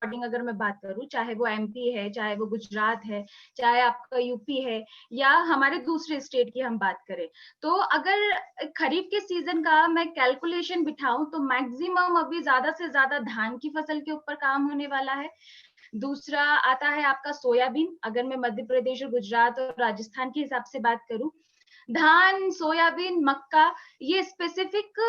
According अगर मैं बात करूं, चाहे वो एमपी है, चाहे वो गुजरात है, चाहे आपका यूपी है, या हमारे दूसरे स्टेट की हम बात करें, तो अगर खरीफ के सीजन का मैं कैलकुलेशन बिठाऊं तो मैक्सिमम अभी ज्यादा से ज्यादा धान की फसल के ऊपर काम होने वाला है। दूसरा आता है आपका सोयाबीन, अगर मैं मध्य प्रदेश और गुजरात और राजस्थान के हिसाब से बात करूं। धान, सोयाबीन, मक्का, ये स्पेसिफिक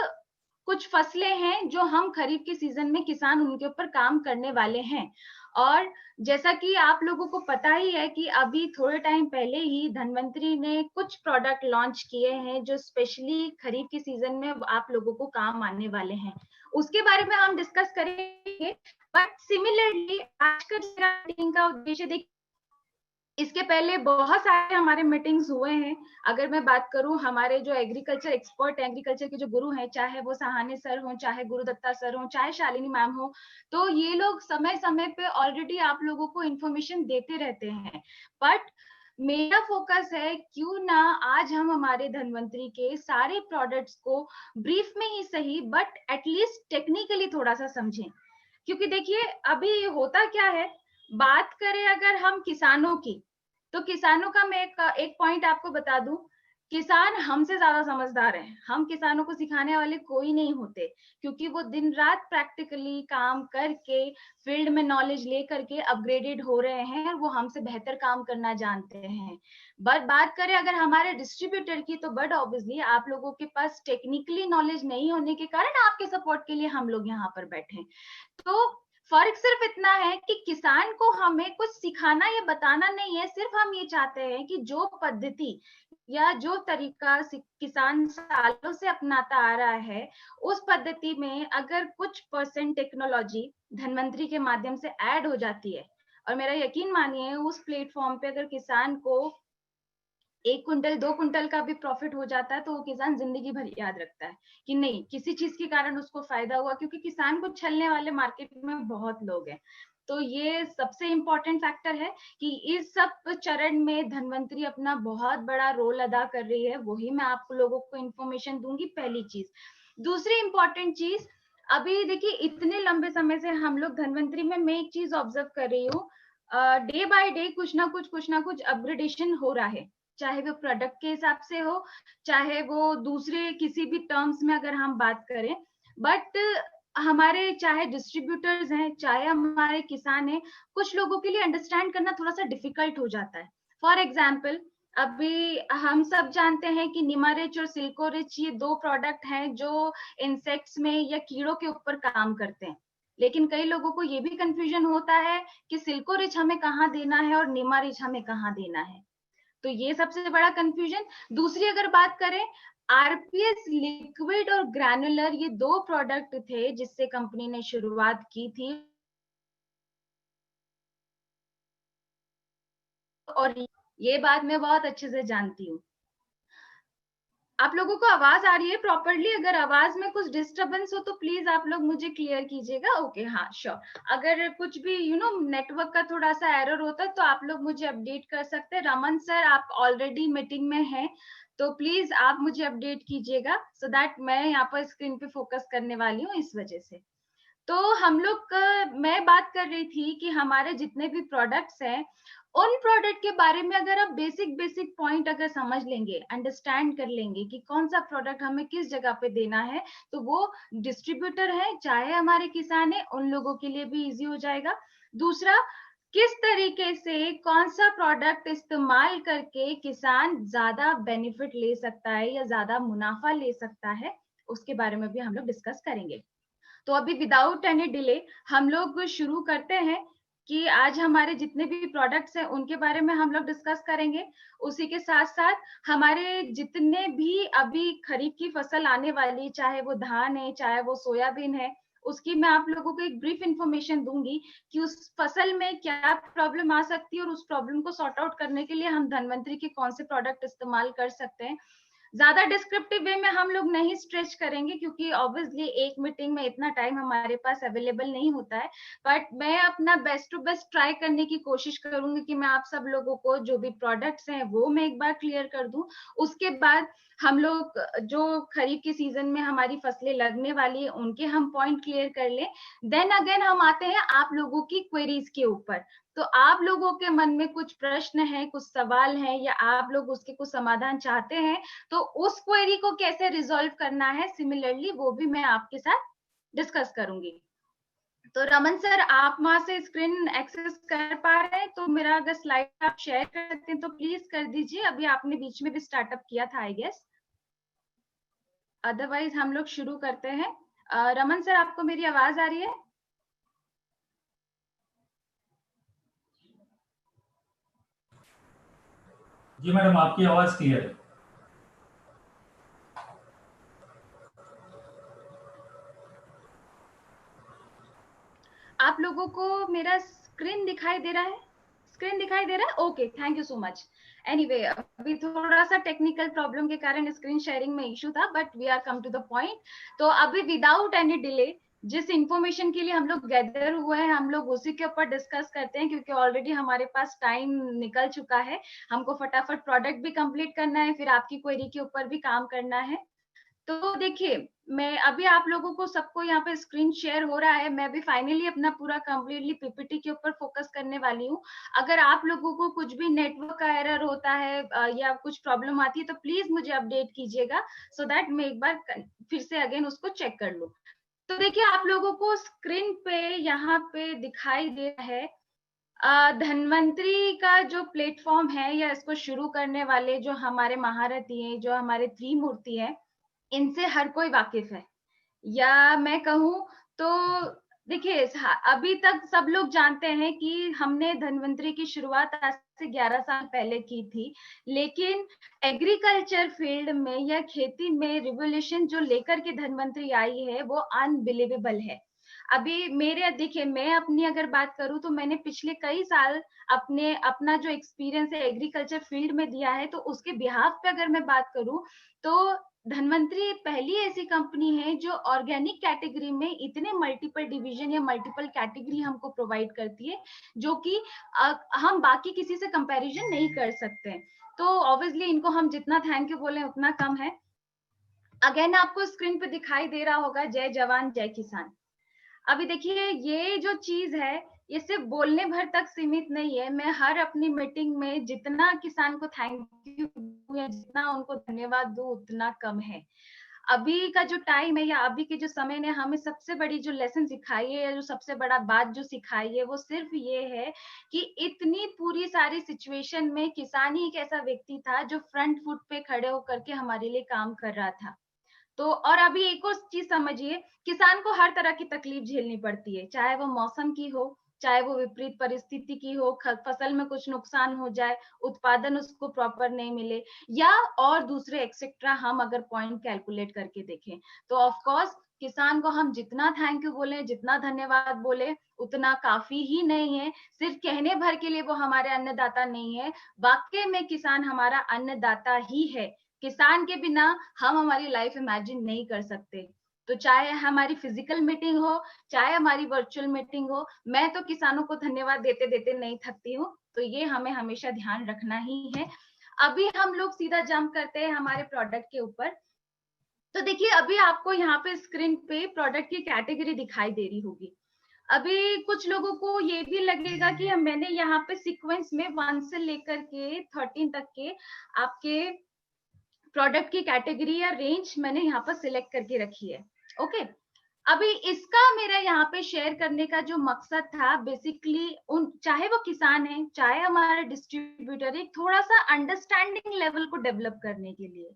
कुछ फसलें हैं जो हम खरीफ के सीजन में किसान उनके ऊपर काम करने वाले हैं। और जैसा कि आप लोगों को पता ही है कि अभी थोड़े टाइम पहले ही धनवंतरी ने कुछ प्रोडक्ट लॉन्च किए हैं जो स्पेशली खरीफ के सीजन में आप लोगों को काम आने वाले हैं, उसके बारे में हम डिस्कस करेंगे। बट सिमिलरली आज का मीटिंग का उद्देश्य देखिए, इसके पहले बहुत सारे हमारे मीटिंग्स हुए हैं। अगर मैं बात करूं, हमारे जो एग्रीकल्चर एक्सपर्ट, एग्रीकल्चर के जो गुरु हैं, चाहे वो सहाने सर हो, चाहे गुरुदत्ता सर हो, चाहे शालिनी मैम हो, तो ये लोग समय समय पे ऑलरेडी आप लोगों को इन्फॉर्मेशन देते रहते हैं। बट मेरा फोकस है क्यों ना आज हम हमारे धनवंतरी के सारे प्रोडक्ट्स को ब्रीफ में ही सही बट एटलीस्ट टेक्निकली थोड़ा सा समझें। क्योंकि देखिए अभी होता क्या है, बात करें अगर हम किसानों की, तो किसानों का मैं एक पॉइंट आपको बता दूं, किसान हमसे ज्यादा समझदार हैं। हम किसानों को सिखाने वाले कोई नहीं होते, क्योंकि वो दिन रात प्रैक्टिकली काम करके फील्ड में नॉलेज ले करके अपग्रेडेड हो रहे हैं और वो हमसे बेहतर काम करना जानते हैं। बट बात करें अगर हमारे डिस्ट्रीब्यूटर की, तो बट ऑब्वियसली आप लोगों के पास टेक्निकली नॉलेज नहीं होने के कारण आपके सपोर्ट के लिए हम लोग यहाँ पर बैठे हैं। तो फर्क सिर्फ इतना है कि किसान को हमें कुछ सिखाना या बताना नहीं है, सिर्फ हम ये चाहते हैं कि जो पद्धति या जो तरीका किसान सालों से अपनाता आ रहा है, उस पद्धति में अगर कुछ परसेंट टेक्नोलॉजी धनवंतरी के माध्यम से ऐड हो जाती है, और मेरा यकीन मानिए उस प्लेटफॉर्म पे अगर किसान को 1 कुंटल 2 कुंटल का भी प्रॉफिट हो जाता है, तो वो किसान जिंदगी भर याद रखता है कि नहीं, किसी चीज के कारण उसको फायदा हुआ, क्योंकि किसान को छलने वाले मार्केट में बहुत लोग हैं। तो ये सबसे इम्पोर्टेंट फैक्टर है कि इस सब चरण में धनवंतरी अपना बहुत बड़ा रोल अदा कर रही है, वही मैं आप लोगों को इन्फॉर्मेशन दूंगी, पहली चीज। दूसरी इंपॉर्टेंट चीज, अभी देखिए इतने लंबे समय से हम लोग धनवंतरी में, मैं एक चीज ऑब्जर्व कर रही हूँ, डे बाय डे कुछ ना कुछ अपग्रेडेशन हो रहा है, चाहे वो प्रोडक्ट के हिसाब से हो, चाहे वो दूसरे किसी भी टर्म्स में अगर हम बात करें। बट हमारे चाहे डिस्ट्रीब्यूटर्स हैं, चाहे हमारे किसान हैं, कुछ लोगों के लिए अंडरस्टैंड करना थोड़ा सा डिफिकल्ट हो जाता है। फॉर एग्जाम्पल, अभी हम सब जानते हैं कि निमारिच और सिल्कोरिच ये 2 प्रोडक्ट हैं जो इंसेक्ट्स में या कीड़ों के ऊपर काम करते हैं। लेकिन कई लोगों को ये भी कंफ्यूजन होता है कि सिल्कोरिच हमें कहाँ देना है और निमारिच हमें कहाँ देना है, तो ये सबसे बड़ा कंफ्यूजन। दूसरी अगर बात करें, आरपीएस लिक्विड और ग्रैनुलर, ये 2 प्रोडक्ट थे जिससे कंपनी ने शुरुआत की थी, और ये बात मैं बहुत अच्छे से जानती हूँ। आप लोगों को आवाज आ रही है प्रॉपरली? अगर आवाज में कुछ डिस्टरबेंस हो तो प्लीज आप लोग मुझे क्लियर कीजिएगा। ओके, हाँ श्योर। अगर कुछ भी नेटवर्क का थोड़ा सा एरर होता है तो आप लोग मुझे अपडेट कर सकते हैं। रमन सर, आप ऑलरेडी मीटिंग में हैं, तो प्लीज आप मुझे अपडेट कीजिएगा, सो दैट मैं यहाँ पर स्क्रीन पे फोकस करने वाली हूँ, इस वजह से। तो हम लोग मैं बात कर रही थी कि हमारे जितने भी प्रोडक्ट्स हैं, उन प्रोडक्ट के बारे में अगर आप बेसिक बेसिक पॉइंट अगर समझ लेंगे, अंडरस्टैंड कर लेंगे कि कौन सा प्रोडक्ट हमें किस जगह पे देना है, तो वो डिस्ट्रीब्यूटर है चाहे हमारे किसान है, उन लोगों के लिए भी इजी हो जाएगा। दूसरा, किस तरीके से कौन सा प्रोडक्ट इस्तेमाल करके किसान ज्यादा बेनिफिट ले सकता है या ज्यादा मुनाफा ले सकता है, उसके बारे में भी हम लोग डिस्कस करेंगे। तो अभी विदाउट एनी डिले हम लोग शुरू करते हैं कि आज हमारे जितने भी प्रोडक्ट्स हैं उनके बारे में हम लोग डिस्कस करेंगे। उसी के साथ साथ हमारे जितने भी अभी खरीफ की फसल आने वाली, चाहे वो धान है, चाहे वो सोयाबीन है, उसकी मैं आप लोगों को एक ब्रीफ इंफॉर्मेशन दूंगी कि उस फसल में क्या प्रॉब्लम आ सकती है और उस प्रॉब्लम को सॉर्ट आउट करने के लिए हम धनवंतरी के कौन से प्रोडक्ट इस्तेमाल कर सकते हैं। ज्यादा डिस्क्रिप्टिव वे में हम लोग नहीं स्ट्रेच करेंगे, क्योंकि ऑब्वियसली एक मीटिंग में इतना टाइम हमारे पास अवेलेबल नहीं होता है। बट मैं अपना बेस्ट टू बेस्ट ट्राई करने की कोशिश करूंगी कि मैं आप सब लोगों को जो भी प्रोडक्ट्स हैं वो मैं एक बार क्लियर कर दूं। उसके बाद हम लोग जो खरीफ के सीजन में हमारी फसलें लगने वाली है उनके हम पॉइंट क्लियर कर लें। देन अगेन हम आते हैं आप लोगों की क्वेरीज के ऊपर। तो आप लोगों के मन में कुछ प्रश्न है, कुछ सवाल है, या आप लोग उसके कुछ समाधान चाहते हैं, तो उस क्वेरी को कैसे रिजॉल्व करना है सिमिलरली वो भी मैं आपके साथ डिस्कस करूंगी। तो रमन सर, आप वहां से स्क्रीन एक्सेस कर पा रहे हैं? तो मेरा अगर स्लाइड आप शेयर कर सकते हैं तो प्लीज कर दीजिए। अभी आपने बीच में भी स्टार्टअप किया था आई गेस, अदरवाइज हम लोग शुरू करते हैं। रमन सर, आपको मेरी आवाज आ रही है? जी मैडम, आपकी आवाज क्लियर है। आप लोगों को मेरा स्क्रीन दिखाई दे रहा है? स्क्रीन दिखाई दे रहा है? Okay, thank you so much. Anyway, अभी थोड़ा सा टेक्निकल प्रॉब्लम के कारण स्क्रीन शेयरिंग में इशू था, but we are come to the point. तो अभी विदाउट एनी डिले जिस इंफॉर्मेशन के लिए हम लोग गैदर हुए हैं हम लोग उसी के ऊपर डिस्कस करते हैं, क्योंकि ऑलरेडी हमारे पास टाइम निकल चुका है। हमको फटाफट प्रोडक्ट भी कंप्लीट करना है, फिर आपकी क्वेरी के ऊपर भी काम करना है। तो देखिए, मैं अभी आप लोगों को सबको यहाँ पे स्क्रीन शेयर हो रहा है। मैं भी फाइनली अपना पूरा कंप्लीटली पीपीटी के ऊपर फोकस करने वाली हूँ। अगर आप लोगों को कुछ भी नेटवर्क का एरर होता है या कुछ प्रॉब्लम आती है तो प्लीज मुझे अपडेट कीजिएगा, सो दैट मैं एक बार फिर से अगेन उसको चेक कर लूँ। तो देखिए, आप लोगों को स्क्रीन पे यहाँ पे दिखाई दे रहा है धन्वंतरी का जो प्लेटफॉर्म है, या इसको शुरू करने वाले जो हमारे महारथी हैं, जो हमारे त्रिमूर्ति हैं, इनसे हर कोई वाकिफ है। या मैं कहूँ तो देखिए, अभी तक सब लोग जानते हैं कि हमने धन्वंतरी की शुरुआत आज से 11 साल पहले की थी, लेकिन एग्रीकल्चर फील्ड में या खेती में रिवोल्यूशन जो लेकर के धन्वंतरी आई है वो अनबिलीवेबल है। अभी मेरे देखिए, मैं अपनी अगर बात करूं तो मैंने पिछले कई साल अपना जो एक्सपीरियंस है एग्रीकल्चर फील्ड में दिया है, तो उसके बिहाफ पे अगर मैं बात करूं तो धन्वंतरी पहली ऐसी कंपनी है जो ऑर्गेनिक कैटेगरी में इतने मल्टीपल डिवीजन या मल्टीपल कैटेगरी हमको प्रोवाइड करती है, जो कि हम बाकी किसी से कंपैरिजन नहीं कर सकते। तो ऑब्वियसली इनको हम जितना थैंक यू बोले उतना कम है। अगेन आपको स्क्रीन पे दिखाई दे रहा होगा जय जवान जय किसान। अभी देखिए, ये जो चीज है ये सिर्फ बोलने भर तक सीमित नहीं है। मैं हर अपनी मीटिंग में जितना किसान को थैंक यू या जितना उनको धन्यवाद दूं उतना कम है। अभी का जो टाइम है या अभी के जो समय ने हमें सबसे बड़ी जो लेसन सिखाई है या जो सबसे बड़ा बात जो सिखाई है वो सिर्फ ये है कि इतनी पूरी सारी सिचुएशन में किसान ही एक ऐसा व्यक्ति था जो फ्रंट फुट पे खड़े होकर के हमारे लिए काम कर रहा था। तो और अभी एक और चीज समझिए, किसान को हर तरह की तकलीफ झेलनी पड़ती है, चाहे वो मौसम की हो, चाहे वो विपरीत परिस्थिति की हो, फसल में कुछ नुकसान हो जाए, उत्पादन उसको प्रॉपर नहीं मिले, या और दूसरे एक्सेट्रा हम अगर पॉइंट कैलकुलेट करके देखें, तो ऑफ कोर्स किसान को हम जितना थैंक यू बोले, जितना धन्यवाद बोले उतना काफी ही नहीं है। सिर्फ कहने भर के लिए वो हमारे अन्नदाता नहीं है, वाकई में किसान हमारा अन्नदाता ही है। किसान के बिना हम हमारी लाइफ इमेजिन नहीं कर सकते। तो चाहे हमारी फिजिकल मीटिंग हो, चाहे हमारी वर्चुअल मीटिंग हो, मैं तो किसानों को धन्यवाद देते देते नहीं थकती हूँ। तो ये हमें हमेशा ध्यान रखना ही है। अभी हम लोग सीधा जंप करते हैं हमारे प्रोडक्ट के ऊपर। तो देखिए, अभी आपको यहाँ पे स्क्रीन पे प्रोडक्ट की कैटेगरी दिखाई दे रही होगी। अभी कुछ लोगों को ये भी लगेगा कि मैंने यहाँ पे सीक्वेंस में 1 से लेकर के 13 तक के आपके प्रोडक्ट की कैटेगरी या रेंज मैंने यहाँ पर सिलेक्ट करके रखी है। ओके, अभी इसका मेरा यहाँ पे शेयर करने का जो मकसद था बेसिकली उन चाहे वो किसान है चाहे हमारा डिस्ट्रीब्यूटर, एक थोड़ा सा अंडरस्टैंडिंग लेवल को डेवलप करने के लिए।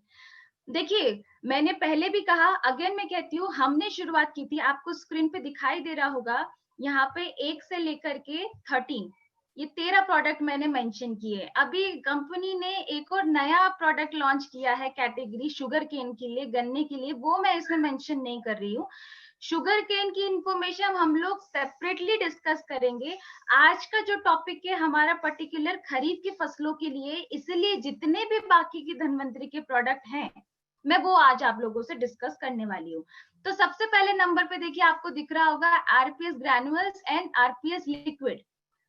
देखिए, मैंने पहले भी कहा, अगेन मैं कहती हूँ, हमने शुरुआत की थी, आपको स्क्रीन पे दिखाई दे रहा होगा यहाँ पे 1 से लेकर के 13, ये 13 प्रोडक्ट मैंने मेंशन किए। अभी कंपनी ने एक और नया प्रोडक्ट लॉन्च किया है कैटेगरी शुगर केन के लिए, गन्ने के लिए, वो मैं इसमें मेंशन नहीं कर रही हूँ। शुगर केन की इंफॉर्मेशन हम लोग सेपरेटली डिस्कस करेंगे। आज का जो टॉपिक है हमारा पर्टिकुलर खरीफ की फसलों के लिए, इसलिए जितने भी बाकी की धन्वंतरी के प्रोडक्ट हैं मैं वो आज आप लोगों से डिस्कस करने वाली हूँ। तो सबसे पहले नंबर पे देखिए, आपको दिख रहा होगा RPS granules and RPS liquid.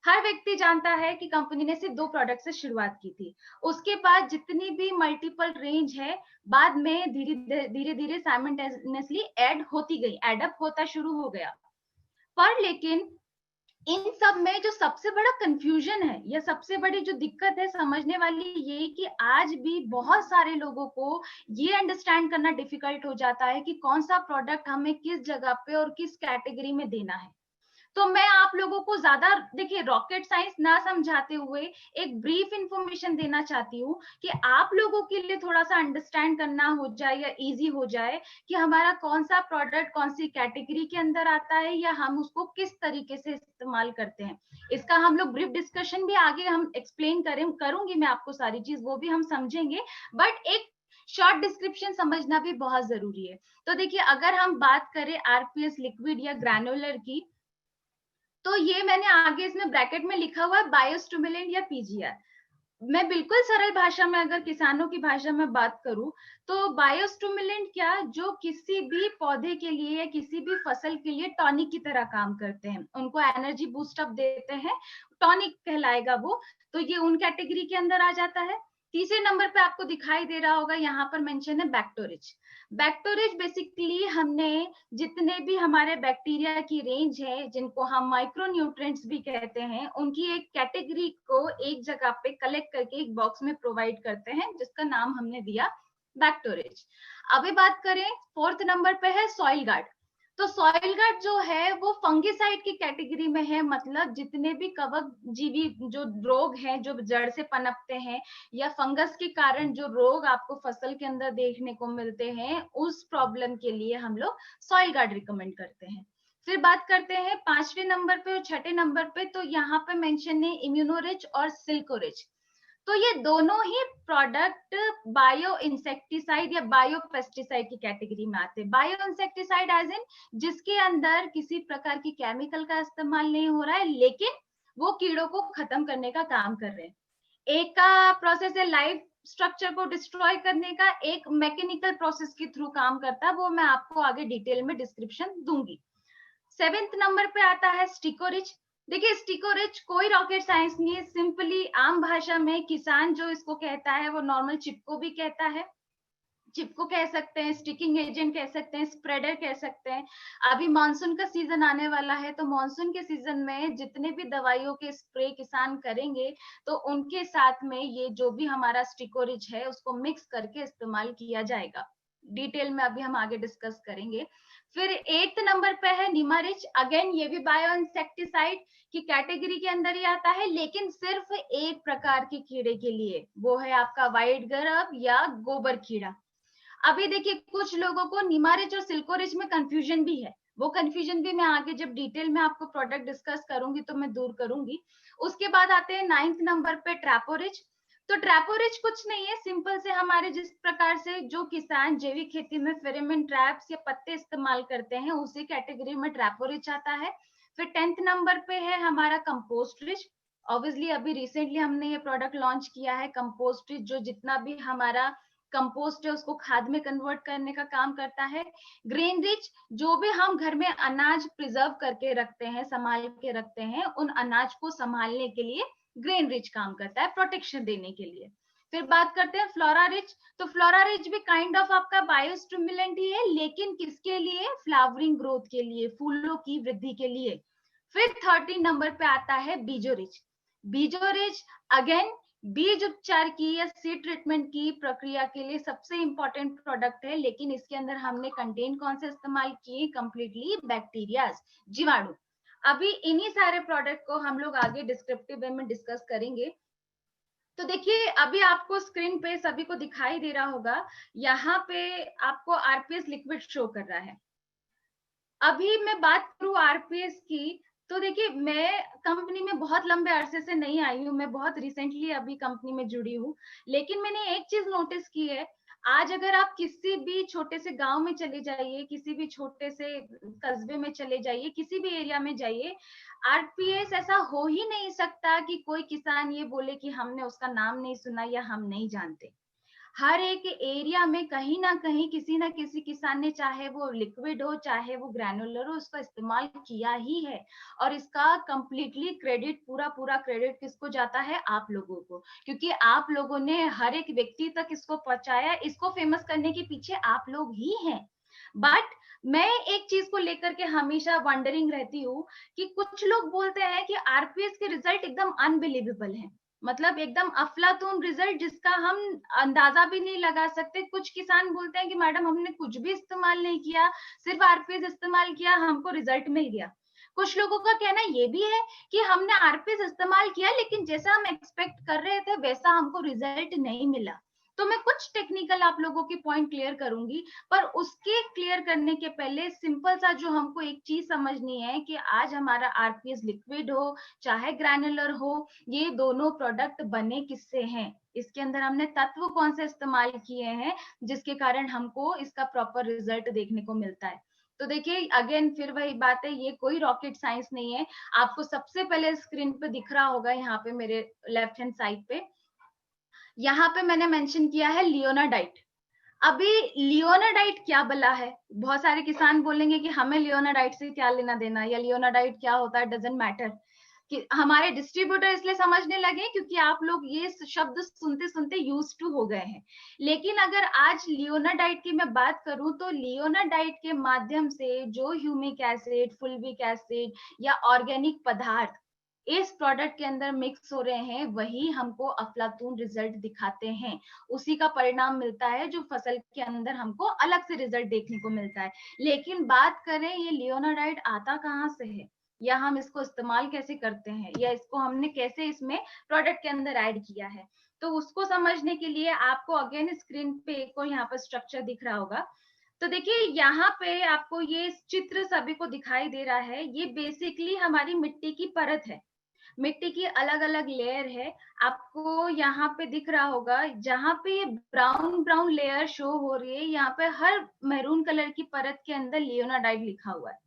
हर व्यक्ति जानता है कि कंपनी ने सिर्फ 2 प्रोडक्ट से शुरुआत की थी। उसके बाद जितनी भी मल्टीपल रेंज है, बाद में धीरे-धीरे साइमल्टेनियसली ऐड होती गई, ऐड अप होता शुरू हो गया। पर लेकिन इन सब में जो सबसे बड़ा कंफ्यूजन है या सबसे बड़ी जो दिक्कत है समझने वाली, ये कि आज भी बहुत सारे लोगों को ये अंडरस्टैंड करना डिफिकल्ट हो जाता है कि कौन सा प्रोडक्ट हमें किस जगह पे और किस कैटेगरी में देना है। तो मैं आप लोगों को ज्यादा देखिए रॉकेट साइंस ना समझाते हुए एक ब्रीफ इंफॉर्मेशन देना चाहती हूँ कि आप लोगों के लिए थोड़ा सा अंडरस्टैंड करना हो जाए या इजी हो जाए कि हमारा कौन सा प्रोडक्ट कौन सी कैटेगरी के अंदर आता है या हम उसको किस तरीके से इस्तेमाल करते हैं। इसका हम लोग ब्रीफ डिस्कशन भी आगे हम एक्सप्लेन करूंगी मैं आपको सारी चीज, वो भी हम समझेंगे, बट एक शॉर्ट डिस्क्रिप्शन समझना भी बहुत जरूरी है। तो देखिए अगर हम बात करें आरपीएस लिक्विड या ग्रैनुलर की, तो ये मैंने आगे इसमें ब्रैकेट में लिखा हुआ है बायोस्टिमुलेंट या पीजीआर। मैं बिल्कुल सरल भाषा में अगर किसानों की भाषा में बात करूं तो बायोस्टिमुलेंट क्या, जो किसी भी पौधे के लिए या किसी भी फसल के लिए टॉनिक की तरह काम करते हैं, उनको एनर्जी बूस्ट अप देते हैं, टॉनिक कहलाएगा वो। तो ये उन कैटेगरी के अंदर आ जाता है। तीसरे नंबर पे आपको दिखाई दे रहा होगा, यहाँ पर मेंशन है बैक्टोरिज। बैक्टोरिज बेसिकली हमने जितने भी हमारे बैक्टीरिया की रेंज है, जिनको हम माइक्रो न्यूट्रिएंट्स भी कहते हैं, उनकी एक कैटेगरी को एक जगह पे कलेक्ट करके एक बॉक्स में प्रोवाइड करते हैं, जिसका नाम हमने दिया बैक्टोरिज। अभी बात करें, फोर्थ नंबर पे है सॉइल गार्ड। तो सॉइल गार्ड जो है वो फंगिसाइड की कैटेगरी में है, मतलब जितने भी कवक जीवी जो रोग हैं जो जड़ से पनपते हैं या फंगस के कारण जो रोग आपको फसल के अंदर देखने को मिलते हैं, उस प्रॉब्लम के लिए हम लोग सॉइल गार्ड रिकमेंड करते हैं। फिर बात करते हैं पांचवें नंबर पे और छठे नंबर पे, तो यहाँ पे मेंशन है इम्यूनोरिच और सिल्कोरिच। तो ये दोनों ही प्रोडक्ट बायो इंसेक्टिसाइड या बायो पेस्टिसाइड की कैटेगरी में आते हैं। बायो इंसेक्टिसाइड एज इन जिसके अंदर किसी प्रकार की केमिकल का इस्तेमाल नहीं हो रहा है, लेकिन वो कीड़ों को खत्म करने का काम कर रहे हैं। एक का प्रोसेस है लाइफ स्ट्रक्चर को डिस्ट्रॉय करने का, एक मैकेनिकल प्रोसेस के थ्रू काम करता है, वो मैं आपको आगे डिटेल में डिस्क्रिप्शन दूंगी। सेवेंथ नंबर पे आता है स्टिकोरिच। देखिए स्टिकोरिच कोई रॉकेट साइंस नहीं है, सिंपली आम भाषा में किसान जो इसको कहता है वो नॉर्मल चिपको भी कहता है, चिपको कह सकते हैं, स्टिकिंग एजेंट कह सकते हैं, स्प्रेडर कह सकते हैं। अभी मानसून का सीजन आने वाला है, तो मानसून के सीजन में जितने भी दवाइयों के स्प्रे किसान करेंगे, तो उनके साथ में ये जो भी हमारा स्टिकोरिच है उसको मिक्स करके इस्तेमाल किया जाएगा। डिटेल में अभी हम आगे डिस्कस करेंगे। फिर 8th नंबर पे है निमारिच। अगेन ये भी बायो इंसेक्टिसाइड की कैटेगरी के अंदर ही आता है, लेकिन सिर्फ एक प्रकार के कीड़े के लिए, वो है आपका व्हाइट गरब या गोबर कीड़ा। अभी देखिए कुछ लोगों को निमारिच और सिल्कोरिच में कंफ्यूजन भी है, वो कंफ्यूजन भी मैं आगे जब डिटेल में आपको प्रोडक्ट डिस्कस करूंगी तो मैं दूर करूंगी। उसके बाद आते हैं 9th नंबर पे ट्रैपोरिच। तो ट्रैपोरिच कुछ नहीं है, सिंपल से हमारे जिस प्रकार से जो किसान जैविक खेती में फेरोमोन ट्रैप्स या पत्ते इस्तेमाल करते हैं, उसी कैटेगरी में ट्रैपोरिच आता है। फिर 10th नंबर पे है हमारा कंपोस्ट रिच। ऑब्वियसली अभी रिसेंटली हमने ये प्रोडक्ट लॉन्च किया है कंपोस्ट रिच, जो जितना भी हमारा कंपोस्ट है उसको खाद में कन्वर्ट करने का काम करता है। ग्रेन रिच, जो भी हम घर में अनाज प्रिजर्व करके रखते हैं, संभाल के रखते हैं, उन अनाज को संभालने के लिए ग्रेन रिच काम करता है, प्रोटेक्शन देने के लिए। फिर बात करते हैं फ्लोरा रिच। तो फ्लोरा रिच भी काइंड ऑफ आपका बायोस्टिमुलेंट ही है, लेकिन किसके लिए? फ्लावरिंग ग्रोथ के लिए, फूलों की वृद्धि के लिए। फिर 13 नंबर पे आता है बीजो रिच। बीजो रिच अगेन बीज उपचार की या सीड ट्रीटमेंट की प्रक्रिया के लिए सबसे इंपॉर्टेंट प्रोडक्ट है, लेकिन इसके अंदर हमने कंटेंट कौन से इस्तेमाल किए? कंप्लीटली बैक्टीरिया, जीवाणु। अभी इन्हीं सारे प्रोडक्ट को हम लोग आगे डिस्क्रिप्टिव वे में डिस्कस करेंगे। तो देखिए अभी आपको स्क्रीन पे सभी को दिखाई दे रहा होगा, यहाँ पे आपको आरपीएस लिक्विड शो कर रहा है। अभी मैं बात करूं आरपीएस की, तो देखिए मैं कंपनी में बहुत लंबे अरसे से नहीं आई हूँ, मैं बहुत रिसेंटली अभी कंपनी में जुड़ी हूँ, लेकिन मैंने एक चीज नोटिस की है, आज अगर आप किसी भी छोटे से गांव में चले जाइए, किसी भी छोटे से कस्बे में चले जाइए, किसी भी एरिया में जाइए, आरपीएस ऐसा हो ही नहीं सकता कि कोई किसान ये बोले कि हमने उसका नाम नहीं सुना या हम नहीं जानते। हर एक एरिया में कहीं ना कहीं किसी ना किसी किसान ने, चाहे वो लिक्विड हो चाहे वो ग्रैनुलर हो, उसका इस्तेमाल किया ही है। और इसका कंप्लीटली क्रेडिट, पूरा पूरा क्रेडिट किसको जाता है? आप लोगों को, क्योंकि आप लोगों ने हर एक व्यक्ति तक इसको पहुंचाया। इसको फेमस करने के पीछे आप लोग ही हैं। बट मैं एक चीज को लेकर के हमेशा वंडरिंग रहती हूँ कि कुछ लोग बोलते हैं कि आरपीएस के रिजल्ट एकदम अनबिलीवेबल है, मतलब एकदम अफलातून रिजल्ट जिसका हम अंदाजा भी नहीं लगा सकते। कुछ किसान बोलते हैं कि मैडम हमने कुछ भी इस्तेमाल नहीं किया, सिर्फ आरपीएस इस्तेमाल किया, हमको रिजल्ट मिल गया। कुछ लोगों का कहना ये भी है कि हमने आरपीएस इस्तेमाल किया लेकिन जैसा हम एक्सपेक्ट कर रहे थे वैसा हमको रिजल्ट नहीं मिला। तो मैं कुछ टेक्निकल आप लोगों की पॉइंट क्लियर करूंगी, पर उसके क्लियर करने के पहले सिंपल सा जो हमको एक चीज समझनी है कि आज हमारा आरपीएस लिक्विड हो चाहे ग्रैनुलर हो, ये दोनों प्रोडक्ट बने किससे हैं, इसके अंदर हमने तत्व कौन से इस्तेमाल किए हैं जिसके कारण हमको इसका प्रॉपर रिजल्ट देखने को मिलता है। तो देखिए अगेन फिर वही बात है, ये कोई रॉकेट साइंस नहीं है। आपको सबसे पहले स्क्रीन पे दिख रहा होगा यहाँ पे मेरे लेफ्ट हैंड साइड पे, यहाँ पे मैंने मेंशन किया है लियोनाडाइट। अभी लियोनाडाइट क्या बला है? बहुत सारे किसान बोलेंगे कि हमें लियोनाडाइट से क्या लेना देना, या लियोनाडाइट क्या होता है, डजंट मैटर। कि हमारे डिस्ट्रीब्यूटर इसलिए समझने लगे क्योंकि आप लोग ये शब्द सुनते सुनते यूज टू हो गए हैं। लेकिन अगर आज लियोनाडाइट की मैं बात करूं तो लियोनाडाइट के माध्यम से जो ह्यूमिक एसिड, फुल्विक एसिड या ऑर्गेनिक पदार्थ इस प्रोडक्ट के अंदर मिक्स हो रहे हैं, वही हमको अफलातून रिजल्ट दिखाते हैं। उसी का परिणाम मिलता है जो फसल के अंदर हमको अलग से रिजल्ट देखने को मिलता है। लेकिन बात करें ये लियोनाडाइट आता कहाँ से है, या हम इसको इस्तेमाल कैसे करते हैं, या इसको हमने कैसे इसमें प्रोडक्ट के अंदर ऐड किया है, तो उसको समझने के लिए आपको अगेन स्क्रीन पे को यहाँ पर स्ट्रक्चर दिख रहा होगा। तो देखिए यहाँ पे आपको ये चित्र सभी को दिखाई दे रहा है, ये बेसिकली हमारी मिट्टी की परत है। मिट्टी की अलग अलग लेयर है। आपको यहाँ पे दिख रहा होगा, जहां पे ये ब्राउन ब्राउन लेयर शो हो रही है, यहाँ पे हर मैरून कलर की परत के अंदर लियोनाडाइड लिखा हुआ है।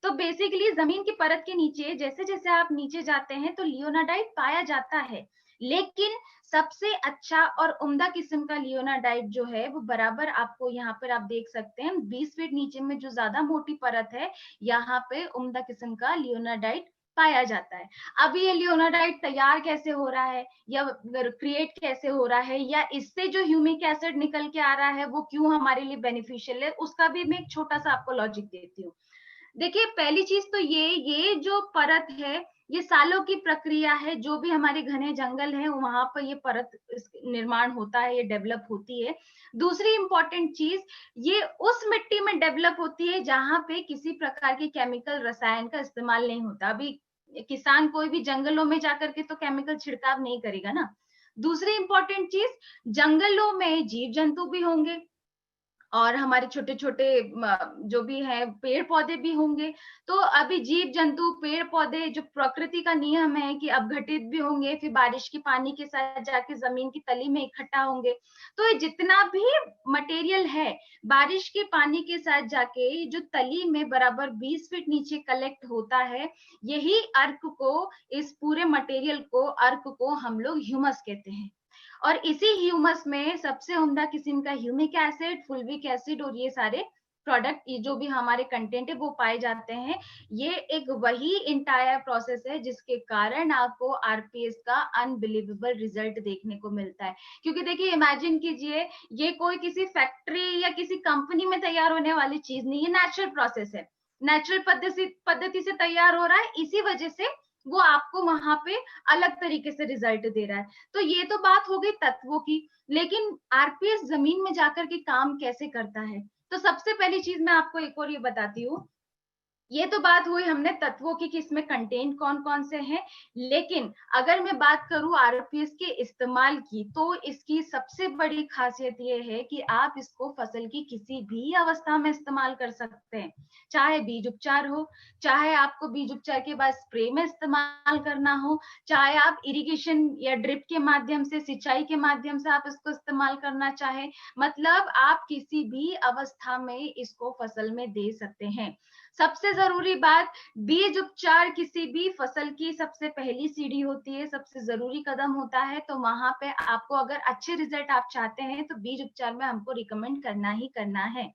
तो बेसिकली जमीन की परत के नीचे जैसे जैसे आप नीचे जाते हैं तो लियोनाडाइड पाया जाता है। लेकिन सबसे अच्छा और उम्दा किस्म का लियोनाडाइड जो है वो बराबर आपको यहाँ पर आप देख सकते हैं 20 फीट नीचे में जो ज्यादा मोटी परत है, यहाँ पे उम्दा किस्म का लियोनाडाइड पाया जाता है। अब ये लियोनाडाइड तैयार कैसे हो रहा है या क्रिएट कैसे हो रहा है, या इससे जो ह्यूमिक एसिड निकल के आ रहा है वो क्यों हमारे लिए बेनिफिशियल है, उसका भी मैं एक छोटा सा आपको लॉजिक देती हूँ। देखिए पहली चीज तो ये जो परत है ये सालों की प्रक्रिया है। जो भी हमारे घने जंगल है वहां पर ये परत निर्माण होता है, ये डेवलप होती है। दूसरी इंपॉर्टेंट चीज, ये उस मिट्टी में डेवलप होती है जहां पे किसी प्रकार के केमिकल रसायन का इस्तेमाल नहीं होता। अभी किसान कोई भी जंगलों में जाकर के तो केमिकल छिड़काव नहीं करेगा ना। दूसरी इंपॉर्टेंट चीज, जंगलों में जीव जंतु भी होंगे और हमारे छोटे छोटे जो भी है पेड़ पौधे भी होंगे। तो अभी जीव जंतु पेड़ पौधे जो प्रकृति का नियम है कि अपघटित भी होंगे, फिर बारिश के पानी के साथ जाके जमीन की तली में इकट्ठा होंगे। तो ये जितना भी मटेरियल है बारिश के पानी के साथ जाके जो तली में बराबर 20 फीट नीचे कलेक्ट होता है, यही अर्क को, इस पूरे मटेरियल को, अर्क को हम लोग ह्यूमस कहते हैं। और इसी ह्यूमस में सबसे उम्दा किस्म का ह्यूमिक एसिड, फुल्विक एसिड और ये सारे प्रोडक्ट, ये जो भी हमारे कंटेंट है वो पाए जाते हैं। ये एक वही इंटायर प्रोसेस है जिसके कारण आपको आरपीएस का अनबिलीवेबल रिजल्ट देखने को मिलता है। क्योंकि देखिए इमेजिन कीजिए, ये कोई किसी फैक्ट्री या किसी कंपनी में तैयार होने वाली चीज नहीं है, नेचुरल प्रोसेस है, नेचुरल पद्धति से तैयार हो रहा है, इसी वजह से वो आपको वहां पे अलग तरीके से रिजल्ट दे रहा है। तो ये तो बात हो गई तत्वों की, लेकिन आरपीएस जमीन में जाकर के काम कैसे करता है, तो सबसे पहली चीज मैं आपको एक और ये बताती हूँ। ये तो बात हुई हमने तत्वों की कि इसमें कंटेंट कौन कौन से हैं। लेकिन अगर मैं बात करूं आरपीएस के इस्तेमाल की, तो इसकी सबसे बड़ी खासियत ये है कि आप इसको फसल की किसी भी अवस्था में इस्तेमाल कर सकते हैं। चाहे बीज उपचार हो, चाहे आपको बीज उपचार के बाद स्प्रे में इस्तेमाल करना हो, चाहे आप इरिगेशन या ड्रिप के माध्यम से, सिंचाई के माध्यम से आप इसको इस्तेमाल करना चाहे, मतलब आप किसी भी अवस्था में इसको फसल में दे सकते हैं। सबसे जरूरी बात, बीज उपचार किसी भी फसल की सबसे पहली सीढ़ी होती है, सबसे जरूरी कदम होता है। तो वहां पे आपको अगर अच्छे रिजल्ट आप चाहते हैं तो बीज उपचार में हमको रिकमेंड करना ही करना है।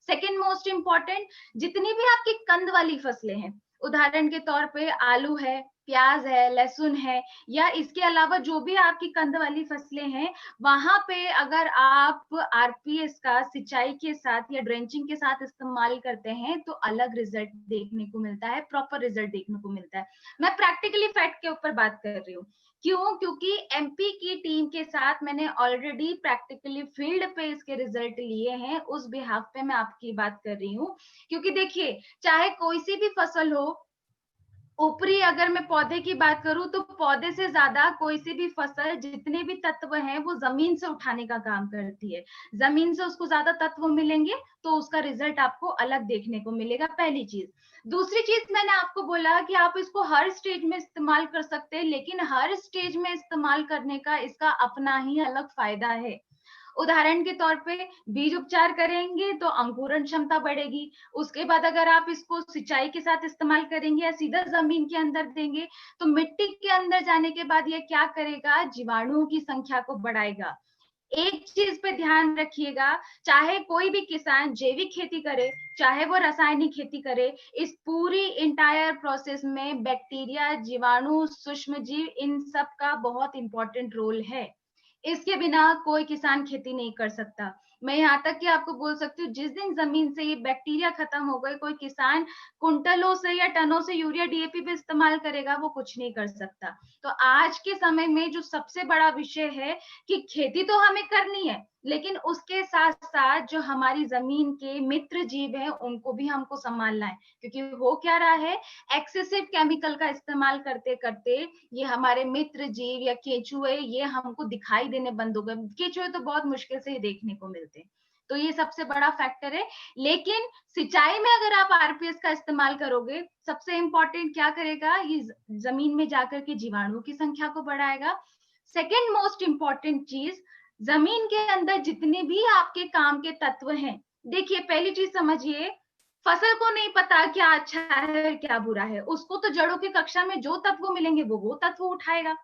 सेकेंड मोस्ट इम्पॉर्टेंट, जितनी भी आपकी कंद वाली फसलें हैं, उदाहरण के तौर पे आलू है, प्याज है, लहसुन है, या इसके अलावा जो भी आपकी कंद वाली फसलें हैं, वहां पे अगर आप आरपीएस का सिंचाई के साथ या ड्रेंचिंग के साथ इस्तेमाल करते हैं तो अलग रिजल्ट देखने को मिलता है, प्रॉपर रिजल्ट देखने को मिलता है। मैं प्रैक्टिकली फैक्ट के ऊपर बात कर रही हूँ। क्यों? क्योंकि एमपी की टीम के साथ मैंने ऑलरेडी प्रैक्टिकली फील्ड पे इसके रिजल्ट लिए हैं, उस बिहाफ पे मैं आपकी बात कर रही हूँ। क्योंकि देखिए, चाहे कोई सी भी फसल हो, ऊपरी अगर मैं पौधे की बात करूं तो पौधे से ज्यादा कोई सी भी फसल जितने भी तत्व हैं वो जमीन से उठाने का काम करती है। जमीन से उसको ज्यादा तत्व मिलेंगे तो उसका रिजल्ट आपको अलग देखने को मिलेगा, पहली चीज। दूसरी चीज, मैंने आपको बोला कि आप इसको हर स्टेज में इस्तेमाल कर सकते हैं, लेकिन हर स्टेज में इस्तेमाल करने का इसका अपना ही अलग फायदा है। उदाहरण के तौर पे बीज उपचार करेंगे तो अंकुरण क्षमता बढ़ेगी। उसके बाद अगर आप इसको सिंचाई के साथ इस्तेमाल करेंगे या सीधा जमीन के अंदर देंगे तो मिट्टी के अंदर जाने के बाद ये क्या करेगा, जीवाणुओं की संख्या को बढ़ाएगा। एक चीज पे ध्यान रखिएगा, चाहे कोई भी किसान जैविक खेती करे चाहे वो रासायनिक खेती करे, इस पूरी इंटायर प्रोसेस में बैक्टीरिया, जीवाणु, सूक्ष्म जीव, इन सब का बहुत इंपॉर्टेंट रोल है। इसके बिना कोई किसान खेती नहीं कर सकता। मैं यहाँ तक कि आपको बोल सकती हूँ, जिस दिन जमीन से ये बैक्टीरिया खत्म हो गए, कोई किसान कुंटलों से या टनों से यूरिया डीएपी भी इस्तेमाल करेगा, वो कुछ नहीं कर सकता। तो आज के समय में जो सबसे बड़ा विषय है कि खेती तो हमें करनी है, लेकिन उसके साथ साथ जो हमारी जमीन के मित्र जीव हैं उनको भी हमको संभालना है। क्योंकि हो क्या रहा है, एक्सेसिव केमिकल का इस्तेमाल करते करते ये हमारे मित्र जीव या केचुए ये हमको दिखाई देने बंद हो गए। केचुए तो बहुत मुश्किल से ही देखने को मिलते हैं, तो ये सबसे बड़ा फैक्टर है। लेकिन सिंचाई में अगर आप आरपीएस का इस्तेमाल करोगे, सबसे इंपॉर्टेंट क्या करेगा, ये जमीन में जाकर के जीवाणुओं की संख्या को बढ़ाएगा। सेकेंड मोस्ट इंपॉर्टेंट चीज, जमीन के अंदर जितने भी आपके काम के तत्व हैं, देखिए पहली चीज समझिए, फसल को नहीं पता क्या अच्छा है क्या बुरा है, उसको तो जड़ों की कक्षा में जो तत्व मिलेंगे वो तत्व उठाएगा।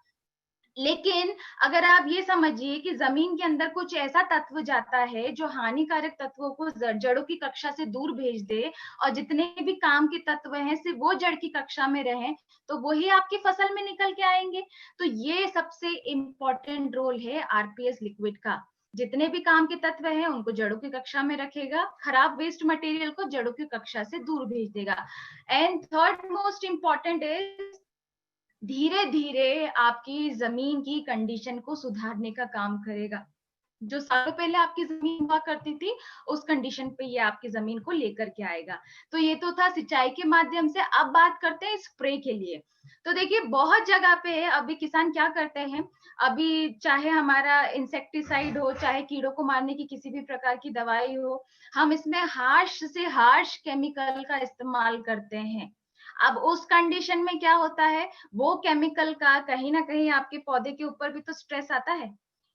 लेकिन अगर आप ये समझिए कि जमीन के अंदर कुछ ऐसा तत्व जाता है जो हानिकारक तत्वों को जड़ों की कक्षा से दूर भेज दे, और जितने भी काम के तत्व हैं सिर्फ वो जड़ की कक्षा में रहें, तो वही आपकी फसल में निकल के आएंगे। तो ये सबसे इंपॉर्टेंट रोल है आरपीएस लिक्विड का। जितने भी काम के तत्व हैं उनको जड़ों की कक्षा में रखेगा, खराब वेस्ट मटेरियल को जड़ों की कक्षा से दूर भेज देगा। And third most important is, धीरे धीरे आपकी जमीन की कंडीशन को सुधारने का काम करेगा। जो सालों पहले आपकी जमीन हुआ करती थी उस कंडीशन पे ये आपकी जमीन को लेकर के आएगा। तो ये तो था सिंचाई के माध्यम से। अब बात करते हैं स्प्रे के लिए। तो देखिए, बहुत जगह पे अभी किसान क्या करते हैं, अभी चाहे हमारा इंसेक्टिसाइड हो, चाहे कीड़ों को मारने की किसी भी प्रकार की दवाई हो, हम इसमें हार्श से हार्श केमिकल का इस्तेमाल करते हैं। अब उस कंडीशन में क्या होता है, वो केमिकल का कहीं ना कहीं आपके पौधे के ऊपर भी तो स्ट्रेस आता है।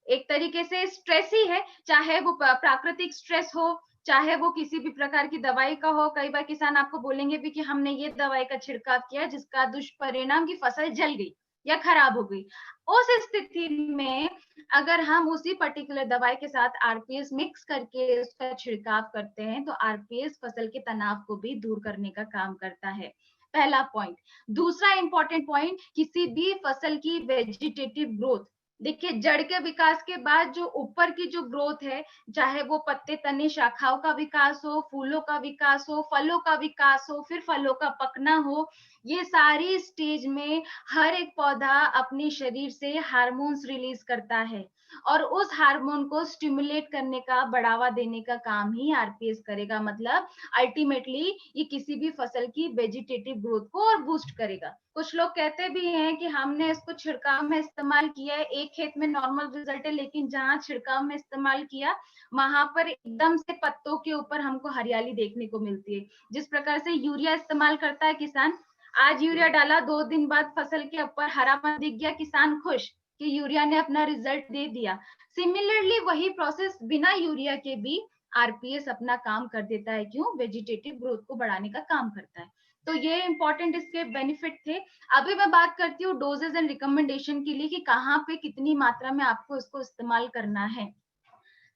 एक तरीके से स्ट्रेस ही है, चाहे वो प्राकृतिक स्ट्रेस हो, चाहे वो किसी भी प्रकार की दवाई का हो। कई बार किसान आपको बोलेंगे भी कि हमने ये दवाई का छिड़काव किया जिसका दुष्परिणाम की फसल जल गई या खराब हो गई। उस स्थिति में अगर हम उसी पर्टिकुलर दवाई के साथ आरपीएस मिक्स करके उसका छिड़काव करते हैं तो आरपीएस फसल के तनाव को भी दूर करने का काम करता है। पहला पॉइंट। दूसरा इंपॉर्टेंट पॉइंट, किसी भी फसल की वेजिटेटिव ग्रोथ। देखिए, जड़ के विकास के बाद जो ऊपर की जो ग्रोथ है, चाहे वो पत्ते, तने, शाखाओं का विकास हो, फूलों का विकास हो, फलों का विकास हो, फिर फलों का पकना हो, ये सारी स्टेज में हर एक पौधा अपने शरीर से हार्मोन्स रिलीज करता है, और उस हार्मोन को स्टिमुलेट करने का, बढ़ावा देने का काम ही आरपीएस करेगा। मतलब अल्टीमेटली ये किसी भी फसल की वेजिटेटिव ग्रोथ को और बूस्ट करेगा। कुछ लोग कहते भी हैं कि हमने इसको छिड़काव में इस्तेमाल किया है, एक खेत में नॉर्मल रिजल्ट है, लेकिन जहां छिड़काव में इस्तेमाल किया वहां पर एकदम से पत्तों के ऊपर हमको हरियाली देखने को मिलती है। जिस प्रकार से यूरिया इस्तेमाल करता है किसान, आज यूरिया डाला, 2 दिन बाद फसल के ऊपर हरापन दिख गया, किसान खुश कि यूरिया ने अपना रिजल्ट दे दिया। सिमिलरली वही प्रोसेस बिना यूरिया के भी आरपीएस अपना काम कर देता है। क्यों? वेजिटेटिव ग्रोथ को बढ़ाने का काम करता है। तो ये इंपॉर्टेंट इसके बेनिफिट थे। अभी मैं बात करती हूँ डोजेज एंड रिकमेंडेशन के लिए कि कहाँ पे कितनी मात्रा में आपको इसको इस्तेमाल करना है।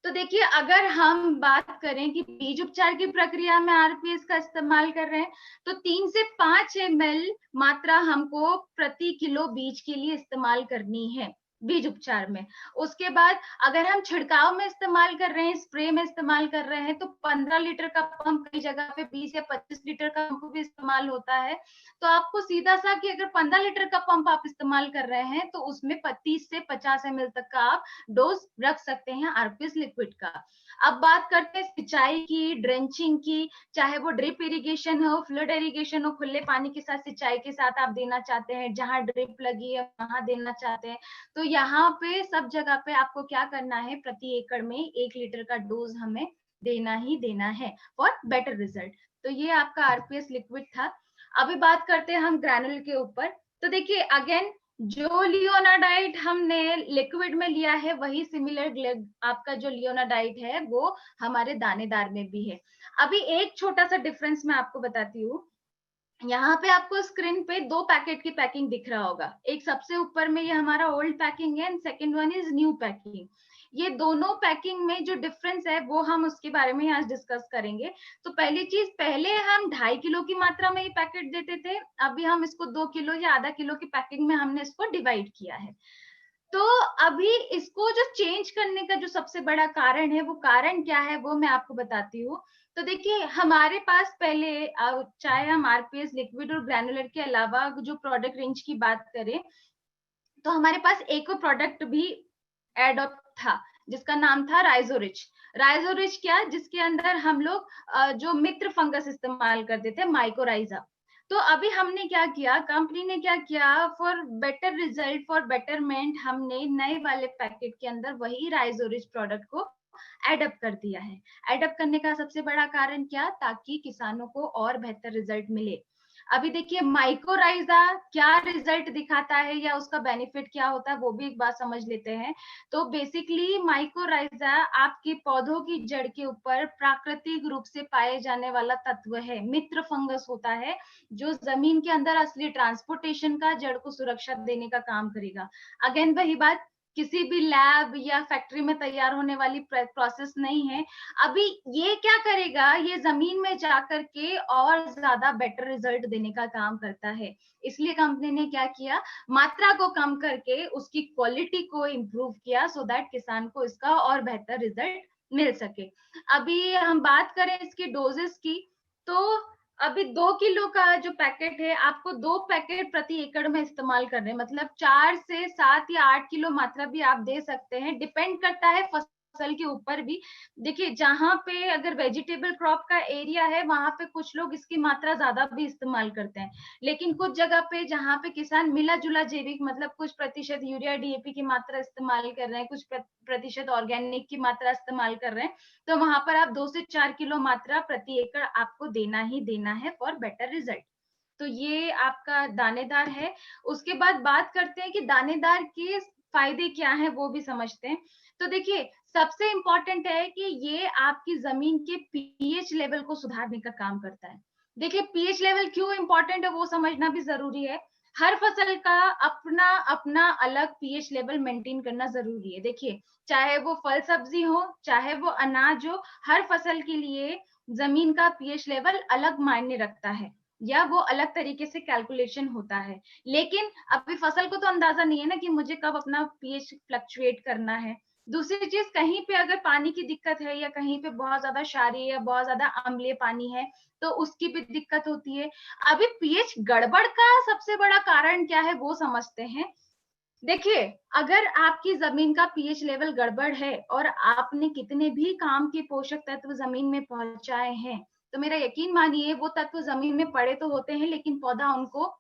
तो देखिए, अगर हम बात करें कि बीज उपचार की प्रक्रिया में आरपीएस का इस्तेमाल कर रहे हैं, तो 3 से 5 ml मात्रा हमको प्रति किलो बीज के लिए इस्तेमाल करनी है बीज उपचार में। उसके बाद अगर हम छिड़काव में इस्तेमाल कर रहे हैं, स्प्रे में इस्तेमाल कर रहे हैं, तो 15 लीटर का पंप कई जगह पे 20 या 25 लीटर का पंप भी इस्तेमाल होता है। तो आपको सीधा सा कि अगर 15 लीटर का पंप आप इस्तेमाल कर रहे हैं, तो उसमें 30 से 50 ml तक का आप डोज रख सकते हैं आरपीएस लिक्विड का। अब बात करते हैं सिंचाई की, ड्रेंचिंग की, चाहे वो ड्रिप इरिगेशन हो, फ्लड इरिगेशन हो, खुले पानी के साथ सिंचाई के साथ आप देना चाहते हैं, जहां ड्रिप लगी है वहां देना चाहते हैं, तो यहाँ पे सब जगह पे आपको क्या करना है, प्रति एकड़ में 1 लीटर का डोज हमें देना ही देना है फॉर बेटर रिजल्ट। तो ये आपका आरपीएस लिक्विड था। अभी बात करते हैं हम ग्रैनुल के ऊपर। तो देखिए, अगेन जो लियोनाडाइट हमने लिक्विड में लिया है, वही सिमिलर आपका जो लियोनाडाइट है वो हमारे दानेदार में भी है। अभी एक छोटा सा डिफरेंस मैं आपको बताती हूँ। यहाँ पे आपको स्क्रीन पे 2 पैकेट की पैकिंग दिख रहा होगा। एक सबसे ऊपर में ये हमारा ओल्ड पैकिंग है and second one is new packing. ये दोनों पैकिंग में जो डिफरेंस है वो हम उसके बारे में आज डिस्कस करेंगे। तो पहली चीज, पहले हम 2.5 किलो की मात्रा में ये पैकेट देते थे, अभी हम इसको 2 किलो या आधा किलो की पैकिंग में हमने इसको डिवाइड किया है। तो अभी इसको जो चेंज करने का जो सबसे बड़ा कारण है, वो कारण क्या है वो मैं आपको बताती हूँ। तो देखिए, हमारे पास पहले चाहे हम आरपीएस लिक्विड और ग्रैनुलर के अलावा जो प्रोडक्ट रेंज की बात करें, तो हमारे पास एक प्रोडक्ट भी एड अप था जिसका नाम था राइजोरिच। राइजोरिच क्या, जिसके अंदर हम लोग जो मित्र फंगस इस्तेमाल करते थे, माइकोराइजा। तो अभी हमने क्या किया, कंपनी ने क्या किया, for better result, for betterment, हमने नए वाले पैकेट के अंदर वही राइजोरिच प्रोडक्ट को एडअप कर दिया है। एडअप करने का सबसे बड़ा कारण क्या, ताकि किसानों को और बेहतर रिजल्ट मिले। अभी देखिए, माइकोराइजा क्या रिजल्ट दिखाता है या उसका बेनिफिट क्या होता है, वो भी एक बात समझ लेते हैं। तो बेसिकली माइकोराइजा आपके पौधों की जड़ के ऊपर प्राकृतिक रूप से पाए जाने वाला तत्व है, मित्र फंगस होता है, जो जमीन के अंदर असली ट्रांसपोर्टेशन का, जड़ को सुरक्षा देने का काम करेगा। अगेन वही बात, किसी भी लैब या फैक्ट्री में तैयार होने वाली प्रोसेस नहीं है। अभी ये क्या करेगा, ये जमीन में जाकर के और ज्यादा बेटर रिजल्ट देने का काम करता है। इसलिए कंपनी ने क्या किया, मात्रा को कम करके उसकी क्वालिटी को इम्प्रूव किया, सो दैट किसान को इसका और बेहतर रिजल्ट मिल सके। अभी हम बात करें इसकी डोजेस की, तो अभी 2 किलो का जो पैकेट है, आपको 2 पैकेट प्रति एकड़ में इस्तेमाल करने, मतलब 4 से 7 या 8 किलो मात्रा भी आप दे सकते हैं, डिपेंड करता है फसल के ऊपर भी। देखिए, जहां पे अगर वेजिटेबल क्रॉप का एरिया है, वहां पे कुछ लोग इसकी मात्रा ज्यादा भी इस्तेमाल करते हैं, लेकिन कुछ जगह पे जहां पे किसान मिला जुला जैविक, मतलब कुछ प्रतिशत यूरिया डीएपी की मात्रा इस्तेमाल कर रहे हैं, कुछ प्रतिशत ऑर्गेनिक की मात्रा इस्तेमाल कर रहे हैं, तो वहां पर आप 2 से 4 किलो मात्रा प्रति एकड़ आपको देना ही देना है फॉर बेटर रिजल्ट। तो ये आपका दानेदार है। उसके बाद बात करते हैं कि दानेदार के फायदे क्या हैं, वो भी समझते हैं। तो देखिए, सबसे इंपॉर्टेंट है कि ये आपकी जमीन के पीएच लेवल को सुधारने का काम करता है। देखिए, पीएच लेवल क्यों इंपॉर्टेंट है वो समझना भी जरूरी है। हर फसल का अपना अपना अलग पीएच लेवल मेंटेन करना जरूरी है। देखिए, चाहे वो फल सब्जी हो, चाहे वो अनाज हो, हर फसल के लिए जमीन का पीएच लेवल अलग मायने रखता है, या वो अलग तरीके से कैलकुलेशन होता है। लेकिन अभी फसल को तो अंदाजा नहीं है ना कि मुझे कब अपना पीएच फ्लक्चुएट करना है। दूसरी चीज, कहीं पे अगर पानी की दिक्कत है या कहीं पे बहुत ज्यादा क्षारीय या बहुत ज्यादा अम्लीय पानी है, तो उसकी भी दिक्कत होती है। अभी पीएच गड़बड़ का सबसे बड़ा कारण क्या है वो समझते हैं। देखिए, अगर आपकी जमीन का पीएच लेवल गड़बड़ है और आपने कितने भी काम के पोषक तत्व जमीन में पहुंचाए हैं, तो मेरा यकीन मानिए वो तत्व जमीन में पड़े तो होते हैं, लेकिन पौधा उनको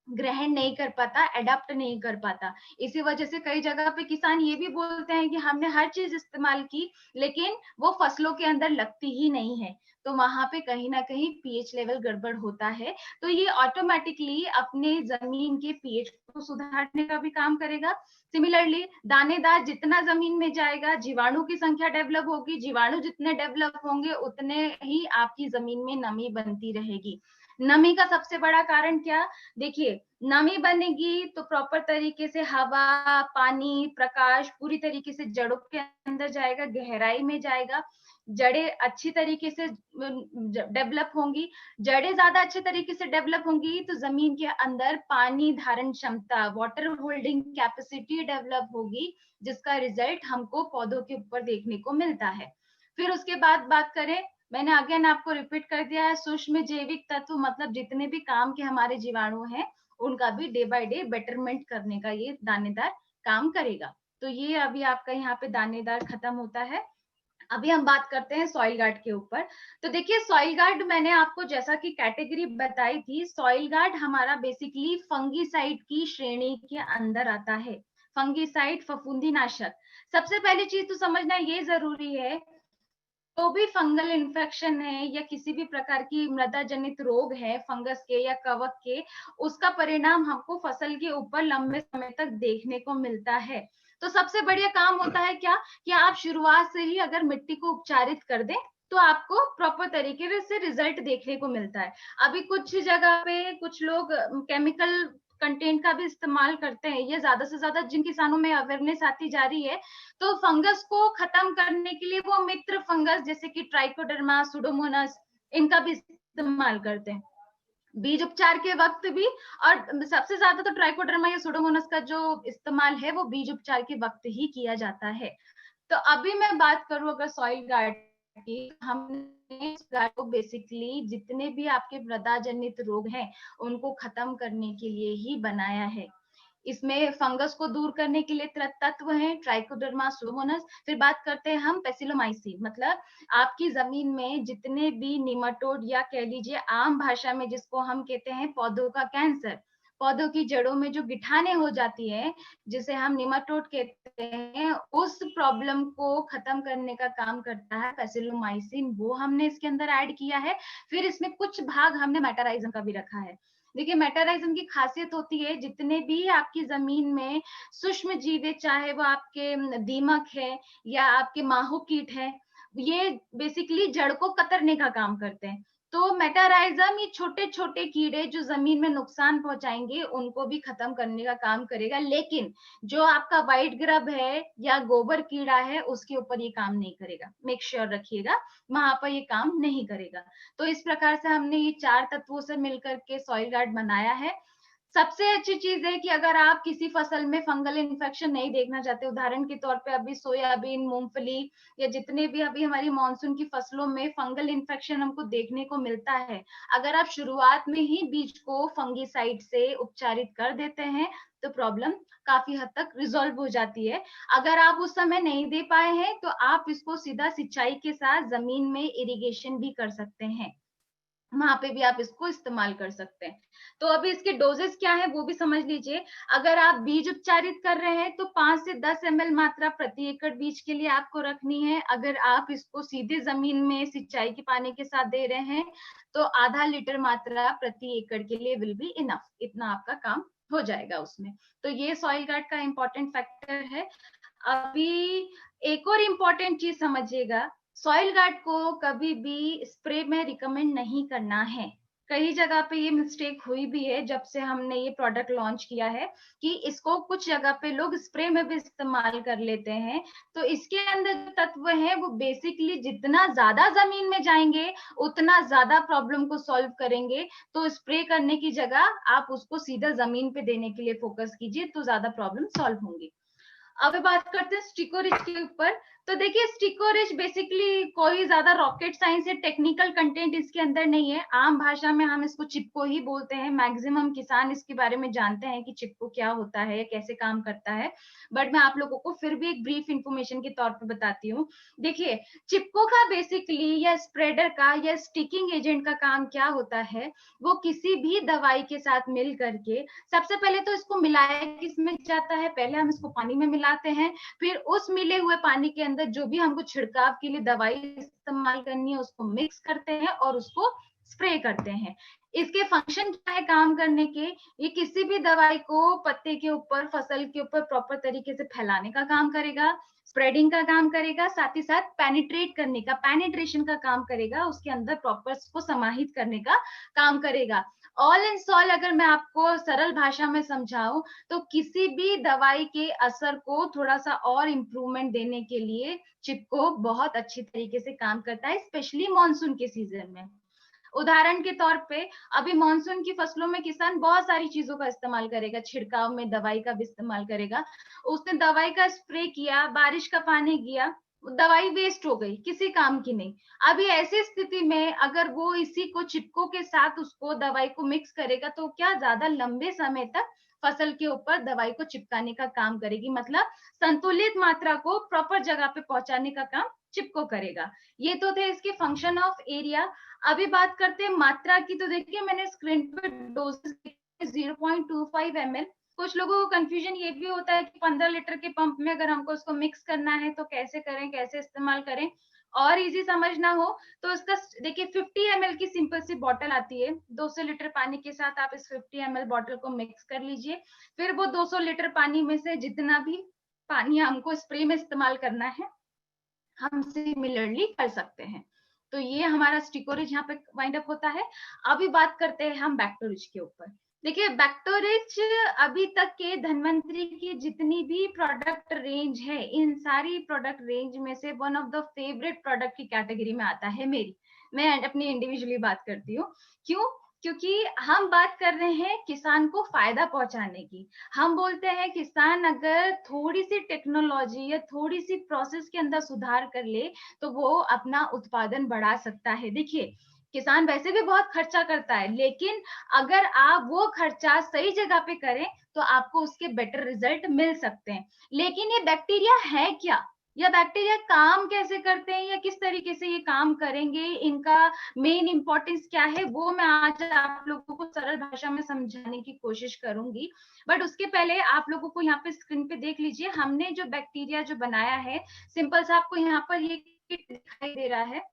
ग्रहण नहीं कर पाता, एडाप्ट नहीं कर पाता। इसी वजह से कई जगह पे किसान ये भी बोलते हैं कि हमने हर चीज इस्तेमाल की, लेकिन वो फसलों के अंदर लगती ही नहीं है। तो वहां पे कहीं ना कहीं पीएच लेवल गड़बड़ होता है। तो ये ऑटोमेटिकली अपने जमीन के पीएच को सुधारने का भी काम करेगा। सिमिलरली दानेदार जितना जमीन में जाएगा, जीवाणु की संख्या डेवलप होगी, जीवाणु जितने डेवलप होंगे उतने ही आपकी जमीन में नमी बनती रहेगी। नमी का सबसे बड़ा कारण क्या? देखिए, नमी बनेगी तो प्रॉपर तरीके से हवा, पानी, प्रकाश पूरी तरीके से जड़ों के अंदर जाएगा, गहराई में जाएगा। जड़ें अच्छी तरीके से डेवलप होंगी। जड़ें ज्यादा अच्छे तरीके से डेवलप होंगी तो जमीन के अंदर पानी धारण क्षमता, वाटर होल्डिंग कैपेसिटी डेवलप होगी, जिसका रिजल्ट हमको पौधों के ऊपर देखने को मिलता है। फिर उसके बाद बात करें, मैंने अगेन आपको रिपीट कर दिया है, सूक्ष्म जैविक तत्व मतलब जितने भी काम के हमारे जीवाणु हैं, उनका भी डे बाय डे बेटरमेंट करने का ये दानेदार काम करेगा। तो ये अभी आपका यहाँ पे दानेदार खत्म होता है। अभी हम बात करते हैं सॉइल गार्ड के ऊपर। तो देखिए, सॉइल गार्ड मैंने आपको जैसा कि कैटेगरी बताई थी, सॉइल गार्ड हमारा बेसिकली फंगीसाइड की श्रेणी के अंदर आता है। फंगीसाइड, फफूंदीनाशक। सबसे पहली चीज तो समझना ये जरूरी है, तो भी फंगल इन्फेक्शन है या किसी भी प्रकार की मृदा जनित रोग है फंगस के या कवक के, उसका परिणाम हमको फसल के ऊपर लंबे समय तक देखने को मिलता है। तो सबसे बढ़िया काम होता है क्या, कि आप शुरुआत से ही अगर मिट्टी को उपचारित कर दें तो आपको प्रॉपर तरीके से रिजल्ट देखने को मिलता है। अभी कुछ जगह पे कुछ लोग केमिकल कंटेंट का भी इस्तेमाल करते हैं। ये ज्यादा से ज्यादा जिन किसानों में अवेयरनेस आती जा रही है, तो फंगस को खत्म करने के लिए वो मित्र फंगस जैसे कि ट्राइकोडर्मा, सुडोमोनास, इनका भी इस्तेमाल करते हैं बीज उपचार के वक्त भी। और सबसे ज्यादा तो ट्राइकोडर्मा या सुडोमोनास का जो इस्तेमाल है वो बीज उपचार के वक्त ही किया जाता है। तो अभी मैं बात करूं अगर सॉइल गार्ड की, हमने इस गार्ड को बेसिकली जितने भी आपके मृदा जनित रोग हैं उनको खत्म करने के लिए ही बनाया है। इसमें फंगस को दूर करने के लिए तत्व हैं ट्राइकोडर्मा, सुडोमोनास। फिर बात करते हैं हम पेसिलोमाइसिन, मतलब आपकी जमीन में जितने भी निमाटोड या कह लीजिए आम भाषा में जिसको हम कहते हैं पौधों का कैंसर, पौधों की जड़ों में जो गिठाने हो जाती है जिसे हम निमाटोड कहते हैं, उस प्रॉब्लम को खत्म करने का काम करता है पेसिलोमाइसिन, वो हमने इसके अंदर ऐड किया है। फिर इसमें कुछ भाग हमने मेटाराइजम का भी रखा है। देखिए, मेटाराइजम की खासियत होती है जितने भी आपकी जमीन में सूक्ष्म जीव है, चाहे वो आपके दीमक है या आपके माहू कीट है, ये बेसिकली जड़ को कतरने का काम करते हैं। तो मेटाराइजम ये छोटे छोटे कीड़े जो जमीन में नुकसान पहुंचाएंगे उनको भी खत्म करने का काम करेगा, लेकिन जो आपका व्हाइट ग्रब है या गोबर कीड़ा है उसके ऊपर ये काम नहीं करेगा। मेक श्योर रखिएगा वहां पर ये काम नहीं करेगा। तो इस प्रकार से हमने ये 4 तत्वों से मिलकर के सॉइल गार्ड बनाया है। सबसे अच्छी चीज है कि अगर आप किसी फसल में फंगल इन्फेक्शन नहीं देखना चाहते, उदाहरण के तौर पे अभी सोयाबीन, मूंगफली या जितने भी अभी हमारी मानसून की फसलों में फंगल इन्फेक्शन हमको देखने को मिलता है, अगर आप शुरुआत में ही बीज को फंगीसाइड से उपचारित कर देते हैं तो प्रॉब्लम काफी हद तक रिजॉल्व हो जाती है। अगर आप उस समय नहीं दे पाए हैं तो आप इसको सीधा सिंचाई के साथ जमीन में इरिगेशन भी कर सकते हैं, वहां पे भी आप इसको इस्तेमाल कर सकते हैं। तो अभी इसके डोजेस क्या है वो भी समझ लीजिए। अगर आप बीज उपचारित कर रहे हैं तो 5 से 10 ml मात्रा प्रति एकड़ बीज के लिए आपको रखनी है। अगर आप इसको सीधे जमीन में सिंचाई के पानी के साथ दे रहे हैं तो आधा लीटर मात्रा प्रति एकड़ के लिए विल बी इनफ, इतना आपका काम हो जाएगा उसमें। तो ये सॉइल गार्ड का इंपॉर्टेंट फैक्टर है। अभी एक और इम्पोर्टेंट चीज समझिएगा, सॉइल गार्ड को कभी भी स्प्रे में रिकमेंड नहीं करना है। कई जगह पे ये मिस्टेक हुई भी है जब से हमने ये प्रोडक्ट लॉन्च किया है, कि इसको कुछ जगह पे लोग स्प्रे में भी इस्तेमाल कर लेते हैं। तो इसके अंदर तत्व है वो बेसिकली जितना ज्यादा जमीन में जाएंगे उतना ज्यादा प्रॉब्लम को सॉल्व करेंगे। तो स्प्रे करने की जगह आप उसको सीधा जमीन पे देने के लिए फोकस कीजिए तो ज्यादा प्रॉब्लम सॉल्व होंगी। अब बात करते हैं स्टिकोरिच के ऊपर। तो देखिए स्टिकोरिच बेसिकली कोई ज्यादा रॉकेट साइंस या टेक्निकल कंटेंट इसके अंदर नहीं है। आम भाषा में हम इसको चिपको ही बोलते हैं। मैक्सिमम किसान इसके बारे में जानते हैं कि चिपको क्या होता है, कैसे काम करता है, बट मैं आप लोगों को फिर भी एक ब्रीफ इंफॉर्मेशन के तौर पर बताती हूँ। देखिए चिपको का बेसिकली या स्प्रेडर का या स्टिकिंग एजेंट का काम क्या होता है, वो किसी भी दवाई के साथ मिल करके सबसे पहले तो इसको मिलाया किसमें जाता है, पहले हम इसको पानी में मिलाते हैं, फिर उस मिले हुए पानी के अंदर जो भी हमको छिड़काव के लिए दवाई इस्तेमाल करनी है उसको मिक्स करते हैं और उसको स्प्रे करते हैं। इसके फंक्शन क्या है काम करने के, ये किसी भी दवाई को पत्ते के ऊपर, फसल के ऊपर प्रॉपर तरीके से फैलाने का काम करेगा, स्प्रेडिंग का काम करेगा, साथ ही साथ पेनिट्रेट करने का, पेनिट्रेशन का काम करेगा, उसके अंदर प्रॉपर को समाहित करने का काम करेगा। ऑल इन सॉल अगर मैं आपको सरल भाषा में समझाऊं तो किसी भी दवाई के असर को थोड़ा सा और इम्प्रूवमेंट देने के लिए चिपको बहुत अच्छी तरीके से काम करता है, स्पेशली मॉनसून के सीजन में। उदाहरण के तौर पे अभी मानसून की फसलों में किसान बहुत सारी चीजों का इस्तेमाल करेगा, छिड़काव में दवाई का भी इस्तेमाल करेगा। उसने दवाई का स्प्रे किया, बारिश का पानी गया, दवाई वेस्ट हो गई, किसी काम की नहीं। अभी ऐसी स्थिति में अगर वो इसी को चिपको के साथ उसको दवाई को मिक्स करेगा तो क्या ज्यादा लंबे समय तक फसल के ऊपर दवाई को चिपकाने का काम करेगी, मतलब संतुलित मात्रा को प्रॉपर जगह पे पहुंचाने का काम चिपको करेगा। ये तो थे इसके फंक्शन ऑफ एरिया। अभी बात करते हैं मात्रा की। तो देखिए मैंने स्क्रीन पे डोजेस 0.25 ml। कुछ लोगों को कंफ्यूजन ये भी होता है कि 15 लीटर के पंप में अगर हमको उसको मिक्स करना है तो कैसे करें, कैसे इस्तेमाल करें। और इजी समझना हो तो इसका देखिए 50 ml की सिंपल सी बॉटल आती है, 200 लीटर पानी के साथ आप इस 50 ml बॉटल को मिक्स कर लीजिए। फिर वो 200 लीटर पानी में से जितना भी पानी हमको स्प्रे में इस्तेमाल करना है हम सिमिलरली कर सकते हैं। तो ये हमारा स्टिकोरिज यहाँ पे वाइंड अप होता है। अभी बात करते हैं हम बैक्टोरिज के ऊपर। देखिए बैक्टोरिज अभी तक के धन्वंतरी की जितनी भी प्रोडक्ट रेंज है, इन सारी प्रोडक्ट रेंज में से one of the favourite product की कैटेगरी में आता है मेरी। मैं अपनी इंडिविजुअली बात करती हूँ। क्यों? क्योंकि हम बात कर रहे हैं किसान को फायदा पहुंचाने की। हम बोलते हैं किसान अगर थोड़ी सी टेक्नोलॉजी या थोड़ी सी प्रोसेस के अंदर सुधार कर ले तो वो अपना उत्पादन बढ़ा सकता है। देखिए किसान वैसे भी बहुत खर्चा करता है, लेकिन अगर आप वो खर्चा सही जगह पे करें तो आपको उसके बेटर रिजल्ट मिल सकते हैं। लेकिन ये बैक्टीरिया है क्या, या बैक्टीरिया काम कैसे करते हैं, या किस तरीके से ये काम करेंगे, इनका मेन इंपॉर्टेंस क्या है, वो मैं आज आप लोगों को सरल भाषा में समझाने की कोशिश करूंगी। बट उसके पहले आप लोगों को यहाँ पे स्क्रीन पे देख लीजिए हमने जो बैक्टीरिया जो बनाया है। सिंपल सा आपको यहाँ पर ये किट दिखाई दे रहा है।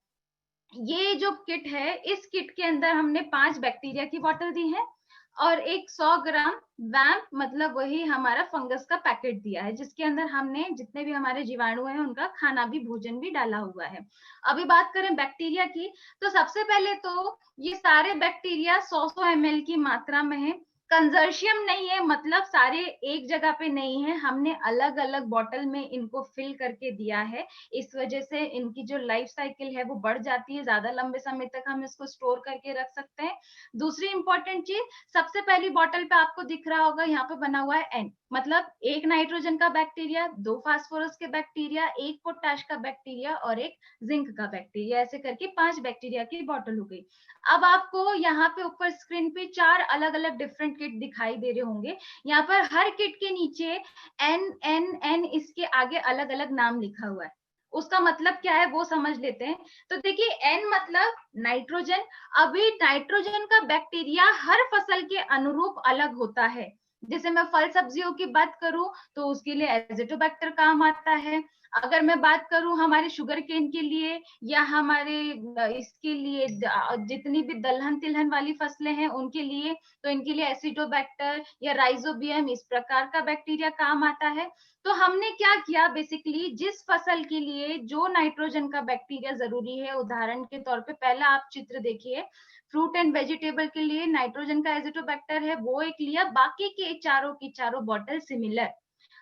ये जो किट है इस किट के अंदर हमने 5 बैक्टीरिया की बोतल दी है और एक 100 ग्राम वैम्प मतलब वही हमारा फंगस का पैकेट दिया है, जिसके अंदर हमने जितने भी हमारे जीवाणु हैं उनका खाना भी, भोजन भी डाला हुआ है। अभी बात करें बैक्टीरिया की तो सबसे पहले तो ये सारे बैक्टीरिया 100 ml की मात्रा में है। कंजर्शियम नहीं है, मतलब सारे एक जगह पे नहीं है, हमने अलग अलग बॉटल में इनको फिल करके दिया है। इस वजह से इनकी जो लाइफ साइकिल है वो बढ़ जाती है, ज्यादा लंबे समय तक हम इसको स्टोर करके रख सकते हैं। दूसरी इंपॉर्टेंट चीज, सबसे पहली बॉटल पे आपको दिख रहा होगा यहाँ पे बना हुआ है एन, मतलब एक नाइट्रोजन का बैक्टीरिया, 2 फास्फोरस के बैक्टीरिया, 1 पोटाश का बैक्टीरिया और 1 जिंक का बैक्टीरिया, ऐसे करके 5 बैक्टीरिया की बॉटल हो गई। अब आपको यहाँ पे ऊपर स्क्रीन पे 4 अलग अलग डिफरेंट किट दिखाई दे रहे होंगे। यहाँ पर हर किट के नीचे एन एन एन इसके आगे अलग अलग नाम लिखा हुआ है। उसका मतलब क्या है वो समझ लेते हैं। तो देखिए एन मतलब नाइट्रोजन। अभी नाइट्रोजन का बैक्टीरिया हर फसल के अनुरूप अलग होता है। जैसे मैं फल सब्जियों की बात करूं तो उसके लिए एजिटोबैक्टर काम आता है। अगर मैं बात करूं हमारे शुगर केन के लिए या हमारे इसके लिए जितनी भी दलहन तिलहन वाली फसलें हैं उनके लिए, तो इनके लिए एसिडोबैक्टर या राइजोबियम इस प्रकार का बैक्टीरिया काम आता है। तो हमने क्या किया, बेसिकली जिस फसल के लिए जो नाइट्रोजन का बैक्टीरिया जरूरी है, उदाहरण के तौर पे पहला आप चित्र देखिए, फ्रूट एंड वेजिटेबल के लिए नाइट्रोजन का एजिटोबैक्टर है वो एक लिया, बाकी के चारों की चारों बॉटल सिमिलर।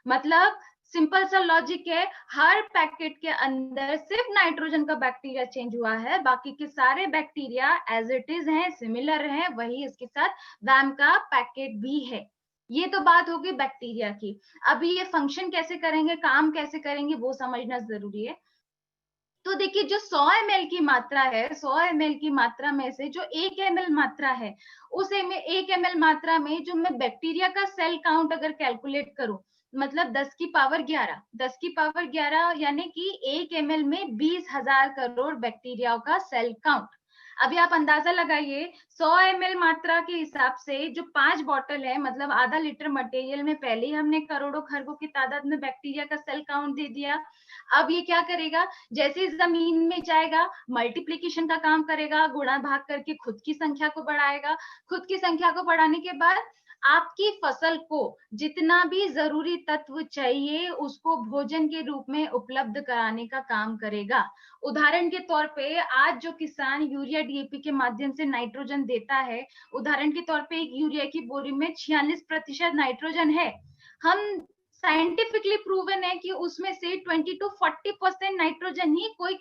मतलब सिंपल सा लॉजिक है, हर पैकेट के अंदर सिर्फ नाइट्रोजन का बैक्टीरिया चेंज हुआ है, बाकी के सारे बैक्टीरिया एज इट इज हैं, सिमिलर हैं, वही इसके साथ वैम का पैकेट भी है। ये तो बात होगी बैक्टीरिया की। अभी ये फंक्शन कैसे करेंगे, काम कैसे करेंगे, वो समझना जरूरी है। तो देखिए जो 100 ml की मात्रा है, 100 ml की मात्रा में से जो 1 ml मात्रा है, उस 1 ml मात्रा में जो मैं बैक्टीरिया का सेल काउंट अगर कैलकुलेट करूं, मतलब 10 की पावर 11, 10 की पावर 11 यानी कि 1 ml में 20,000 करोड़ बैक्टीरिया का सेल काउंट। अभी आप अंदाजा लगाइए, 100 ml मात्रा के हिसाब से जो 5 बॉटल है, मतलब आधा लीटर मटेरियल में पहले ही हमने करोड़ों खरबों की तादाद में बैक्टीरिया का सेल काउंट दे दिया। अब ये क्या करेगा, जैसे जमीन में जाएगा, मल्टीप्लीकेशन का काम करेगा, गुणा भाग करके खुद की संख्या को बढ़ाएगा। खुद की संख्या को बढ़ाने के बाद आपकी फसल को जितना भी जरूरी तत्व चाहिए उसको भोजन के रूप में उपलब्ध कराने का काम करेगा। उदाहरण के तौर पे आज जो किसान यूरिया डीएपी के माध्यम से नाइट्रोजन देता है, उदाहरण के तौर पे एक यूरिया की बोरी में 46% नाइट्रोजन है। हम साइंटिफिकली प्रूवन है कि उसमें से 20 to 40% नाइट्रोजन ही कोई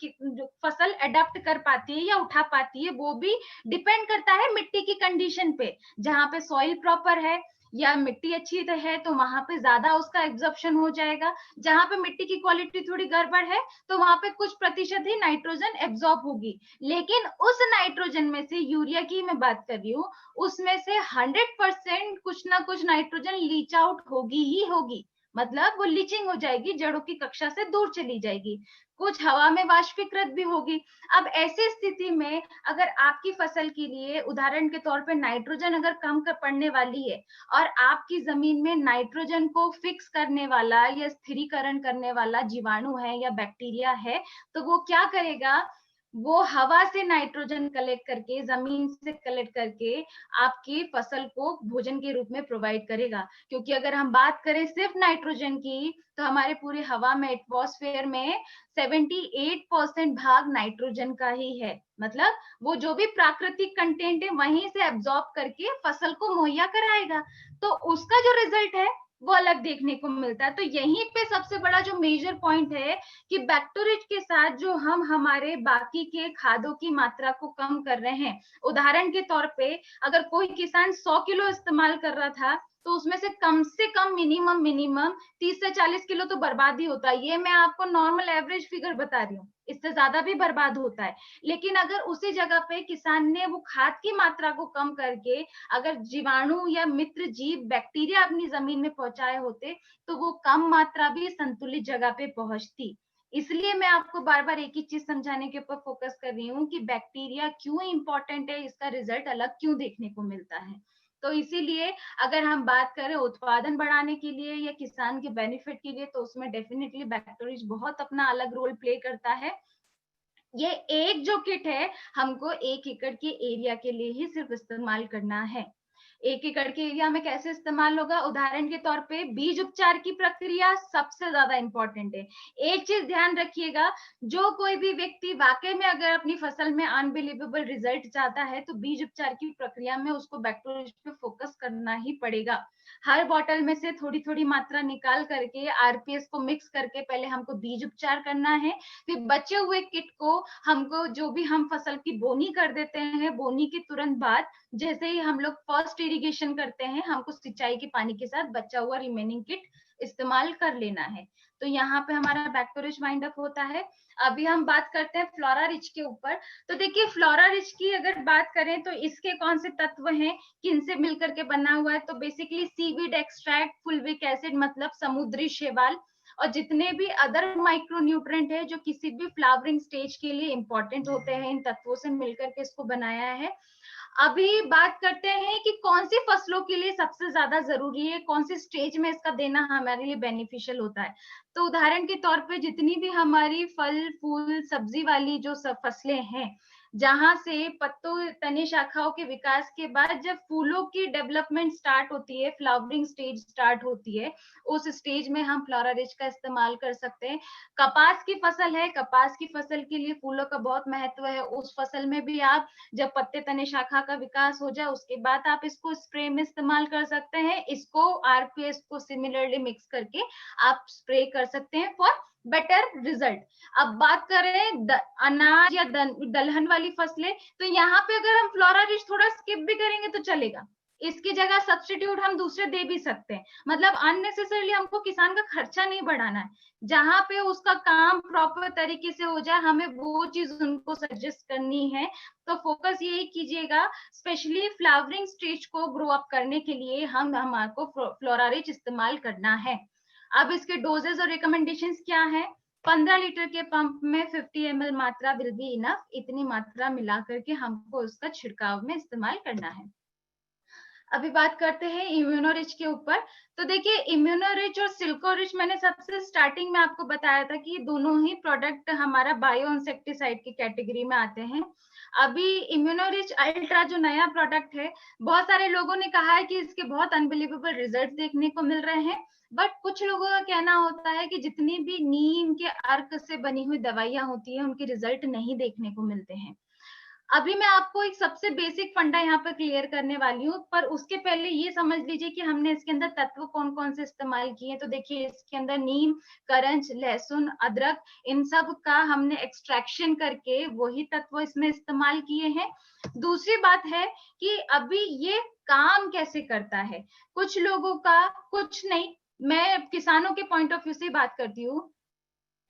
फसल अडेप्ट कर पाती है या उठा पाती है। वो भी डिपेंड करता है मिट्टी की कंडीशन पे। जहां पे सॉइल प्रॉपर है या मिट्टी अच्छी है तो वहां पे ज्यादा उसका एब्जॉर्प्शन हो जाएगा। जहां पे मिट्टी की क्वालिटी थोड़ी गड़बड़ है तो वहां पे कुछ प्रतिशत ही नाइट्रोजन एब्जॉर्ब होगी। लेकिन उस नाइट्रोजन में से, यूरिया की मैं बात कर रही हूँ, उसमें से 100% कुछ ना कुछ नाइट्रोजन लीच आउट होगी ही होगी। मतलब वो लीचिंग हो जाएगी, जड़ों की कक्षा से दूर चली जाएगी। कुछ हवा में वाष्पीकृत भी होगी। अब ऐसी स्थिति में अगर आपकी फसल के लिए उदाहरण के तौर पे नाइट्रोजन अगर कम कर पड़ने वाली है और आपकी जमीन में नाइट्रोजन को फिक्स करने वाला या स्थिरीकरण करने वाला जीवाणु है या बैक्टीरिया है, तो वो क्या करेगा, वो हवा से नाइट्रोजन कलेक्ट करके, जमीन से कलेक्ट करके आपकी फसल को भोजन के रूप में प्रोवाइड करेगा। क्योंकि अगर हम बात करें सिर्फ नाइट्रोजन की, तो हमारे पूरे हवा में, एटमॉस्फेयर में 78% भाग नाइट्रोजन का ही है। मतलब वो जो भी प्राकृतिक कंटेंट है वहीं से एब्जॉर्ब करके फसल को मुहैया कराएगा। तो उसका जो रिजल्ट है वो अलग देखने को मिलता है। तो यहीं पे सबसे बड़ा जो मेजर पॉइंट है कि बैक्टोरेज के साथ जो हम हमारे बाकी के खादों की मात्रा को कम कर रहे हैं। उदाहरण के तौर पे अगर कोई किसान 100 किलो इस्तेमाल कर रहा था तो उसमें से कम मिनिमम 30 से 40 किलो तो बर्बाद ही होता है। ये मैं आपको नॉर्मल एवरेज फिगर बता रही हूँ, इससे ज्यादा भी बर्बाद होता है। लेकिन अगर उसी जगह पे किसान ने वो खाद की मात्रा को कम करके अगर जीवाणु या मित्र जीव बैक्टीरिया अपनी जमीन में पहुंचाए होते तो वो कम मात्रा भी संतुलित जगह पे पहुंचती। इसलिए मैं आपको बार बार एक ही चीज समझाने के ऊपर फोकस कर रही हूँ कि बैक्टीरिया क्यों इंपॉर्टेंट है, इसका रिजल्ट अलग क्यों देखने को मिलता है। तो इसीलिए अगर हम बात करें उत्पादन बढ़ाने के लिए या किसान के बेनिफिट के लिए, तो उसमें डेफिनेटली बैक्टीरिया बहुत अपना अलग रोल प्ले करता है। ये एक जो किट है हमको 1 एकड़ के एरिया के लिए ही सिर्फ इस्तेमाल करना है। 1 एकड़ के एरिया में कैसे इस्तेमाल होगा, उदाहरण के तौर पे बीज उपचार की प्रक्रिया सबसे ज्यादा इंपॉर्टेंट है। एक चीज ध्यान रखिएगा, जो कोई भी व्यक्ति वाकई में अगर अपनी फसल में अनबिलीवेबल रिजल्ट चाहता है तो बीज उपचार की प्रक्रिया में उसको बैक्टीरिया पे फोकस करना ही पड़ेगा। हर बॉटल में से थोड़ी थोड़ी मात्रा निकाल करके आरपीएस को मिक्स करके पहले हमको बीज उपचार करना है। फिर बचे हुए किट को हमको, जो भी हम फसल की बोनी कर देते हैं, बोनी के तुरंत बाद जैसे ही हम लोग फर्स्ट इरिगेशन करते हैं, हमको सिंचाई के पानी के साथ बचा हुआ रिमेनिंग किट इस्तेमाल कर लेना है। तो यहाँ पे हमारा बैक्टीरिया वाइंड अप होता है। अभी हम बात करते हैं फ्लोरा रिच के ऊपर। तो देखिए फ्लोरा रिच की अगर बात करें तो इसके कौन से तत्व हैं, किनसे मिलकर के बना हुआ है, तो basically seaweed extract, fulvic acid मतलब समुद्री शैवाल, और जितने भी अदर माइक्रो न्यूट्रेंट है जो किसी भी फ्लावरिंग स्टेज के लिए इंपॉर्टेंट होते हैं, इन तत्वों से मिलकर के इसको बनाया है। अभी बात करते हैं कि कौन सी फसलों के लिए सबसे ज्यादा जरूरी है, कौन सी स्टेज में इसका देना हमारे लिए बेनिफिशियल होता है। तो उदाहरण के तौर पे जितनी भी हमारी फल फूल सब्जी वाली जो सब फसलें हैं, जहां से पत्तों तने शाखाओं के विकास के बाद जब फूलों की डेवलपमेंट स्टार्ट होती है, फ्लावरिंग स्टेज स्टार्ट होती है, उस स्टेज में हम फ्लोरा रिच का इस्तेमाल कर सकते हैं। कपास की फसल है, कपास की फसल के लिए फूलों का बहुत महत्व है। उस फसल में भी आप जब पत्ते तने शाखा का विकास हो जाए उसके बाद आप इसको स्प्रे में इस्तेमाल कर सकते हैं। इसको आरपीएस को सिमिलरली मिक्स करके आप स्प्रे कर सकते हैं फॉर बेटर रिजल्ट। अब बात करें अनाज या दलहन वाली फसलें, तो यहाँ पे अगर हम फ्लोरा रिच थोड़ा स्किप भी करेंगे तो चलेगा। इसकी जगह सब्स्टिट्यूट हम दूसरे दे भी सकते हैं। मतलब अननेसेसरली हमको किसान का खर्चा नहीं बढ़ाना है, जहां पे उसका काम प्रॉपर तरीके से हो जाए हमें वो चीज उनको सजेस्ट करनी है। तो फोकस यही कीजिएगा, स्पेशली फ्लावरिंग स्टेज को ग्रो अप करने के लिए हमारे को फ्लोरारिच इस्तेमाल करना है। अब इसके डोजेस और रिकमेंडेशंस क्या है? 15 लीटर के पंप में 50 ml मात्रा विल बी इनफ। इतनी मात्रा मिला करके हमको उसका छिड़काव में इस्तेमाल करना है। अभी बात करते हैं इम्यूनोरिच के ऊपर। तो देखिए, इम्यूनोरिच और सिल्कोरिच मैंने सबसे स्टार्टिंग में आपको बताया था कि दोनों ही प्रोडक्ट हमारा बायो इंसेक्टिसाइड की कैटेगरी में आते हैं। अभी इम्यूनोरिच अल्ट्रा जो नया प्रोडक्ट है, बहुत सारे लोगों ने कहा है कि इसके बहुत अनबिलीवेबल रिजल्ट देखने को मिल रहे हैं, बट कुछ लोगों का कहना होता है कि जितनी भी नीम के अर्क से बनी हुई दवाइयां होती है उनके रिजल्ट नहीं देखने को मिलते हैं। अभी मैं आपको एक सबसे बेसिक फंडा यहाँ पर क्लियर करने वाली हूँ, पर उसके पहले ये समझ लीजिए कि हमने इसके अंदर तत्व कौन कौन से इस्तेमाल किए। तो देखिए, इसके अंदर नीम, करंज, लहसुन, अदरक, इन सब का हमने एक्सट्रैक्शन करके वही तत्व इसमें इस्तेमाल किए हैं। दूसरी बात है कि अभी ये काम कैसे करता है। कुछ लोगों का, कुछ नहीं, मैं किसानों के पॉइंट ऑफ व्यू से बात करती हूँ।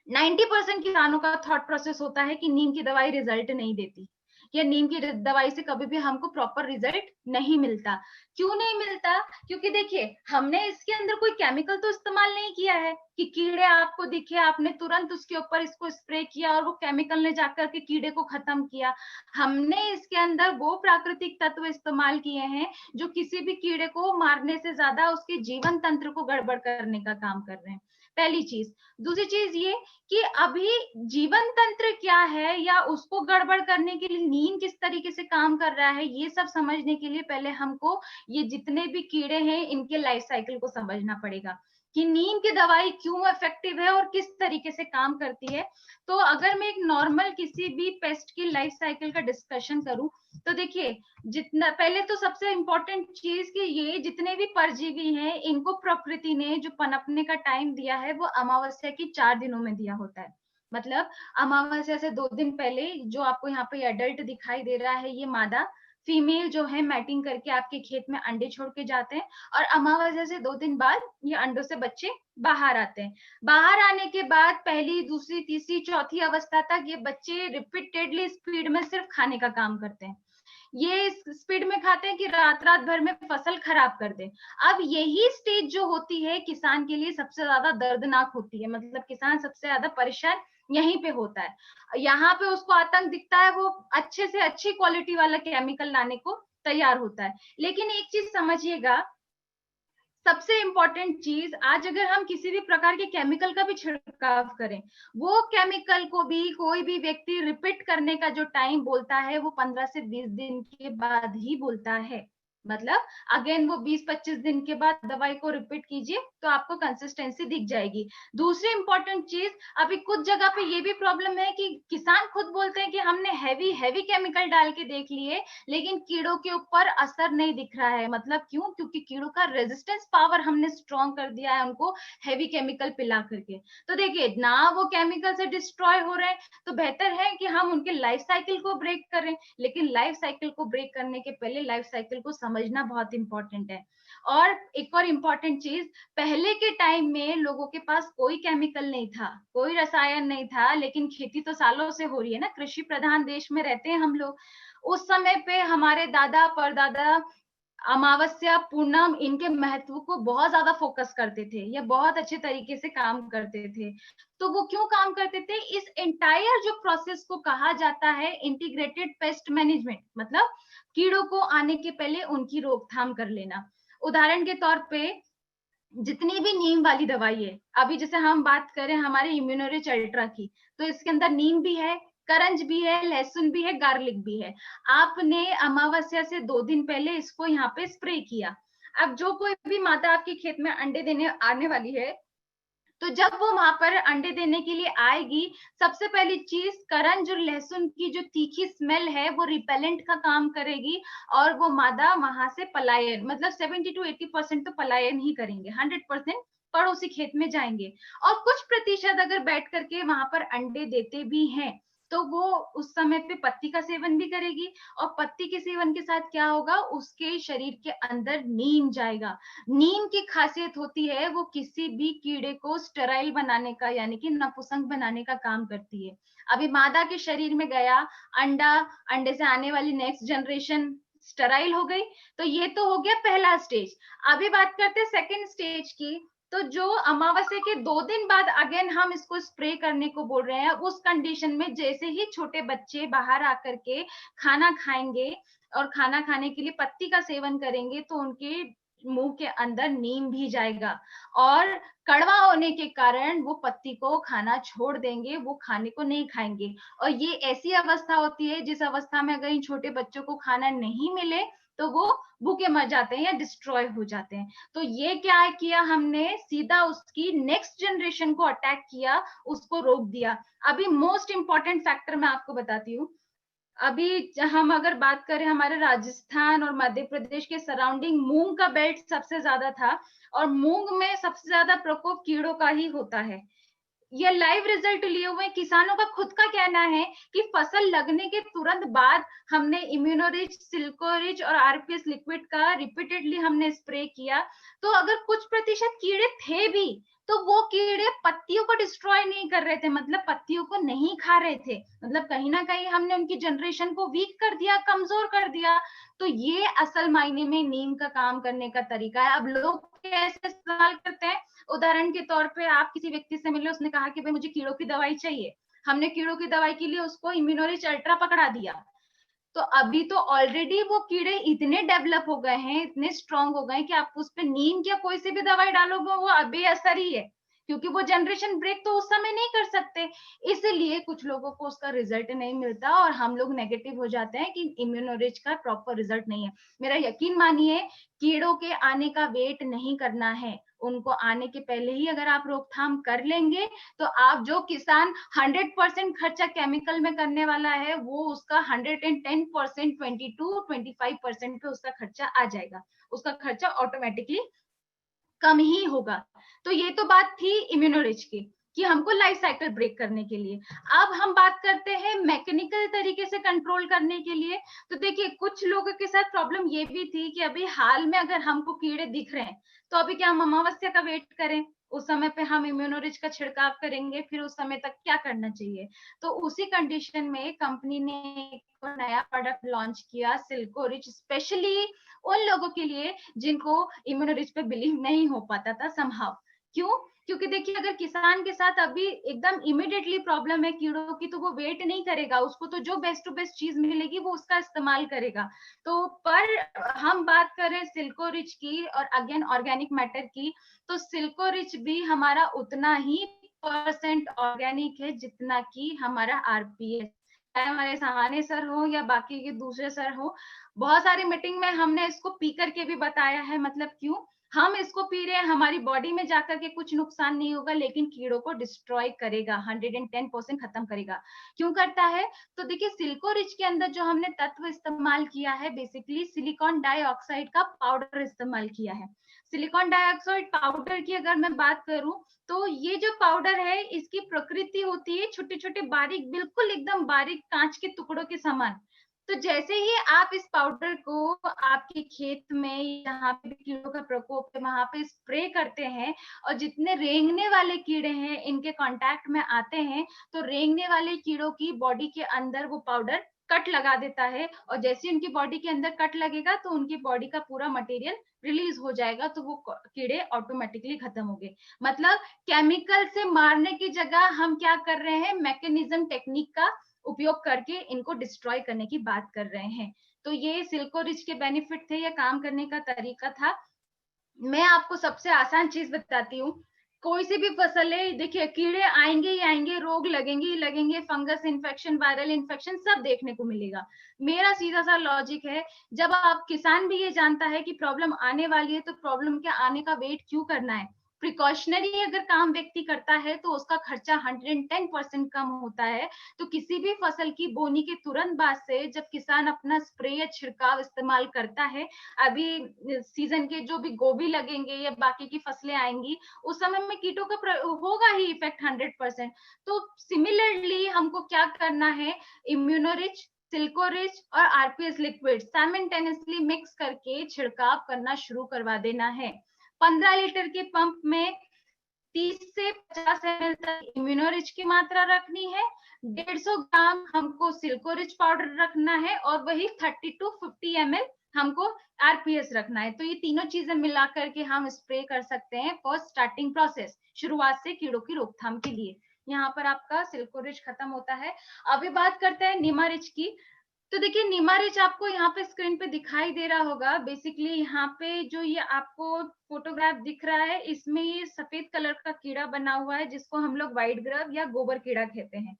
90% किसानों का थॉट प्रोसेस होता है कि नीम की दवाई रिजल्ट नहीं देती, या नीम की दवाई से कभी भी हमको प्रॉपर रिजल्ट नहीं मिलता। क्यों नहीं मिलता? क्योंकि देखिए, हमने इसके अंदर कोई केमिकल तो इस्तेमाल नहीं किया है कि कीड़े आपको दिखे आपने तुरंत उसके ऊपर इसको स्प्रे किया और वो केमिकल ने जाकर के कीड़े को खत्म किया। हमने इसके अंदर वो प्राकृतिक तत्व इस्तेमाल किए हैं जो किसी भी कीड़े को मारने से ज्यादा उसके जीवन तंत्र को गड़बड़ करने का काम कर रहे हैं। पहली चीज। दूसरी चीज ये कि अभी जीवन तंत्र क्या है या उसको गड़बड़ करने के लिए नीम किस तरीके से काम कर रहा है, ये सब समझने के लिए पहले हमको ये जितने भी कीड़े हैं इनके लाइफ साइकिल को समझना पड़ेगा कि नीम की दवाई क्यों इफेक्टिव है और किस तरीके से काम करती है। तो अगर मैं एक नॉर्मल किसी भी पेस्ट की लाइफ साइकिल का डिस्कशन करूं, तो देखिए, जितना पहले तो सबसे इंपॉर्टेंट चीज कि ये जितने भी परजीवी हैं इनको प्रकृति ने जो पनपने का टाइम दिया है वो अमावस्या की 4 दिनों में दिया होता है। मतलब अमावस्या से 2 दिन पहले जो आपको यहाँ पे एडल्ट दिखाई दे रहा है, ये मादा, फीमेल जो है मैटिंग करके आपके खेत में अंडे छोड़ के जाते हैं, और अमावस्या से 2 दिन बाद ये अंडों से बच्चे बाहर आते हैं। बाहर आने के बाद पहली, दूसरी, तीसरी, चौथी अवस्था तक ये बच्चे रिपीटेडली स्पीड में सिर्फ खाने का काम करते हैं। ये स्पीड में खाते हैं कि रात रात भर में फसल खराब कर दे। अब यही स्टेज जो होती है किसान के लिए सबसे ज्यादा दर्दनाक होती है। मतलब किसान सबसे ज्यादा परेशान यहीं पे होता है। यहाँ पे उसको आतंक दिखता है, वो अच्छे से अच्छी क्वालिटी वाला केमिकल लाने को तैयार होता है। लेकिन एक चीज समझिएगा, सबसे इंपॉर्टेंट चीज, आज अगर हम किसी भी प्रकार के केमिकल का भी छिड़काव करें, वो केमिकल को भी कोई भी व्यक्ति रिपीट करने का जो टाइम बोलता है वो 15 से 20 दिन के बाद ही बोलता है। मतलब अगेन वो 20-25 दिन के बाद दवाई को रिपीट कीजिए तो आपको कंसिस्टेंसी दिख जाएगी। दूसरी इंपॉर्टेंट चीज, अभी कुछ जगह पे ये भी प्रॉब्लम है कि किसान खुद बोलते हैं कि हमने हैवी हैवी केमिकल डाल के देख लिए लेकिन कीड़ों के ऊपर असर नहीं दिख रहा है। मतलब क्यों? क्योंकि कीड़ों का रेजिस्टेंस पावर हमने स्ट्रॉन्ग कर दिया है उनको हैवी केमिकल पिला करके। तो देखिए, ना वो केमिकल से डिस्ट्रॉय हो रहे हैं, तो बेहतर है कि हम उनके लाइफ साइकिल को ब्रेक करें। लेकिन लाइफ साइकिल को ब्रेक करने के पहले लाइफ साइकिल को समझना बहुत इंपॉर्टेंट है। और एक और इम्पॉर्टेंट चीज, पहले के टाइम में लोगों के पास कोई केमिकल नहीं था, कोई रसायन नहीं था, लेकिन खेती तो सालों से हो रही है ना, कृषि प्रधान देश में रहते हैं हम लोग। उस समय पे हमारे दादा परदादा अमावस्या, पूर्णम, इनके महत्व को बहुत ज्यादा फोकस करते थे, ये बहुत अच्छे तरीके से काम करते थे। तो वो क्यों काम करते थे? इस एंटायर जो प्रोसेस को कहा जाता है इंटीग्रेटेड पेस्ट मैनेजमेंट। मतलब कीड़ों को आने के पहले उनकी रोकथाम कर लेना। उदाहरण के तौर पे, जितनी भी नीम वाली दवाई है, अभी जैसे हम बात करें हमारे इम्यूनोरिच अल्ट्रा की, तो इसके अंदर नीम भी है, करंज भी है, लहसुन भी है, गार्लिक भी है। आपने अमावस्या से 2 दिन पहले इसको यहाँ पे स्प्रे किया। अब जो कोई भी माता आपके खेत में अंडे देने आने वाली है, तो जब वो वहां पर अंडे देने के लिए आएगी, सबसे पहली चीज, करंज और लहसुन की जो तीखी स्मेल है वो रिपेलेंट का काम करेगी, और वो मादा वहां से पलायन, मतलब 70-80% तो पलायन ही करेंगे, 100% पड़ोसी खेत में जाएंगे। और कुछ प्रतिशत अगर बैठ करके वहां पर अंडे देते भी हैं, तो वो उस समय पे पत्ती का सेवन भी करेगी, और पत्ती के सेवन के साथ क्या होगा, उसके शरीर के अंदर नीम जाएगा। नीम की खासियत होती है वो किसी भी कीड़े को स्टेराइल बनाने का, यानी कि नपुंसक बनाने का काम करती है। अभी मादा के शरीर में गया अंडा, अंडे से आने वाली नेक्स्ट जनरेशन स्टेराइल हो गई। तो ये तो हो गया पहला स्टेज। अभी बात करते हैं सेकेंड स्टेज की। तो जो अमावस्या के 2 दिन बाद अगेन हम इसको स्प्रे करने को बोल रहे हैं, उस कंडीशन में जैसे ही छोटे बच्चे बाहर आकर के खाना खाएंगे और खाना खाने के लिए पत्ती का सेवन करेंगे, तो उनके मुंह के अंदर नीम भी जाएगा, और कड़वा होने के कारण वो पत्ती को खाना छोड़ देंगे, वो खाने को नहीं खाएंगे। और ये ऐसी अवस्था होती है जिस अवस्था में अगर इन छोटे बच्चों को खाना नहीं मिले तो वो भूखे मर जाते हैं या डिस्ट्रॉय हो जाते हैं। तो ये क्या किया हमने, सीधा उसकी नेक्स्ट जनरेशन को अटैक किया, उसको रोक दिया। अभी मोस्ट इंपॉर्टेंट फैक्टर मैं आपको बताती हूँ। अभी हम अगर बात करें, हमारे राजस्थान और मध्य प्रदेश के सराउंडिंग मूंग का बेल्ट सबसे ज्यादा था, और मूंग में सबसे ज्यादा प्रकोप कीड़ों का ही होता है। ये लाइव रिजल्ट लिए हुए किसानों का खुद का कहना है कि फसल लगने के तुरंत बाद हमने इम्यूनोरिच, सिल्कोरिच और आरपीएस लिक्विड का रिपीटेडली हमने स्प्रे किया, तो अगर कुछ प्रतिशत कीड़े थे भी, तो वो कीड़े पत्तियों को डिस्ट्रॉय नहीं कर रहे थे, मतलब पत्तियों को नहीं खा रहे थे, मतलब कहीं ना कहीं हमने उनकी जनरेशन को वीक कर दिया, कमजोर कर दिया। तो ये असल मायने में नीम का काम करने का तरीका है। अब लोग कैसे इस्तेमाल करते हैं, उदाहरण के तौर पे आप किसी व्यक्ति से मिले, उसने कहा कि भाई मुझे कीड़ों की दवाई चाहिए, हमने कीड़ों की दवाई के लिए उसको इम्यूनोरिच अल्ट्रा पकड़ा दिया, तो अभी तो ऑलरेडी वो कीड़े इतने डेवलप हो गए हैं, इतने स्ट्रांग हो गए कि आप उस पर नीम या कोई सी भी दवाई डालोगे वो बेअसर ही है, क्योंकि वो जनरेशन ब्रेक तो उस समय नहीं कर सकते। इसलिए कुछ लोगों को उसका रिजल्ट नहीं मिलता और हम लोग नेगेटिव हो जाते हैं कि इम्यूनोरिच का प्रॉपर रिजल्ट नहीं है। मेरा यकीन मानिए, कीड़ों के आने का वेट नहीं करना है, उनको आने के पहले ही अगर आप रोकथाम कर लेंगे, तो आप जो किसान 100% खर्चा केमिकल में करने वाला है, वो उसका 110%, 22-25% पे उसका खर्चा आ जाएगा, उसका खर्चा ऑटोमेटिकली कम ही होगा। तो ये तो बात थी इम्यूनोरिच की, कि हमको लाइफ साइकिल ब्रेक करने के लिए। अब हम बात करते हैं मैकेनिकल तरीके से कंट्रोल करने के लिए। तो देखिए, कुछ लोगों के साथ प्रॉब्लम ये भी थी कि अभी हाल में अगर हमको कीड़े दिख रहे हैं, तो अभी क्या हम अमावस्या का वेट करें, उस समय पे हम इम्यूनोरिच का छिड़काव करेंगे, फिर उस समय तक क्या करना चाहिए। तो उसी कंडीशन में कंपनी ने एक नया प्रोडक्ट लॉन्च किया, सिल्कोरिच, स्पेशली उन लोगों के लिए जिनको इम्यूनोरिच पे बिलीव नहीं हो पाता था समहाउ। क्यों? क्योंकि देखिए, अगर किसान के साथ अभी एकदम इमिडिएटली प्रॉब्लम है कीड़ों की, तो वो वेट नहीं करेगा, उसको तो जो बेस्ट टू बेस्ट चीज मिलेगी वो उसका इस्तेमाल करेगा। तो पर हम बात करें सिल्कोरिच की और अगेन ऑर्गेनिक मैटर की, तो सिल्कोरिच भी हमारा उतना ही % ऑर्गेनिक है जितना कि हमारा आरपीएस, चाहे हमारे सामान्य सर हो या बाकी के दूसरे सर हो। बहुत सारी मीटिंग में हमने इसको पी करके भी बताया है, मतलब क्यों हम इसको पी रहे हैं, हमारी बॉडी में जाकर के कुछ नुकसान नहीं होगा, लेकिन कीड़ों को डिस्ट्रॉय करेगा, 110% खत्म करेगा। क्यों करता है? तो देखिए, सिल्कोरिच के अंदर जो हमने तत्व इस्तेमाल किया है, बेसिकली सिलिकॉन डाइऑक्साइड का पाउडर इस्तेमाल किया है। सिलिकॉन डाइऑक्साइड पाउडर की अगर मैं बात करूं, तो ये जो पाउडर है, इसकी प्रकृति होती है छोटे छोटे बारीक, बिल्कुल एकदम बारीक कांच के टुकड़ों के समान। तो जैसे ही आप इस पाउडर को आपके खेत में, जहाँ पे कीड़ों का प्रकोप है वहां पे स्प्रे करते हैं, और जितने रेंगने वाले कीड़े हैं इनके कांटेक्ट में आते हैं, तो रेंगने वाले कीड़ों की बॉडी के अंदर वो पाउडर कट लगा देता है, और जैसे उनकी बॉडी के अंदर कट लगेगा तो उनकी बॉडी का पूरा मटेरियल रिलीज हो जाएगा, तो वो कीड़े ऑटोमेटिकली खत्म हो गए। मतलब केमिकल से मारने की जगह हम क्या कर रहे हैं, मैकेनिज्म टेक्निक का उपयोग करके इनको डिस्ट्रॉय करने की बात कर रहे हैं। तो ये सिल्कोरिच के बेनिफिट थे, या काम करने का तरीका था। मैं आपको सबसे आसान चीज बताती हूँ। कोई सी भी फसल है, देखिए कीड़े आएंगे ही आएंगे, रोग लगेंगे ही लगेंगे, फंगस इन्फेक्शन, वायरल इन्फेक्शन सब देखने को मिलेगा। मेरा सीधा सा लॉजिक है, जब आप किसान भी ये जानता है कि प्रॉब्लम आने वाली है, तो प्रॉब्लम के आने का वेट क्यों करना है। प्रिकॉशनरी अगर काम व्यक्ति करता है तो उसका खर्चा 110% कम होता है। तो किसी भी फसल की बोनी के तुरंत बाद से जब किसान अपना स्प्रे या छिड़काव इस्तेमाल करता है, अभी सीजन के जो भी गोभी लगेंगे या बाकी की फसलें आएंगी, उस समय में कीटों का होगा ही इफेक्ट 100%। तो सिमिलरली हमको क्या करना है, इम्यूनोरिच, सिल्कोरिच और आरपीएस लिक्विड साइमल्टेनियसली मिक्स करके छिड़काव करना शुरू करवा देना है। 15 लीटर के पंप में 30 से 50 ml तक इम्यूनोरिच की मात्रा रखनी है, 150 ग्राम हमको सिल्कोरिच पाउडर रखना है और वही 30 to 50 ml हमको आरपीएस रखना है। तो ये तीनों चीजें मिलाकर के हम स्प्रे कर सकते हैं फॉर स्टार्टिंग प्रोसेस, शुरुआत से कीड़ों की रोकथाम के लिए। यहाँ पर आपका सिल्कोरिच खत्म होता है। अभी बात करते हैं नीमारिच की। तो देखिए नीमारिच आपको यहाँ पे स्क्रीन पे दिखाई दे रहा होगा। बेसिकली यहाँ पे जो ये आपको फोटोग्राफ दिख रहा है, इसमें ये सफेद कलर का कीड़ा बना हुआ है जिसको हम लोग व्हाइट ग्रब या गोबर कीड़ा कहते हैं।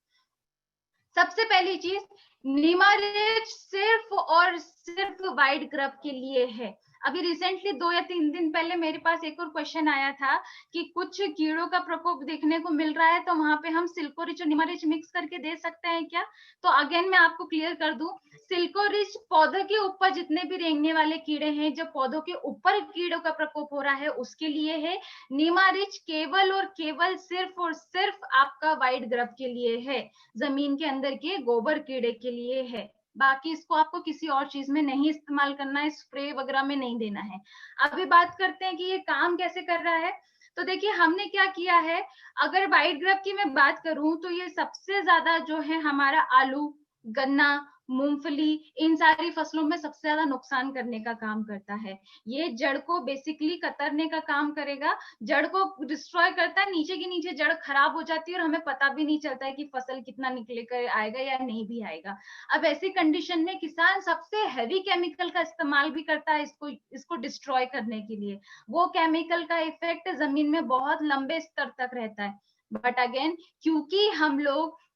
सबसे पहली चीज, नीमारिच सिर्फ और सिर्फ व्हाइट ग्रब के लिए है। अभी रिसेंटली 2 या 3 दिन पहले मेरे पास एक और क्वेश्चन आया था कि कुछ कीड़ों का प्रकोप देखने को मिल रहा है, तो वहां पे हम सिल्कोरिच और नीमारिच मिक्स करके दे सकते हैं क्या? तो अगेन मैं आपको क्लियर कर दूं, सिल्कोरिच पौधों के ऊपर जितने भी रेंगने वाले कीड़े हैं, जो पौधों के ऊपर कीड़ों का प्रकोप हो रहा है उसके लिए है। नीमारिच केवल और केवल सिर्फ और सिर्फ आपका व्हाइट ग्रब के लिए है, जमीन के अंदर के गोबर कीड़े के लिए है। बाकी इसको आपको किसी और चीज में नहीं इस्तेमाल करना है, स्प्रे वगैरह में नहीं देना है। अभी बात करते हैं कि ये काम कैसे कर रहा है। तो देखिए हमने क्या किया है, अगर व्हाइट ग्रब की मैं बात करूं तो ये सबसे ज्यादा जो है हमारा आलू, गन्ना, मूंगफली, इन सारी फसलों में सबसे ज्यादा नुकसान करने का काम करता है। ये जड़ को बेसिकली कतरने का काम करेगा, जड़ को डिस्ट्रॉय करता है, नीचे के नीचे जड़ खराब हो जाती है और हमें पता भी नहीं चलता है कि फसल कितना निकले कर आएगा या नहीं भी आएगा। अब ऐसी कंडीशन में किसान सबसे हैवी केमिकल का इस्तेमाल भी करता है इसको डिस्ट्रॉय करने के लिए। वो केमिकल का इफेक्ट जमीन में बहुत लंबे स्तर तक रहता है। बट अगेन, क्योंकि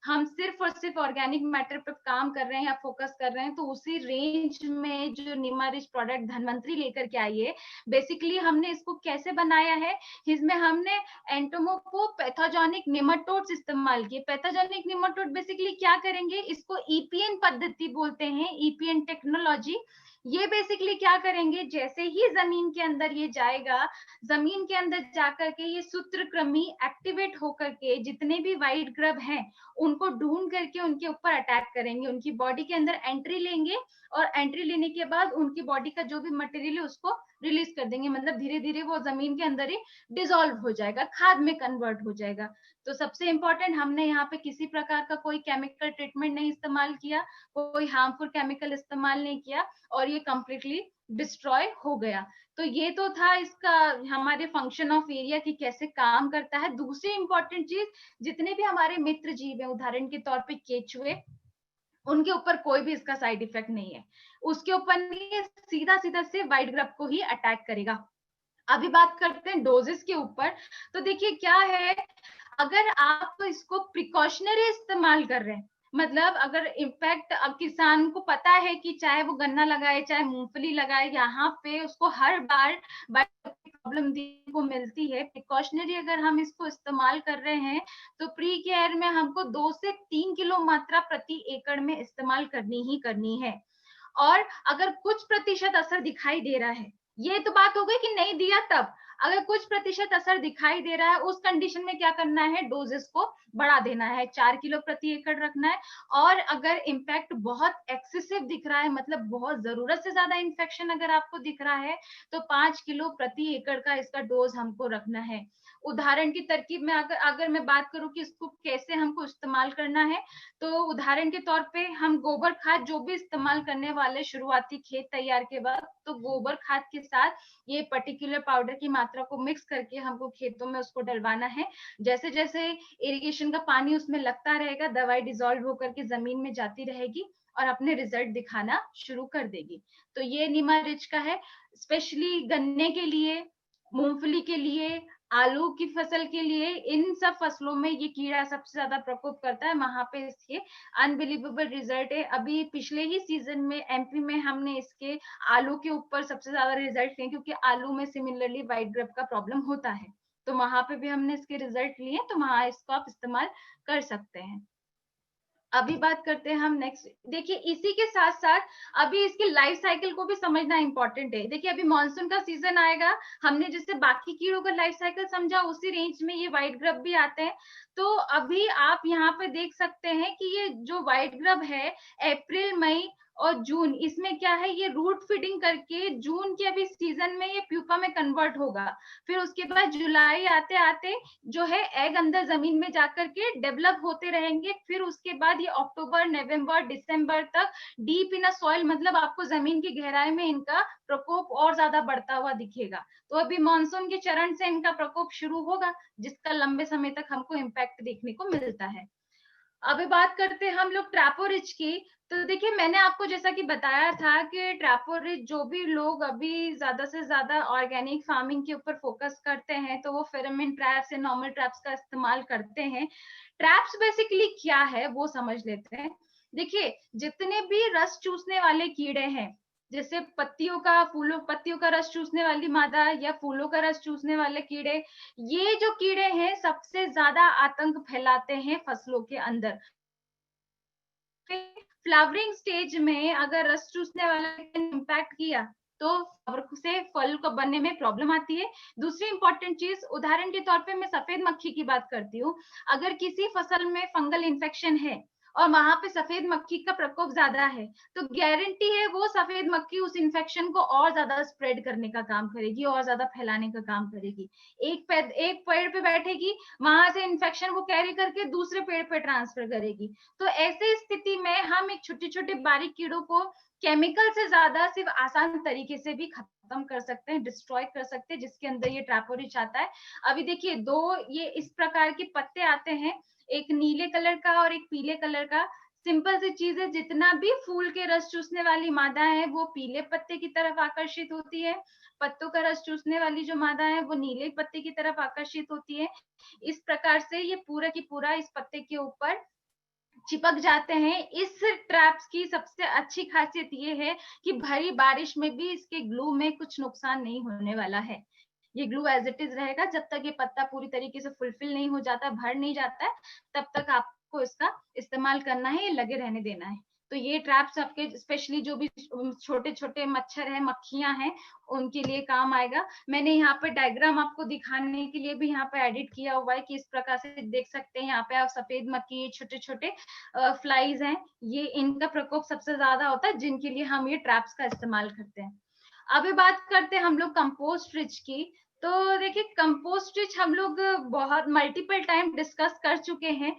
हम सिर्फ और सिर्फ ऑर्गेनिक मैटर पे काम कर रहे हैं या फोकस कर रहे हैं, तो उसी रेंज में जो निमारिच प्रोडक्ट धनवंतरी लेकर के आई है, बेसिकली हमने इसको कैसे बनाया है, इसमें हमने एंटोमोको पैथोजेनिक निमाटोड्स इस्तेमाल किए। पैथोजेनिक निमाटोड बेसिकली क्या करेंगे, इसको ईपीएन पद्धति बोलते हैं, ईपीएन टेक्नोलॉजी। ये बेसिकली क्या करेंगे, जैसे ही जमीन के अंदर ये जाएगा, जमीन के अंदर जाकर के ये सूत्रकृमि एक्टिवेट होकर के जितने भी व्हाइट ग्रब हैं उनको ढूंढ करके उनके ऊपर अटैक करेंगे, उनकी बॉडी के अंदर एंट्री लेंगे और एंट्री लेने के बाद उनकी बॉडी का जो भी मटेरियल है उसको रिलीज कर देंगे। मतलब धीरे धीरे वो जमीन के अंदर ही डिसॉल्व हो जाएगा, खाद में कन्वर्ट हो जाएगा। तो सबसे इंपॉर्टेंट, हमने यहाँ पे किसी प्रकार का कोई केमिकल ट्रीटमेंट नहीं इस्तेमाल किया, कोई हार्मफुल केमिकल इस्तेमाल नहीं किया और ये कंप्लीटली डिस्ट्रॉय हो गया। तो ये तो था इसका हमारे फंक्शन ऑफ एरिया की कैसे काम करता है। दूसरी इंपॉर्टेंट चीज, जितने भी हमारे मित्र जीव है, उदाहरण के तौर पे केचुए, उनके ऊपर कोई भी इसका साइड इफेक्ट नहीं है, उसके ऊपर नहीं, सीधा सीधा से व्हाइट ग्रब को ही अटैक करेगा। अभी बात करते हैं डोजेस के ऊपर। तो देखिए क्या है, अगर आप इसको प्रिकॉशनरी इस्तेमाल कर रहे हैं, मतलब अगर इम्पैक्ट अब किसान को पता है कि चाहे वो गन्ना लगाए चाहे मूंगफली लगाए, यहाँ पे उसको हर बार प्रॉब्लम देखने को मिलती है। प्रिकॉशनरी अगर हम इसको इस्तेमाल कर रहे हैं तो प्री केयर में हमको 2 से 3 किलो मात्रा प्रति एकड़ में इस्तेमाल करनी ही करनी है। और अगर कुछ प्रतिशत असर दिखाई दे रहा है, ये तो बात हो गई कि नहीं दिया तब, अगर कुछ प्रतिशत असर दिखाई दे रहा है उस कंडीशन में क्या करना है, डोजेस को बढ़ा देना है, 4 किलो प्रति एकड़ रखना है। और अगर इम्पैक्ट बहुत एक्सेसिव दिख रहा है, मतलब बहुत जरूरत से ज्यादा इन्फेक्शन अगर आपको दिख रहा है, तो 5 किलो प्रति एकड़ का इसका डोज हमको रखना है। उदाहरण की तरकीब में अगर अगर मैं बात करूं कि इसको कैसे हमको इस्तेमाल करना है, तो उदाहरण के तौर पे हम गोबर खाद जो भी इस्तेमाल करने वाले शुरुआती खेत तैयार के बाद, तो गोबर खाद के साथ ये पर्टिकुलर पाउडर की मात्रा को मिक्स करके हमको खेतों में उसको डलवाना है। जैसे जैसे इरिगेशन का पानी उसमें लगता रहेगा, दवाई डिसॉल्व होकर के जमीन में जाती रहेगी और अपने रिजल्ट दिखाना शुरू कर देगी। तो ये निमारिच का है, स्पेशली गन्ने के लिए, मूंगफली के लिए, आलू की फसल के लिए, इन सब फसलों में ये कीड़ा सबसे ज्यादा प्रकोप करता है। वहां पे इसके अनबिलीवेबल रिजल्ट है। अभी पिछले ही सीजन में एमपी में हमने इसके आलू के ऊपर सबसे ज्यादा रिजल्ट लिए, क्योंकि आलू में सिमिलरली व्हाइट ग्रब का प्रॉब्लम होता है। तो वहां पे भी हमने इसके रिजल्ट लिए, तो वहां इसको आप इस्तेमाल कर सकते हैं। अभी बात करते हैं हम नेक्स्ट। देखिए इसी के साथ साथ अभी इसके लाइफ साइकिल को भी समझना इंपॉर्टेंट है। देखिए अभी मानसून का सीजन आएगा, हमने जैसे बाकी कीड़ों का लाइफ साइकिल समझा, उसी रेंज में ये व्हाइट ग्रब भी आते हैं। तो अभी आप यहाँ पे देख सकते हैं कि ये जो व्हाइट ग्रब है, अप्रैल मई और जून, इसमें क्या है, ये रूट फीडिंग करके जून के अभी सीजन में ये प्यूपा में कन्वर्ट होगा। फिर उसके बाद जुलाई आते आते जो है एग अंदर जमीन में जाकर के डेवलप होते रहेंगे। फिर उसके बाद ये अक्टूबर नवंबर दिसंबर तक डीप इन सॉइल, मतलब आपको जमीन की गहराई में इनका प्रकोप और ज्यादा बढ़ता हुआ दिखेगा। तो अभी मानसून के चरण से इनका प्रकोप शुरू होगा, जिसका लंबे समय तक हमको इम्पैक्ट देखने को मिलता है। अभी बात करते हैं हम लोग ट्रैपोरिज की। तो देखिए मैंने आपको जैसा कि बताया था कि ट्रैपोरिज, जो भी लोग अभी ज्यादा से ज्यादा ऑर्गेनिक फार्मिंग के ऊपर फोकस करते हैं, तो वो फेरोमोन ट्रैप्स या नॉर्मल ट्रैप्स का इस्तेमाल करते हैं। ट्रैप्स बेसिकली क्या है वो समझ लेते हैं। देखिए जितने भी रस चूसने वाले कीड़े हैं, जैसे पत्तियों का रस चूसने वाली मादा या फूलों का रस चूसने वाले कीड़े, ये जो कीड़े हैं सबसे ज्यादा आतंक फैलाते हैं फसलों के अंदर। फ्लावरिंग स्टेज में अगर रस चूसने वाला इम्पैक्ट किया तो से फल को बनने में प्रॉब्लम आती है। दूसरी इंपॉर्टेंट चीज, उदाहरण के तौर पे मैं सफेद मक्खी की बात करती हूँ। अगर किसी फसल में फंगल इन्फेक्शन है और वहां पे सफेद मक्खी का प्रकोप ज्यादा है, तो गारंटी है वो सफेद मक्खी उस इन्फेक्शन को और ज्यादा स्प्रेड करने का काम करेगी, और ज्यादा फैलाने का काम करेगी। एक पेड़ पे बैठेगी, वहां से इन्फेक्शन को कैरी करके दूसरे पेड़ पे ट्रांसफर करेगी। तो ऐसे स्थिति में हम एक छोटे छोटे बारीक कीड़ों को केमिकल से ज्यादा सिर्फ आसान तरीके से भी खत्म कर सकते हैं, डिस्ट्रॉय कर सकते हैं, जिसके अंदर ये ट्रैपोरिच आता है। अभी देखिए दो ये इस प्रकार के पत्ते आते हैं, एक नीले कलर का और एक पीले कलर का। सिंपल सी चीज है, जितना भी फूल के रस चूसने वाली मादा है वो पीले पत्ते की तरफ आकर्षित होती है, पत्तों का रस चूसने वाली जो मादा है वो नीले पत्ते की तरफ आकर्षित होती है। इस प्रकार से ये पूरा की पूरा इस पत्ते के ऊपर चिपक जाते हैं। इस ट्रैप्स की सबसे अच्छी खासियत ये है कि भरी बारिश में भी इसके ग्लू में कुछ नुकसान नहीं होने वाला है। ये ग्लू एज इट इज रहेगा, जब तक ये पत्ता पूरी तरीके से फुलफिल नहीं हो जाता, भर नहीं जाता है, तब तक आपको इसका इस्तेमाल करना है, ये लगे रहने देना है। तो ये ट्रैप्स आपके स्पेशली जो भी छोटे छोटे मच्छर है, मक्खियां हैं, उनके लिए काम आएगा। मैंने यहाँ पे डायग्राम आपको दिखाने के लिए भी यहाँ पे एडिट किया हुआ है कि इस प्रकार से देख सकते हैं। यहाँ पे आप सफेद मक्खी, छोटे छोटे फ्लाइज हैं, ये इनका प्रकोप सबसे ज्यादा होता है, जिनके लिए हम ये ट्रैप्स का इस्तेमाल करते हैं। अभी बात करते हैं हम लोग कंपोस्ट रिच की। तो देखिए कंपोस्ट रिच हम लोग बहुत मल्टीपल टाइम डिस्कस कर चुके हैं,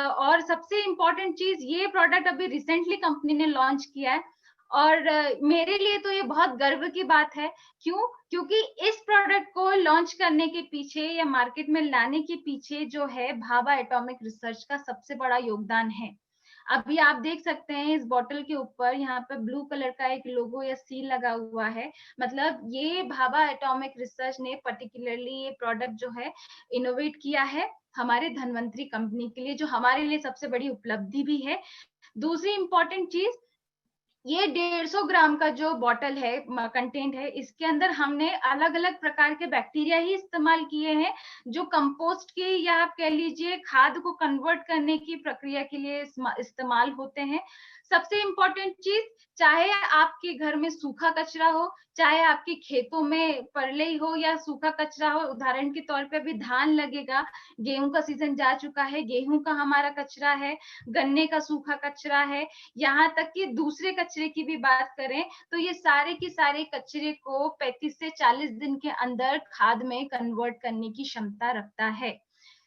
और सबसे इम्पोर्टेंट चीज, ये प्रोडक्ट अभी रिसेंटली कंपनी ने लॉन्च किया है, और मेरे लिए तो ये बहुत गर्व की बात है। क्यों? क्योंकि इस प्रोडक्ट को लॉन्च करने के पीछे या मार्केट में लाने के पीछे जो है भाभा एटॉमिक रिसर्च का सबसे बड़ा योगदान है। अभी आप देख सकते हैं इस बॉटल के ऊपर यहाँ पे ब्लू कलर का एक लोगो या सील लगा हुआ है। मतलब ये भाभा एटॉमिक रिसर्च ने पर्टिकुलरली ये प्रोडक्ट जो है इनोवेट किया है हमारे धनवंतरी कंपनी के लिए, जो हमारे लिए सबसे बड़ी उपलब्धि भी है। दूसरी इंपॉर्टेंट चीज, ये 150 ग्राम का जो बॉटल है, कंटेंट है, इसके अंदर हमने अलग अलग प्रकार के बैक्टीरिया ही इस्तेमाल किए हैं, जो कंपोस्ट की या आप कह लीजिए खाद को कन्वर्ट करने की प्रक्रिया के लिए इस्तेमाल होते हैं। सबसे इम्पोर्टेंट चीज, चाहे आपके घर में सूखा कचरा हो, चाहे आपके खेतों में परलई हो या सूखा कचरा हो, उदाहरण के तौर पे अभी धान लगेगा, गेहूं का सीजन जा चुका है, गेहूं का हमारा कचरा है, गन्ने का सूखा कचरा है, यहाँ तक कि दूसरे कचरे की भी बात करें तो ये सारे के सारे कचरे को 35 से 40 दिन के अंदर खाद में कन्वर्ट करने की क्षमता रखता है।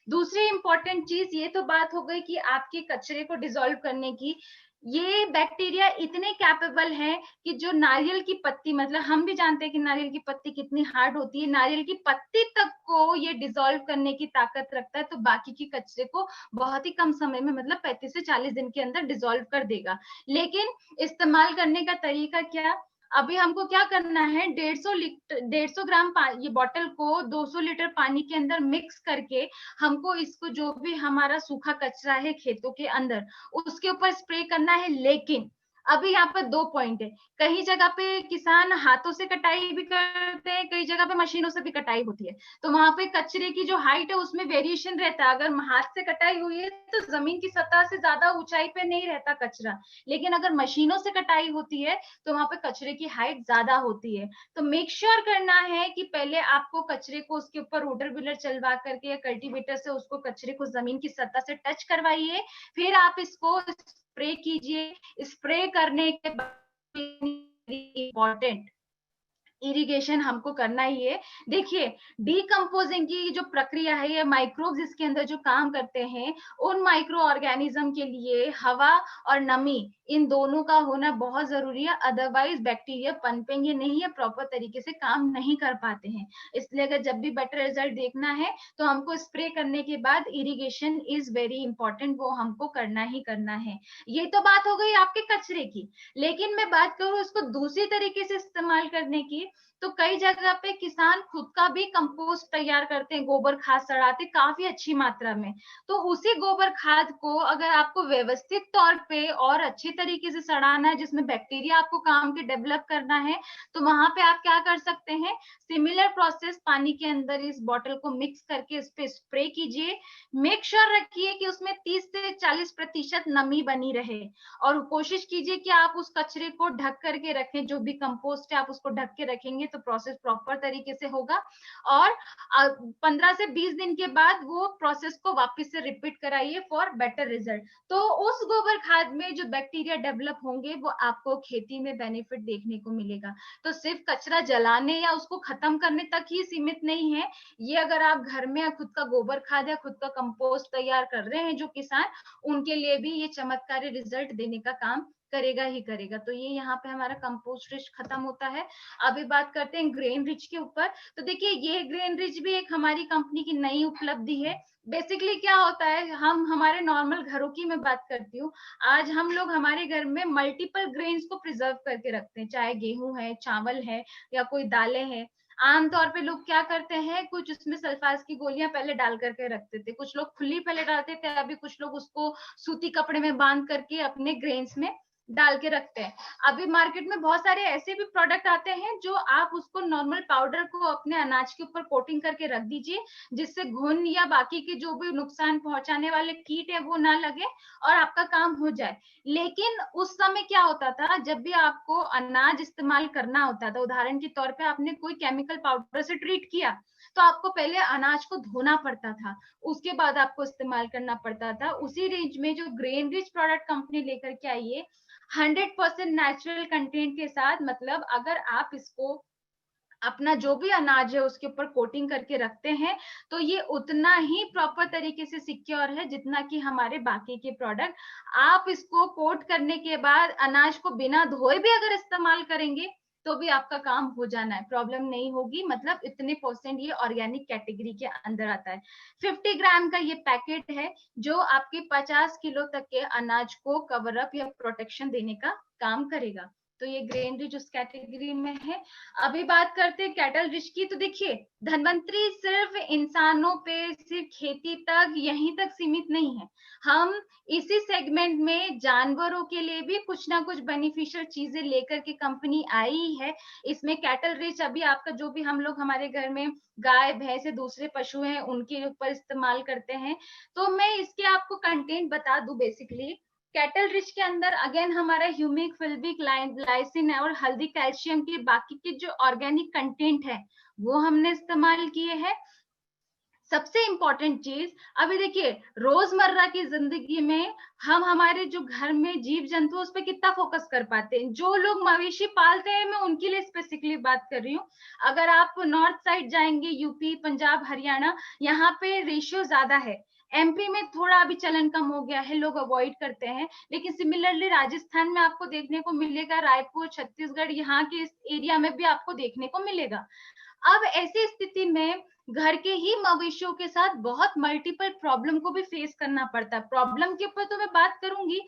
दूसरी इंपॉर्टेंट चीज, ये तो बात हो गई कि आपके कचरे को डिसॉल्व करने की। ये बैक्टीरिया इतने कैपेबल हैं कि जो नारियल की पत्ती, मतलब हम भी जानते हैं कि नारियल की पत्ती कितनी हार्ड होती है, नारियल की पत्ती तक को ये डिसॉल्व करने की ताकत रखता है, तो बाकी के कचरे को बहुत ही कम समय में, मतलब 35 से 40 दिन के अंदर डिसॉल्व कर देगा। लेकिन इस्तेमाल करने का तरीका क्या? अभी हमको क्या करना है, 150 ग्राम ये बॉटल को 200 लीटर पानी के अंदर मिक्स करके हमको इसको, जो भी हमारा सूखा कचरा है खेतों के अंदर, उसके ऊपर स्प्रे करना है। लेकिन अभी यहाँ पर 2 पॉइंट है, कई जगह पे किसान हाथों से कटाई भी करते हैं, कई जगह पे मशीनों से भी कटाई होती है, तो वहां पे कचरे की जो हाइट है उसमें वेरिएशन रहता है। अगर हाथ से कटाई हुई है तो जमीन की सतह से ज्यादा ऊंचाई पे नहीं रहता कचरा, लेकिन अगर मशीनों से कटाई होती है तो वहां पे कचरे की हाइट ज्यादा होती है। तो मेक श्योर करना है कि पहले आपको कचरे को उसके ऊपर रोटर व्हीलर चलवा करके या कल्टीवेटर से उसको कचरे को जमीन की सतह से टच करवाइए, फिर आप इसको स्प्रे कीजिए। स्प्रे करने के बाद इम्पोर्टेंट इरिगेशन हमको करना ही है। देखिए, डीकम्पोजिंग की जो प्रक्रिया है, ये माइक्रोब्स इसके अंदर जो काम करते हैं, उन माइक्रो ऑर्गेनिज्म के लिए हवा और नमी इन दोनों का होना बहुत जरूरी है, अदरवाइज बैक्टीरिया पनपेंगे नहीं है, प्रॉपर तरीके से काम नहीं कर पाते हैं। इसलिए अगर जब भी बेटर रिजल्ट देखना है तो हमको स्प्रे करने के बाद इरिगेशन इज वेरी इंपॉर्टेंट, वो हमको करना ही करना है। ये तो बात हो गई आपके कचरे की, लेकिन मैं बात करूं इसको दूसरी तरीके से इस्तेमाल करने की, तो कई जगह पे किसान खुद का भी कंपोस्ट तैयार करते हैं, गोबर खाद सड़ाते काफी अच्छी मात्रा में। तो उसी गोबर खाद को अगर आपको व्यवस्थित तौर पे और अच्छे तरीके से सड़ाना है, जिसमें बैक्टीरिया आपको काम के डेवलप करना है, तो वहां पे आप क्या कर सकते हैं, सिमिलर प्रोसेस पानी के अंदर इस बॉटल को मिक्स करके इस पे स्प्रे कीजिए। मेक श्योर रखिए कि उसमें 30 से 40% नमी बनी रहे, और कोशिश कीजिए कि आप उस कचरे को ढक करके रखें, जो भी कंपोस्ट है आप उसको ढक के रखेंगे तो प्रोसेस प्रॉपर तरीके से होगा। और 15 से 20 दिन के बाद वो प्रोसेस को वापस से रिपीट कराइए फॉर बेटर रिजल्ट। तो उस गोबर खाद में जो बैक्टीरिया डेवलप होंगे वो आपको खेती में बेनिफिट देखने को मिलेगा। तो सिर्फ कचरा जलाने या उसको खत्म करने तक ही सीमित नहीं है ये। अगर आप घर में खुद का गोबर खाद या खुद का कंपोस्ट तैयार कर रहे हैं जो किसान, उनके लिए भी ये चमत्कारी रिजल्ट देने का काम करेगा ही करेगा। तो ये यहाँ पे हमारा कंपोस्ट रिच खत्म होता है। अभी बात करते हैं ग्रेन रिच के ऊपर। तो देखिए, ये ग्रेन रिच भी एक हमारी कंपनी की नई उपलब्धि है। बेसिकली क्या होता है, हम हमारे नॉर्मल घरों की मैं बात करती हूँ, आज हम लोग हमारे घर में मल्टीपल ग्रेन्स को प्रिजर्व करके रखते हैं, चाहे गेहूं है, चावल है, या कोई दालें हैं। आमतौर पे लोग क्या करते हैं, कुछ उसमें सल्फास की गोलियां पहले डाल करके रखते थे, कुछ लोग खुली पहले डालते थे, अभी कुछ लोग उसको सूती कपड़े में बांध करके अपने ग्रेन्स में डाल के रखते हैं। अभी मार्केट में बहुत सारे ऐसे भी प्रोडक्ट आते हैं जो आप उसको नॉर्मल पाउडर को अपने अनाज के ऊपर कोटिंग करके रख दीजिए, जिससे घुन या बाकी के जो भी नुकसान पहुंचाने वाले कीट है वो ना लगे और आपका काम हो जाए। लेकिन उस समय क्या होता था, जब भी आपको अनाज इस्तेमाल करना होता था, उदाहरण के तौर पे आपने कोई केमिकल पाउडर से ट्रीट किया, तो आपको पहले अनाज को धोना पड़ता था, उसके बाद आपको इस्तेमाल करना पड़ता था। उसी रेंज में जो ग्रेन रिच प्रोडक्ट कंपनी लेकर के आई है, 100% नेचुरल कंटेंट के साथ, मतलब अगर आप इसको अपना जो भी अनाज है उसके ऊपर कोटिंग करके रखते हैं, तो ये उतना ही प्रॉपर तरीके से सिक्योर है जितना कि हमारे बाकी के प्रोडक्ट। आप इसको कोट करने के बाद अनाज को बिना धोए भी अगर इस्तेमाल करेंगे तो भी आपका काम हो जाना है, प्रॉब्लम नहीं होगी। मतलब इतने परसेंट ये ऑर्गेनिक कैटेगरी के अंदर आता है। 50 ग्राम का ये पैकेट है जो आपके 50 किलो तक के अनाज को कवर अप या प्रोटेक्शन देने का काम करेगा। तो ये ग्रेन रिच उस कैटेगरी में है। अभी बात करते हैं कैटल रिच की। तो देखिए, धनवंतरी सिर्फ इंसानों पे, सिर्फ खेती तक यहीं तक सीमित नहीं है। हम इसी सेगमेंट में जानवरों के लिए भी कुछ ना कुछ बेनिफिशियल चीजें लेकर के कंपनी आई है। इसमें कैटल रिच अभी आपका जो भी हम लोग हमारे घर में गाय भैंस या दूसरे पशु हैं उनके ऊपर इस्तेमाल करते हैं, तो मैं इसके आपको कंटेंट बता दूं। बेसिकली कैटल रिच के अंदर अगेन हमारा ह्यूमिक, फिल्बिक, लाइसिन और हल्दी कैल्शियम के बाकी के जो ऑर्गेनिक कंटेंट है वो हमने इस्तेमाल किए हैं। सबसे इंपॉर्टेंट चीज, अभी देखिए रोजमर्रा की जिंदगी में हम हमारे जो घर में जीव जंतु उस पर कितना फोकस कर पाते हैं। जो लोग मवेशी पालते हैं, मैं उनके लिए स्पेसिफिकली बात कर रही हूँ। अगर आप नॉर्थ साइड जाएंगे, यूपी, पंजाब, हरियाणा, यहाँ पे रेशियो ज्यादा है। एमपी में थोड़ा अभी चलन कम हो गया है, लोग अवॉइड करते हैं, लेकिन सिमिलरली राजस्थान में आपको देखने को मिलेगा, रायपुर, छत्तीसगढ़, यहाँ के इस एरिया में भी आपको देखने को मिलेगा। अब ऐसी स्थिति में घर के ही मवेशियों के साथ बहुत मल्टीपल प्रॉब्लम को भी फेस करना पड़ता है। प्रॉब्लम के ऊपर तो मैं बात करूंगी।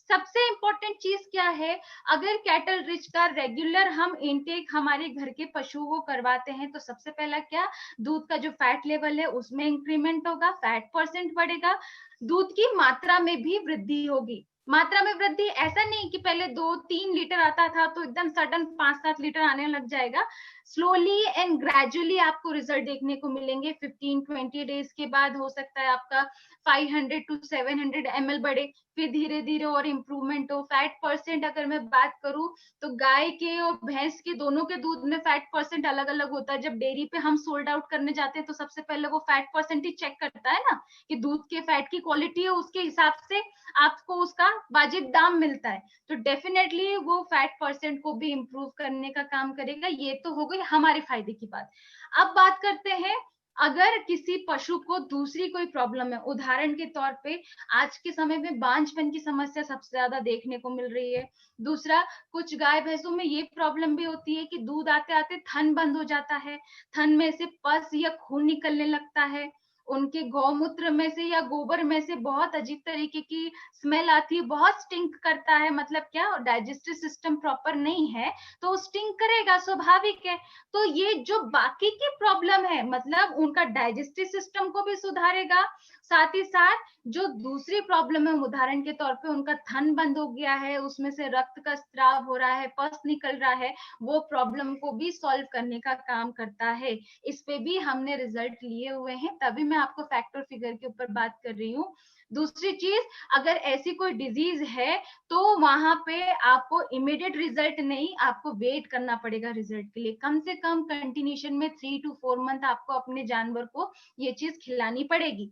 सबसे इंपॉर्टेंट चीज क्या है, अगर कैटल रिच का रेगुलर हम इनटेक हमारे घर के पशुओं को करवाते हैं, तो सबसे पहला क्या, दूध का जो फैट लेवल है उसमें इंक्रीमेंट होगा, फैट परसेंट बढ़ेगा, दूध की मात्रा में भी वृद्धि होगी। मात्रा में वृद्धि ऐसा नहीं कि पहले 2-3 लीटर आता था तो एकदम सडन 5-7 लीटर आने लग जाएगा। स्लोली एंड ग्रेजुअली आपको रिजल्ट देखने को मिलेंगे। 15-20 डेज के बाद हो सकता है आपका 500 to 700 ml बढ़े, फिर धीरे धीरे और इम्प्रूवमेंट हो। फैट परसेंट अगर मैं बात करूं तो गाय के और भैंस के दोनों के दूध में फैट परसेंट अलग अलग होता है। जब डेयरी पे हम सोल्ड आउट करने जाते हैं तो सबसे पहले वो फैट परसेंट ही चेक करता है ना, कि दूध के फैट की क्वालिटी है, उसके हिसाब से आपको उसका वाजिब दाम मिलता है। तो डेफिनेटली वो फैट परसेंट को भी इम्प्रूव करने का काम करेगा। ये तो हो गई हमारे फायदे की बात। अब बात करते हैं अगर किसी पशु को दूसरी कोई प्रॉब्लम है, उदाहरण के तौर पे आज के समय में बांझपन की समस्या सबसे ज्यादा देखने को मिल रही है। दूसरा, कुछ गाय भैंसों में ये प्रॉब्लम भी होती है कि दूध आते आते थन बंद हो जाता है, थन में से पस या खून निकलने लगता है, उनके गौमूत्र में से या गोबर में से बहुत अजीब तरीके की स्मेल आती है, बहुत स्टिंक करता है। मतलब क्या, डाइजेस्टिव सिस्टम प्रॉपर नहीं है तो स्टिंक करेगा, स्वाभाविक है। तो ये जो बाकी की प्रॉब्लम है, मतलब उनका डाइजेस्टिव सिस्टम को भी सुधारेगा, साथ ही साथ जो दूसरी प्रॉब्लम है, उदाहरण के तौर पे उनका थन बंद हो गया है, उसमें से रक्त का स्त्राव हो रहा है, पस निकल रहा है, वो प्रॉब्लम को भी सॉल्व करने का काम करता है। इस पे भी हमने रिजल्ट लिए हुए हैं, तभी मैं आपको फैक्ट और फिगर के ऊपर बात कर रही हूँ। दूसरी चीज, अगर ऐसी कोई डिजीज है तो वहां पे आपको इमीडिएट रिजल्ट नहीं, आपको वेट करना पड़ेगा रिजल्ट के लिए। कम से कम कंटिन्यूशन में 3 to 4 मंथ आपको अपने जानवर को ये चीज खिलानी पड़ेगी।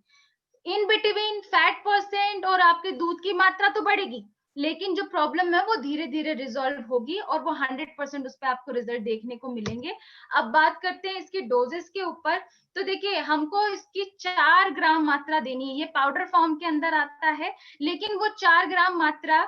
इन बिटवीन फैट परसेंट और आपके दूध की मात्रा तो बढ़ेगी, लेकिन जो प्रॉब्लम है वो धीरे धीरे रिजॉल्व होगी और वो 100% उस पर आपको रिजल्ट देखने को मिलेंगे। अब बात करते हैं इसकी डोजेस के ऊपर। तो देखिए, हमको इसकी 4 ग्राम मात्रा देनी है। ये पाउडर फॉर्म के अंदर आता है, लेकिन वो 4 ग्राम मात्रा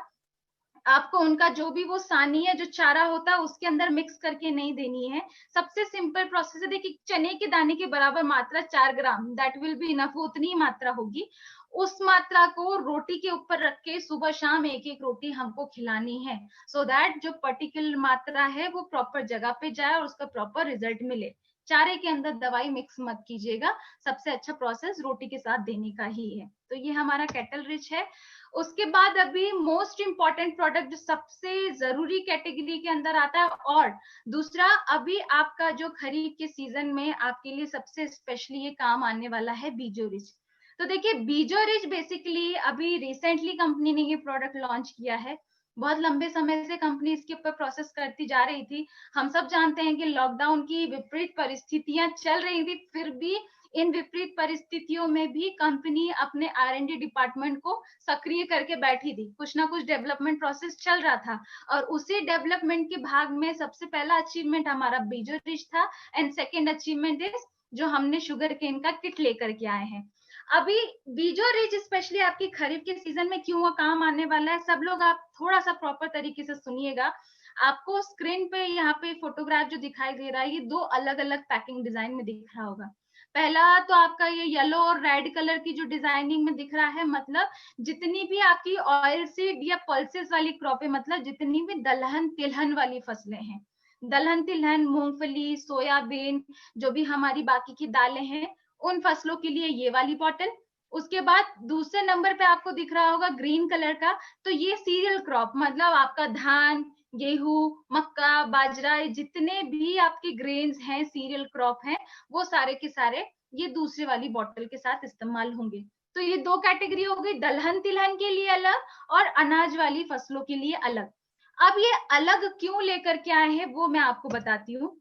आपको उनका जो भी वो सानी है, जो चारा होता है, उसके अंदर मिक्स करके नहीं देनी है। सबसे सिंपल प्रोसेस है। देखिए, चने के दाने के बराबर मात्रा 4 ग्राम, दैट विल बी इनफ, उतनी ही मात्रा होगी। उस मात्रा को रोटी के ऊपर रख के सुबह शाम एक एक रोटी हमको खिलानी है, सो दैट जो पर्टिकुलर मात्रा है वो प्रॉपर जगह पे जाए और उसका प्रॉपर रिजल्ट मिले। चारे के अंदर दवाई मिक्स मत कीजिएगा। सबसे अच्छा प्रोसेस रोटी के साथ देने का ही है। तो ये हमारा कैटल रिच है। उसके बाद अभी मोस्ट इंपॉर्टेंट प्रोडक्ट जो सबसे जरूरी कैटेगरी के अंदर आता है, और दूसरा, अभी आपका जो खरीफ के सीजन में आपके लिए सबसे स्पेशली ये काम आने वाला है, बीजो रिच। तो देखिए, बीजो रिच बेसिकली अभी रिसेंटली कंपनी ने ये प्रोडक्ट लॉन्च किया है। बहुत लंबे समय से कंपनी इसके ऊपर प्रोसेस करती जा रही थी। हम सब जानते हैं कि लॉकडाउन की विपरीत परिस्थितियां चल रही थी, फिर भी इन विपरीत परिस्थितियों में भी कंपनी अपने R&D डिपार्टमेंट को सक्रिय करके बैठी थी। कुछ ना कुछ डेवलपमेंट प्रोसेस चल रहा था, और उसी डेवलपमेंट के भाग में सबसे पहला अचीवमेंट हमारा बीजो रिच था, एंड सेकेंड अचीवमेंट इज जो हमने शुगर केन का किट लेकर के आए हैं। अभी बीजो रिच स्पेशली आपकी खरीफ के सीजन में क्यों काम आने वाला है, सब लोग आप थोड़ा सा प्रॉपर तरीके से सुनिएगा। आपको स्क्रीन पे यहाँ पे फोटोग्राफ जो दिखाई दे रहा है, ये 2 अलग अलग पैकिंग डिजाइन में दिख रहा होगा। पहला तो आपका ये येलो और रेड कलर की जो डिजाइनिंग में दिख रहा है, मतलब जितनी भी आपकी ऑयल सीड या पल्सेस वाली क्रॉप है, मतलब जितनी भी दलहन तिलहन वाली फसलें हैं, दलहन तिलहन, मूंगफली, सोयाबीन, जो भी हमारी बाकी की दालें हैं, उन फसलों के लिए ये वाली बॉटल। उसके बाद दूसरे नंबर पे आपको दिख रहा होगा ग्रीन कलर का, तो ये सीरियल क्रॉप, मतलब आपका धान, गेहूं, मक्का, बाजरा, जितने भी आपके ग्रेन्स हैं, सीरियल क्रॉप हैं, वो सारे के सारे ये दूसरे वाली बॉटल के साथ इस्तेमाल होंगे। तो ये 2 कैटेगरी हो गई, दलहन तिलहन के लिए अलग और अनाज वाली फसलों के लिए अलग। अब ये अलग क्यों लेकर के आए हैं वो मैं आपको बताती हूँ,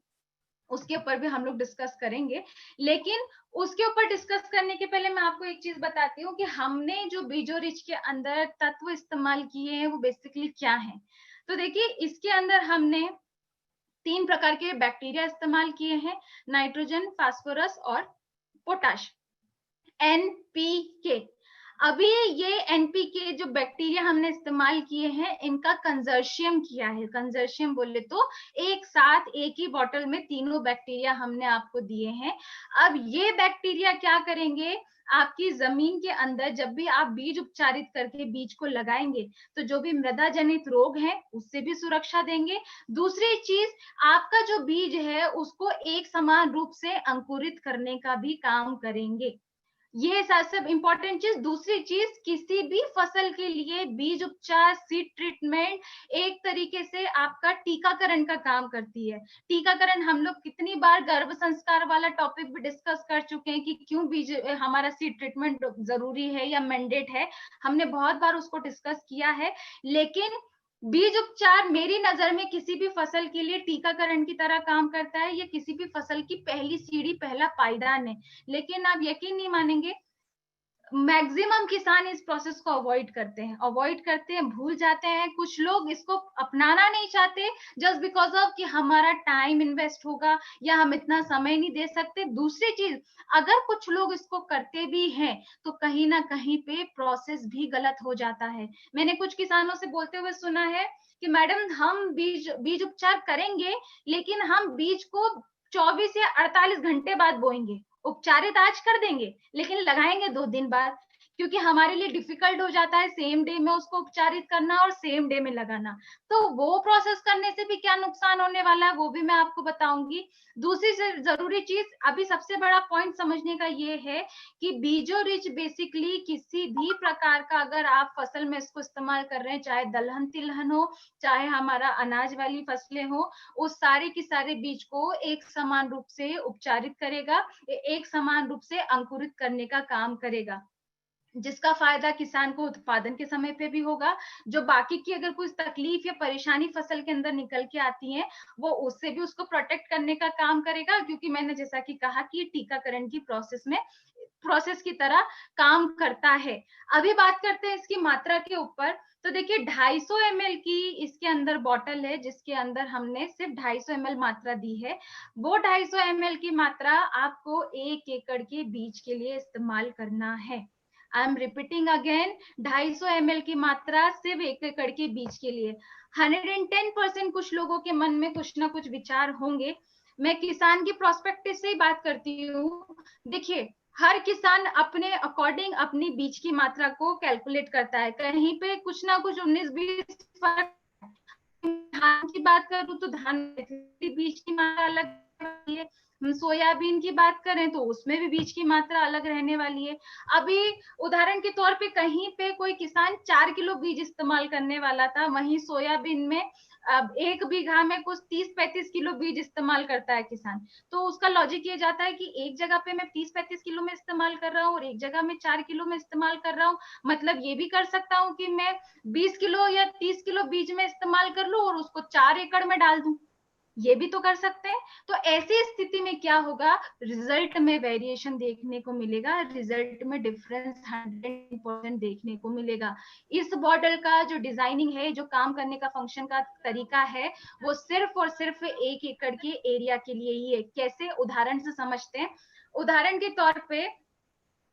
उसके ऊपर भी हम लोग डिस्कस करेंगे। लेकिन उसके ऊपर डिस्कस करने के पहले मैं आपको एक चीज बताती हूँ कि हमने जो बीजो रिच के अंदर तत्व इस्तेमाल किए हैं वो बेसिकली क्या है। तो देखिए, इसके अंदर हमने 3 प्रकार के बैक्टीरिया इस्तेमाल किए हैं, नाइट्रोजन, फास्फोरस और पोटाश, एनपीके। अभी ये एनपीके जो बैक्टीरिया हमने इस्तेमाल किए हैं, इनका कंजर्शियम किया है। कंजर्शियम बोले तो एक साथ एक ही बॉटल में तीनों बैक्टीरिया हमने आपको दिए हैं। अब ये बैक्टीरिया क्या करेंगे, आपकी जमीन के अंदर जब भी आप बीज उपचारित करके बीज को लगाएंगे तो जो भी मृदा जनित रोग है उससे भी सुरक्षा देंगे। दूसरी चीज, आपका जो बीज है उसको एक समान रूप से अंकुरित करने का भी काम करेंगे। ये सब इंपॉर्टेंट चीज। दूसरी चीज, किसी भी फसल के लिए बीज उपचार, सीड ट्रीटमेंट एक तरीके से आपका टीकाकरण का काम करती है। टीकाकरण हम लोग कितनी बार गर्भ संस्कार वाला टॉपिक भी डिस्कस कर चुके हैं कि क्यों बीज हमारा सीड ट्रीटमेंट जरूरी है या मैंडेट है, हमने बहुत बार उसको डिस्कस किया है। लेकिन बीज उपचार मेरी नजर में किसी भी फसल के लिए टीकाकरण की तरह काम करता है। ये किसी भी फसल की पहली सीढ़ी, पहला पायदान है। लेकिन आप यकीन नहीं मानेंगे, मैक्सिमम किसान इस प्रोसेस को अवॉइड करते हैं, भूल जाते हैं। कुछ लोग इसको अपनाना नहीं चाहते जस्ट बिकॉज ऑफ कि हमारा टाइम इन्वेस्ट होगा या हम इतना समय नहीं दे सकते। दूसरी चीज, अगर कुछ लोग इसको करते भी हैं तो कहीं ना कहीं पे प्रोसेस भी गलत हो जाता है। मैंने कुछ किसानों से बोलते हुए सुना है कि मैडम हम बीज उपचार करेंगे, लेकिन हम बीज को 24 या 48 घंटे बाद बोएंगे। उपचारित आज कर देंगे लेकिन लगाएंगे 2 दिन बाद, क्योंकि हमारे लिए डिफिकल्ट हो जाता है सेम डे में उसको उपचारित करना और सेम डे में लगाना। तो वो प्रोसेस करने से भी क्या नुकसान होने वाला है वो भी मैं आपको बताऊंगी। दूसरी जरूरी चीज, अभी सबसे बड़ा पॉइंट समझने का ये है कि बीजो रिच बेसिकली किसी भी प्रकार का अगर आप फसल में इसको इस्तेमाल कर रहे हैं, चाहे दलहन तिलहन हो, चाहे हमारा अनाज वाली फसलें हो, उस सारे की सारे बीज को एक समान रूप से उपचारित करेगा, एक समान रूप से अंकुरित करने का काम करेगा, जिसका फायदा किसान को उत्पादन के समय पे भी होगा। जो बाकी की अगर कुछ तकलीफ या परेशानी फसल के अंदर निकल के आती है, वो उससे भी उसको प्रोटेक्ट करने का काम करेगा, क्योंकि मैंने जैसा कि कहा कि टीकाकरण की प्रोसेस की तरह काम करता है। अभी बात करते हैं इसकी मात्रा के ऊपर। तो देखिए 250 ml की इसके अंदर बॉटल है, जिसके अंदर हमने सिर्फ 250 ml मात्रा दी है। वो 250 ml की मात्रा आपको 1 एकड़ के बीज के लिए इस्तेमाल करना है। I am repeating again, 250 ml की मात्रा सिर्फ 1 एकड़ के बीज के लिए। 110% कुछ लोगों के मन में कुछ ना कुछ विचार होंगे। मैं किसान की प्रोस्पेक्टिव से ही बात करती हूँ। देखिए, हर किसान अपने अकॉर्डिंग अपनी बीज की मात्रा को कैलकुलेट करता है। कहीं पे कुछ ना कुछ 19-20 फर्क। धान की बात करूं तो धान बीज की मात्रा अलग है। सोयाबीन की बात करें तो उसमें भी बीज की मात्रा अलग रहने वाली है। अभी उदाहरण के तौर पे कहीं पे कोई किसान 4 किलो बीज इस्तेमाल करने वाला था, वहीं सोयाबीन में अब 1 बीघा में कुछ 30-35 किलो बीज इस्तेमाल करता है किसान। तो उसका लॉजिक ये जाता है कि एक जगह पे मैं 30-35 किलो में इस्तेमाल कर रहा हूँ और एक जगह में 4 किलो में इस्तेमाल कर रहा हूँ। मतलब ये भी कर सकता हूँ कि मैं 20 किलो या 30 किलो बीज में इस्तेमाल कर लूं और उसको 4 एकड़ में डाल दूं, ये भी तो कर सकते हैं। तो ऐसी स्थिति में क्या होगा, रिजल्ट में वेरिएशन देखने को मिलेगा, रिजल्ट में डिफरेंस 100% देखने को मिलेगा। इस बॉटल का जो डिजाइनिंग है, जो काम करने का फंक्शन का तरीका है, वो सिर्फ और सिर्फ 1 एकड़ के एरिया के लिए ही है। कैसे, उदाहरण से समझते हैं। उदाहरण के तौर पे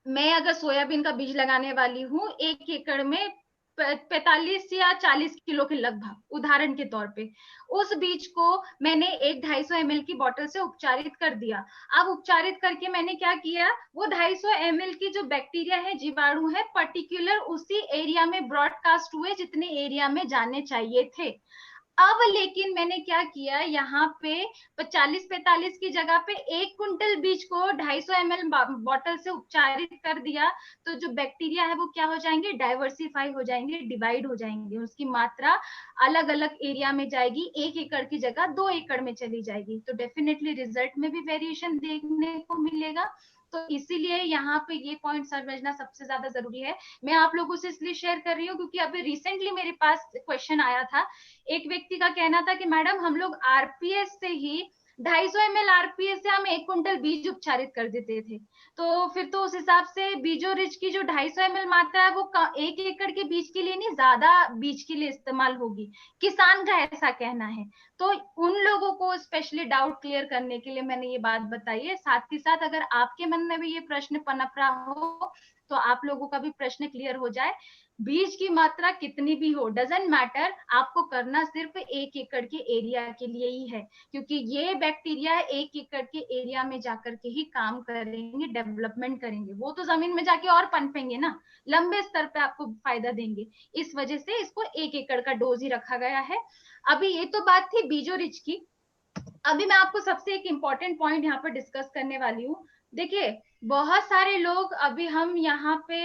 मैं अगर सोयाबीन का बीज लगाने वाली हूँ 1 एकड़ में 45 या 40 किलो के लगभग, उदाहरण के तौर पे उस बीज को मैंने एक 250 ml की बोतल से उपचारित कर दिया। अब उपचारित करके मैंने क्या किया, वो 250 ml की जो बैक्टीरिया है, जीवाणु है, पर्टिकुलर उसी एरिया में ब्रॉडकास्ट हुए जितने एरिया में जाने चाहिए थे। अब लेकिन मैंने क्या किया, यहाँ पे 40-45 की जगह पे 1 कुंटल बीज को 250 ml बॉटल से उपचारित कर दिया। तो जो बैक्टीरिया है वो क्या हो जाएंगे, डाइवर्सिफाई हो जाएंगे, डिवाइड हो जाएंगे, उसकी मात्रा अलग अलग एरिया में जाएगी, 1 एकड़ की जगह 2 एकड़ में चली जाएगी। तो डेफिनेटली रिजल्ट में भी वेरिएशन देखने को मिलेगा। तो इसीलिए यहाँ पे ये पॉइंट समझना सबसे ज्यादा जरूरी है। मैं आप लोगों से इसलिए शेयर कर रही हूँ क्योंकि अभी रिसेंटली मेरे पास क्वेश्चन आया था। एक व्यक्ति का कहना था कि मैडम हम लोग आरपीएस से ही 250 ml आरपीएस से हम 1 कुंटल बीज उपचारित कर देते थे। तो फिर तो उस हिसाब से बीजो रिच की जो 250 ml मात्रा है वो 1 एकड़ के बीज के लिए नहीं, ज्यादा बीज के लिए इस्तेमाल होगी, किसान का ऐसा कहना है। तो उन लोगों को स्पेशली डाउट क्लियर करने के लिए मैंने ये बात बताई है। साथ ही साथ अगर आपके मन में भी ये प्रश्न पनप रहा हो तो आप लोगों का भी प्रश्न क्लियर हो जाए। बीज की मात्रा कितनी भी हो, डजेंट मैटर, आपको करना सिर्फ 1 एकड़ के एरिया के लिए ही है, क्योंकि ये बैक्टीरिया 1 एकड़ के एरिया में जाकर के ही काम करेंगे, डेवलपमेंट करेंगे। वो तो जमीन में जाके और पनपेंगे ना, लंबे स्तर पे आपको फायदा देंगे। इस वजह से इसको 1 एकड़ का डोज ही रखा गया है। अभी ये तो बात थी बीजो रिच की। अभी मैं आपको सबसे एक इंपॉर्टेंट पॉइंट यहाँ पर डिस्कस करने वाली हूँ। देखिए, बहुत सारे लोग अभी हम यहाँ पे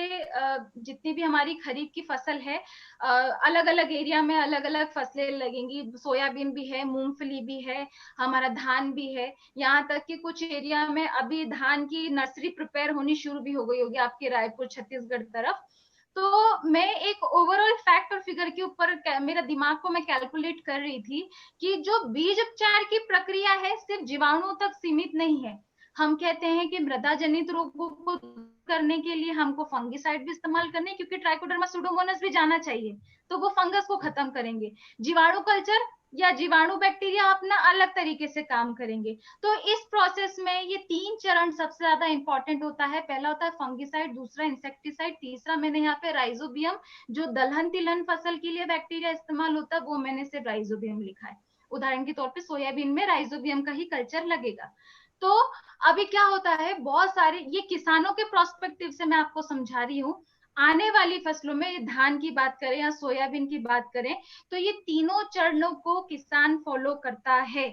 जितनी भी हमारी खरीफ की फसल है, अलग अलग एरिया में अलग अलग फसलें लगेंगी। सोयाबीन भी है, मूंगफली भी है, हमारा धान भी है। यहाँ तक कि कुछ एरिया में अभी धान की नर्सरी प्रिपेयर होनी शुरू भी हो गई होगी आपके रायपुर छत्तीसगढ़ तरफ। तो मैं एक ओवरऑल फैक्ट और फिगर के ऊपर मेरा दिमाग को मैं कैलकुलेट कर रही थी कि जो बीज उपचार की प्रक्रिया है सिर्फ जीवाणुओं तक सीमित नहीं है। हम कहते हैं कि मृदा जनित रोगों को करने के लिए हमको फंगिसाइड भी इस्तेमाल करने, क्योंकि ट्राइकोडर्मा सुडोमोनास भी जाना चाहिए, तो वो फंगस को खत्म करेंगे। जीवाणु कल्चर या जीवाणु बैक्टीरिया अपना अलग तरीके से काम करेंगे। तो इस प्रोसेस में ये 3 चरण सबसे ज्यादा इंपॉर्टेंट होता है। पहला होता है फंगिसाइड, दूसरा इंसेक्टिसाइड, तीसरा मैंने यहाँ पे राइजोबियम, जो दलहन तिलहन फसल के लिए बैक्टीरिया इस्तेमाल होता है, वो मैंने सिर्फ राइजोबियम लिखा है। उदाहरण के तौर पे सोयाबीन में राइजोबियम का ही कल्चर लगेगा। तो अभी क्या होता है, बहुत सारे, ये किसानों के प्रोस्पेक्टिव से मैं आपको समझा रही हूँ। आने वाली फसलों में धान की बात करें या सोयाबीन की बात करें, तो ये तीनों चरणों को किसान फॉलो करता है।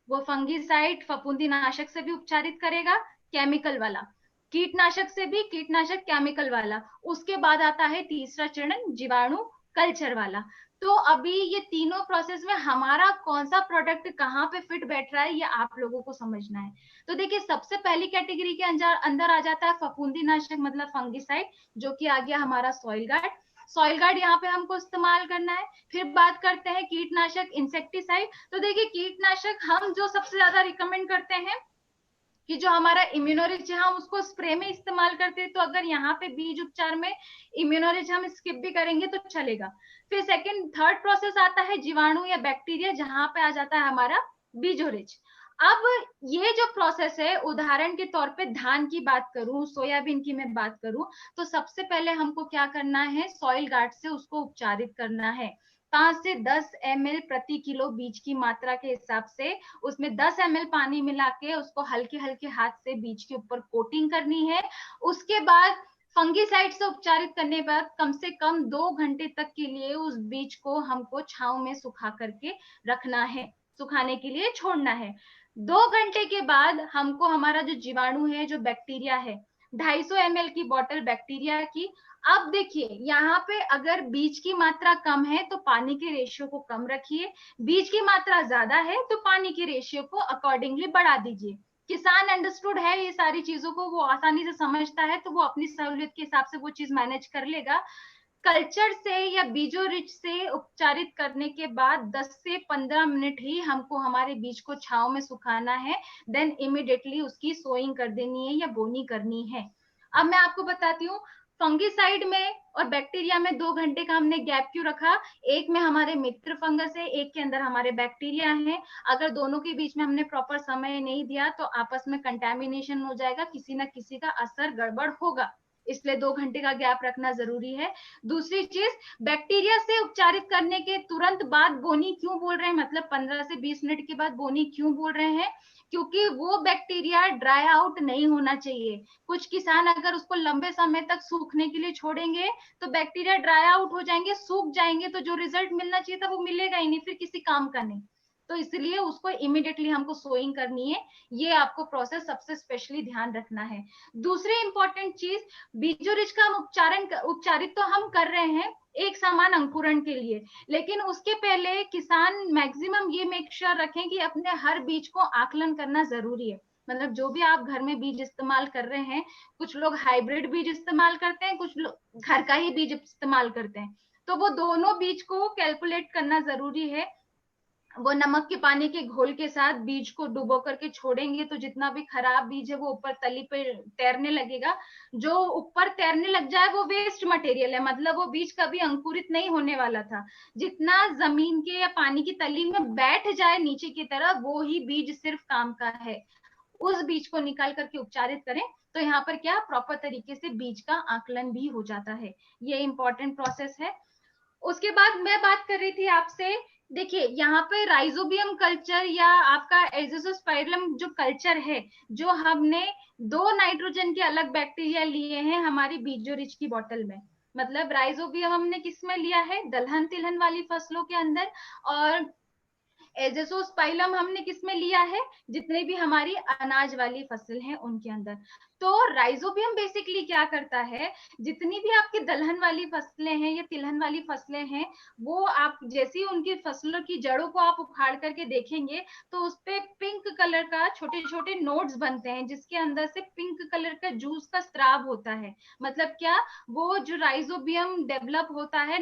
वो फंगिसाइड फफूंदी नाशक से भी उपचारित करेगा, केमिकल वाला, कीटनाशक से भी, कीटनाशक केमिकल वाला। उसके बाद आता है तीसरा चरण, जीवाणु कल्चर वाला। तो अभी ये तीनों प्रोसेस में हमारा कौन सा प्रोडक्ट कहाँ पे फिट बैठ रहा है, ये आप लोगों को समझना है। तो देखिए, सबसे पहली कैटेगरी के अंदर आ जाता है फफूंदी नाशक मतलब फंगिसाइड, जो कि आ गया हमारा सॉइल गार्ड। सॉइल गार्ड यहाँ पे हमको इस्तेमाल करना है। फिर बात करते हैं कीटनाशक इंसेक्टिसाइड। तो देखिए, कीटनाशक हम जो सबसे ज्यादा रिकमेंड करते हैं कि जो हमारा इम्यूनोरिच है हम उसको स्प्रे में इस्तेमाल करते हैं। तो अगर यहाँ पे बीज उपचार में इम्यूनोरिच हम स्किप भी करेंगे तो चलेगा। फिर सेकंड थर्ड प्रोसेस आता है जीवाणु या बैक्टीरिया, जहां पे आ जाता है हमारा बीजोरिच। अब ये जो प्रोसेस है, उदाहरण के तौर पे धान की बात करूं, सोयाबीन की मैं बात करूं, तो सबसे पहले हमको क्या करना है, सॉइल गार्ड से उसको उपचारित करना है। 5 से 10 ml प्रति किलो बीज की मात्रा के हिसाब से उसमें 10 ml पानी मिला के उसको हल्के हल्के हाथ से बीज के ऊपर कोटिंग करनी है। उसके बाद फंगिसाइड से उपचारित करने के बाद कम से कम 2 घंटे तक के लिए उस बीज को हमको छांव में सुखा करके रखना है, सुखाने के लिए छोड़ना है। 2 घंटे के बाद हमको हमारा जो जीवाणु है, जो बैक्टीरिया है, 250 ml की बोतल बैक्टीरिया की। अब देखिए, यहाँ पे अगर बीज की मात्रा कम है तो पानी के रेशियो को कम रखिए, बीज की मात्रा ज्यादा है तो पानी के रेशियो को अकॉर्डिंगली बढ़ा दीजिए। किसान अंडरस्टूड है ये सारी चीजों को, वो आसानी से समझता है, तो वो अपनी सहूलियत के हिसाब से वो चीज मैनेज कर लेगा। कल्चर से या बीजो रिच से उपचारित करने के बाद 10 से 15 मिनट ही हमको हमारे बीज को छांव में सुखाना है। देन इमिडिएटली उसकी सोइंग कर देनी है या बोनी करनी है। अब मैं आपको बताती हूँ, फंगिसाइड में और बैक्टीरिया में 2 घंटे का हमने गैप क्यों रखा। एक में हमारे मित्र फंगस है, एक के अंदर हमारे बैक्टीरिया है। अगर दोनों के बीच में हमने प्रॉपर समय नहीं दिया तो आपस में कंटेमिनेशन हो जाएगा, किसी ना किसी का असर गड़बड़ होगा, इसलिए 2 घंटे का गैप रखना जरूरी है। दूसरी चीज, बैक्टीरिया से उपचारित करने के तुरंत बाद बोनी क्यों बोल रहे हैं, मतलब 15 से 20 मिनट के बाद बोनी क्यों बोल रहे हैं, क्योंकि वो बैक्टीरिया ड्राई आउट नहीं होना चाहिए। कुछ किसान अगर उसको लंबे समय तक सूखने के लिए छोड़ेंगे तो बैक्टीरिया ड्राई आउट हो जाएंगे, सूख जाएंगे, तो जो रिजल्ट मिलना चाहिए था वो मिलेगा ही नहीं, फिर किसी काम का नहीं। तो इसलिए उसको इमिडिएटली हमको सोइंग करनी है। ये आपको प्रोसेस सबसे स्पेशली ध्यान रखना है। दूसरी इंपॉर्टेंट चीज, बीजोरिच का हम उपचारित तो हम कर रहे हैं एक समान अंकुरण के लिए, लेकिन उसके पहले किसान मैक्सिमम ये मेक श्योर रखें कि अपने हर बीज को आकलन करना जरूरी है। मतलब जो भी आप घर में बीज इस्तेमाल कर रहे हैं, कुछ लोग हाइब्रिड बीज इस्तेमाल करते हैं, कुछ लोग घर का ही बीज इस्तेमाल करते हैं, तो वो दोनों बीज को कैलकुलेट करना जरूरी है। वो नमक के पानी के घोल के साथ बीज को डुबो करके छोड़ेंगे तो जितना भी खराब बीज है वो ऊपर तली पे तैरने लगेगा। जो ऊपर तैरने लग जाए वो वेस्ट मटेरियल है, मतलब वो बीज कभी अंकुरित नहीं होने वाला था। जितना जमीन के या पानी की तली में बैठ जाए नीचे की तरफ, वो ही बीज सिर्फ काम का है। उस बीज को निकाल करके उपचारित करें तो यहाँ पर क्या प्रॉपर तरीके से बीज का आकलन भी हो जाता है। ये इंपॉर्टेंट प्रोसेस है। उसके बाद मैं बात कर रही थी आपसे, देखिए यहाँ पे राइजोबियम कल्चर या आपका एजोस्पाइरलम जो कल्चर है, जो हमने 2 नाइट्रोजन के अलग बैक्टीरिया लिए हैं हमारी बीजो रिच की बोतल में। मतलब राइजोबियम हमने किस में लिया है, दलहन तिलहन वाली फसलों के अंदर, और एजेसोस्पाइलम हमने किसमें लिया है, जितने भी हमारी अनाज वाली फसल हैं उनके अंदर। तो राइजोबियम बेसिकली क्या करता है, जितनी भी आपकी दलहन वाली फसलें हैं या तिलहन वाली फसलें हैं, वो आप जैसे ही उनकी फसलों की जड़ों को आप उखाड़ करके देखेंगे तो उस पे पिंक कलर का छोटे छोटे नोड्स बनते हैं, जिसके अंदर से पिंक कलर का जूस का स्त्राव होता है। मतलब क्या, वो जो राइजोबियम डेवलप होता है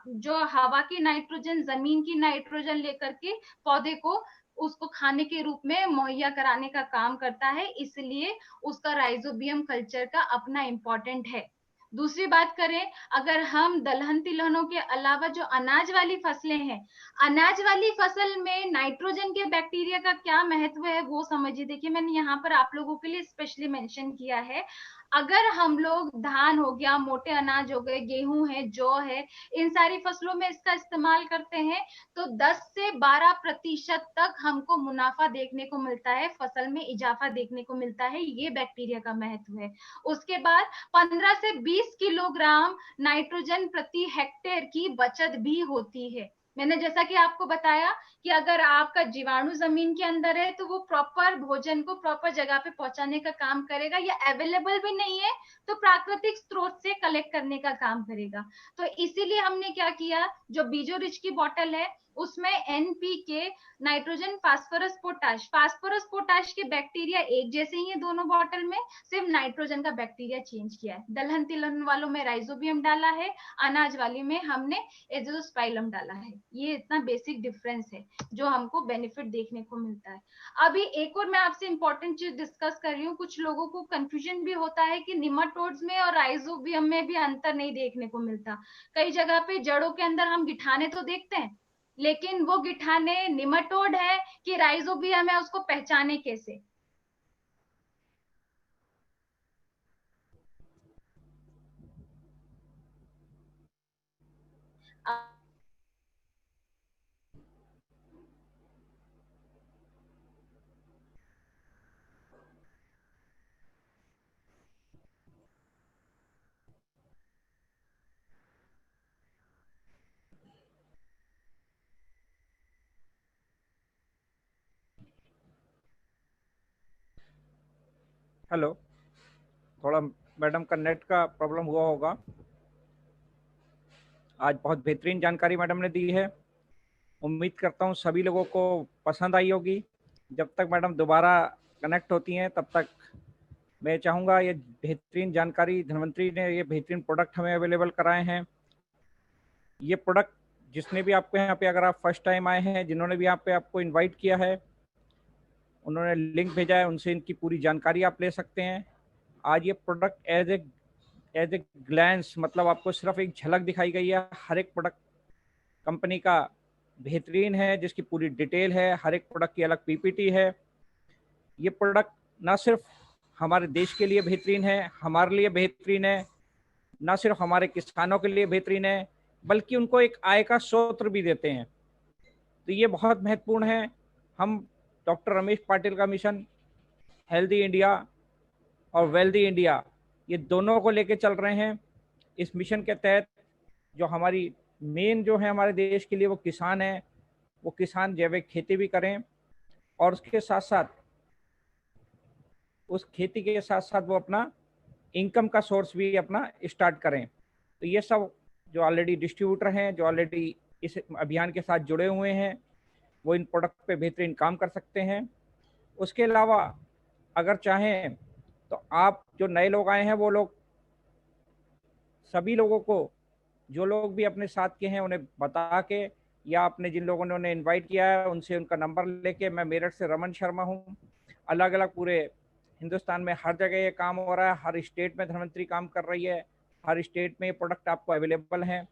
जो हवा की नाइट्रोजन, जमीन की नाइट्रोजन लेकर के पौधे को उसको खाने के रूप में मुहैया कराने का काम करता है, इसलिए उसका राइजोबियम कल्चर का अपना इंपॉर्टेंट है। दूसरी बात करें, अगर हम दलहन तिलहनों के अलावा जो अनाज वाली फसलें हैं, अनाज वाली फसल में नाइट्रोजन के बैक्टीरिया का क्या महत्व है वो समझिए। देखिए मैंने यहाँ पर आप लोगों के लिए स्पेशली मेंशन किया है। अगर हम लोग धान हो गया, मोटे अनाज हो गए, गेहूं है, जौ है, इन सारी फसलों में इसका इस्तेमाल करते हैं तो 10 से 12% तक हमको मुनाफा देखने को मिलता है, फसल में इजाफा देखने को मिलता है। ये बैक्टीरिया का महत्व है। उसके बाद 15 से 20 किलोग्राम नाइट्रोजन प्रति हेक्टेयर की बचत भी होती है। मैंने जैसा कि आपको बताया कि अगर आपका जीवाणु जमीन के अंदर है तो वो प्रॉपर भोजन को प्रॉपर जगह पे पहुंचाने का काम करेगा, या अवेलेबल भी नहीं है तो प्राकृतिक स्रोत से कलेक्ट करने का काम करेगा। तो इसीलिए हमने क्या किया, जो बीजो रिच की बॉटल है उसमें एनपीके, नाइट्रोजन, फास्फोरस पोटाश के बैक्टीरिया एक जैसे ही है दोनों बॉटल में, सिर्फ नाइट्रोजन का बैक्टीरिया चेंज किया है। दलहन तिलहन वालों में राइजोबियम डाला है, अनाज वाली में हमने एजोस्पाइलम डाला है। ये इतना बेसिक डिफरेंस है जो हमको बेनिफिट देखने को मिलता है। अभी एक और मैं आपसे इंपॉर्टेंट चीज डिस्कस कर रही हूँ। कुछ लोगों को कंफ्यूजन भी होता है कि निमाटोड्स में और राइजोबियम में भी अंतर नहीं देखने को मिलता। कई जगह पे जड़ों के अंदर हम गिठाने तो देखते हैं, लेकिन वो गिठाने निमाटोड है कि राइजोबियम है, उसको पहचाने कैसे। हेलो, थोड़ा मैडम का नेट का प्रॉब्लम हुआ होगा। आज बहुत बेहतरीन जानकारी मैडम ने दी है। उम्मीद करता हूँ सभी लोगों को पसंद आई होगी। जब तक मैडम दोबारा कनेक्ट होती हैं तब तक मैं चाहूँगा, ये बेहतरीन जानकारी, धन्वंतरी ने ये बेहतरीन प्रोडक्ट हमें अवेलेबल कराए हैं। ये प्रोडक्ट जिसने भी आपको यहाँ पे, अगर आप फर्स्ट टाइम आए हैं, जिन्होंने भी यहाँ पे आपको इनवाइट किया है, उन्होंने लिंक भेजा है, उनसे इनकी पूरी जानकारी आप ले सकते हैं। आज ये प्रोडक्ट एज ए ग्लैंस, मतलब आपको सिर्फ एक झलक दिखाई गई है। हर एक प्रोडक्ट कंपनी का बेहतरीन है, जिसकी पूरी डिटेल है, हर एक प्रोडक्ट की अलग पीपीटी है। ये प्रोडक्ट ना सिर्फ हमारे देश के लिए बेहतरीन है, हमारे लिए बेहतरीन है, ना सिर्फ हमारे किसानों के लिए बेहतरीन है, बल्कि उनको एक आय का स्रोत भी देते हैं। तो ये बहुत महत्वपूर्ण है। हम डॉक्टर रमेश पाटिल का मिशन हेल्दी इंडिया और वेल्दी इंडिया, ये दोनों को लेके चल रहे हैं। इस मिशन के तहत जो हमारी मेन जो है हमारे देश के लिए, वो किसान हैं। वो किसान जैविक खेती भी करें और उसके साथ साथ, उस खेती के साथ साथ वो अपना इनकम का सोर्स भी अपना स्टार्ट करें। तो ये सब जो ऑलरेडी डिस्ट्रीब्यूटर हैं, जो ऑलरेडी इस अभियान के साथ जुड़े हुए हैं, वो इन प्रोडक्ट पे बेहतरीन काम कर सकते हैं। उसके अलावा अगर चाहें तो आप जो नए लोग आए हैं, वो लोग सभी लोगों को, जो लोग भी अपने साथ के हैं, उन्हें बता के, या अपने जिन लोगों ने उन्हें इनवाइट किया है उनसे उनका नंबर लेके, मैं मेरठ से रमन शर्मा हूँ। अलग अलग पूरे हिंदुस्तान में हर जगह ये काम हो रहा है, हर स्टेट में धन्वंतरी काम कर रही है, हर स्टेट में ये प्रोडक्ट आपको अवेलेबल हैं।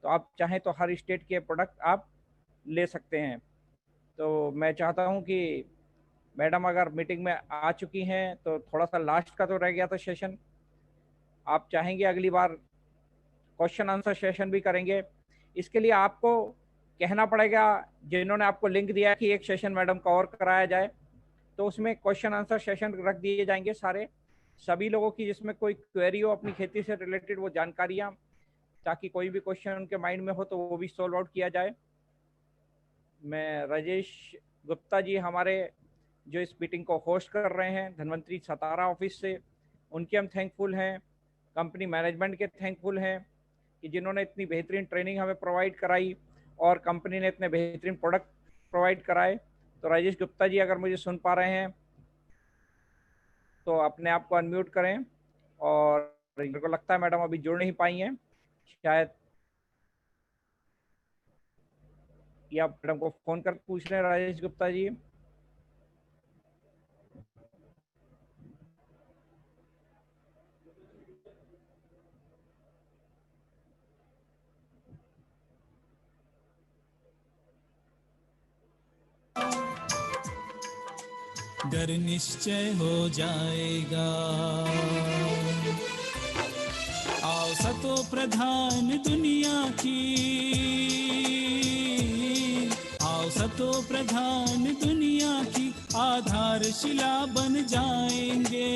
तो आप चाहें तो हर स्टेट के प्रोडक्ट आप ले सकते हैं। तो मैं चाहता हूँ कि मैडम अगर मीटिंग में आ चुकी हैं तो थोड़ा सा लास्ट का तो रह गया था सेशन, आप चाहेंगे अगली बार क्वेश्चन आंसर सेशन भी करेंगे। इसके लिए आपको कहना पड़ेगा, जिन्होंने आपको लिंक दिया कि एक सेशन मैडम का और कराया जाए, तो उसमें क्वेश्चन आंसर सेशन रख दिए जाएंगे सारे, सभी लोगों की जिसमें कोई क्वेरी हो अपनी खेती से रिलेटेड, वो जानकारियाँ, ताकि कोई भी क्वेश्चन उनके माइंड में हो तो वो भी सॉल्व आउट किया जाए। मैं राजेश गुप्ता जी हमारे जो इस मीटिंग को होस्ट कर रहे हैं धन्वंतरी सतारा ऑफिस से, उनके हम थैंकफुल हैं। कंपनी मैनेजमेंट के थैंकफुल हैं कि जिन्होंने इतनी बेहतरीन ट्रेनिंग हमें प्रोवाइड कराई और कंपनी ने इतने बेहतरीन प्रोडक्ट प्रोवाइड कराए। तो राजेश गुप्ता जी अगर मुझे सुन पा रहे हैं तो अपने आप को अनम्यूट करें। और मेरे को लगता है मैडम अभी जुड़ नहीं पाई हैं शायद, या मैडम को फोन कर पूछ रहे हैं राजेश गुप्ता जी। डर निश्चय हो जाएगा। आओ सतो प्रधान दुनिया की, आओ सतो प्रधान दुनिया की आधारशिला बन जाएंगे।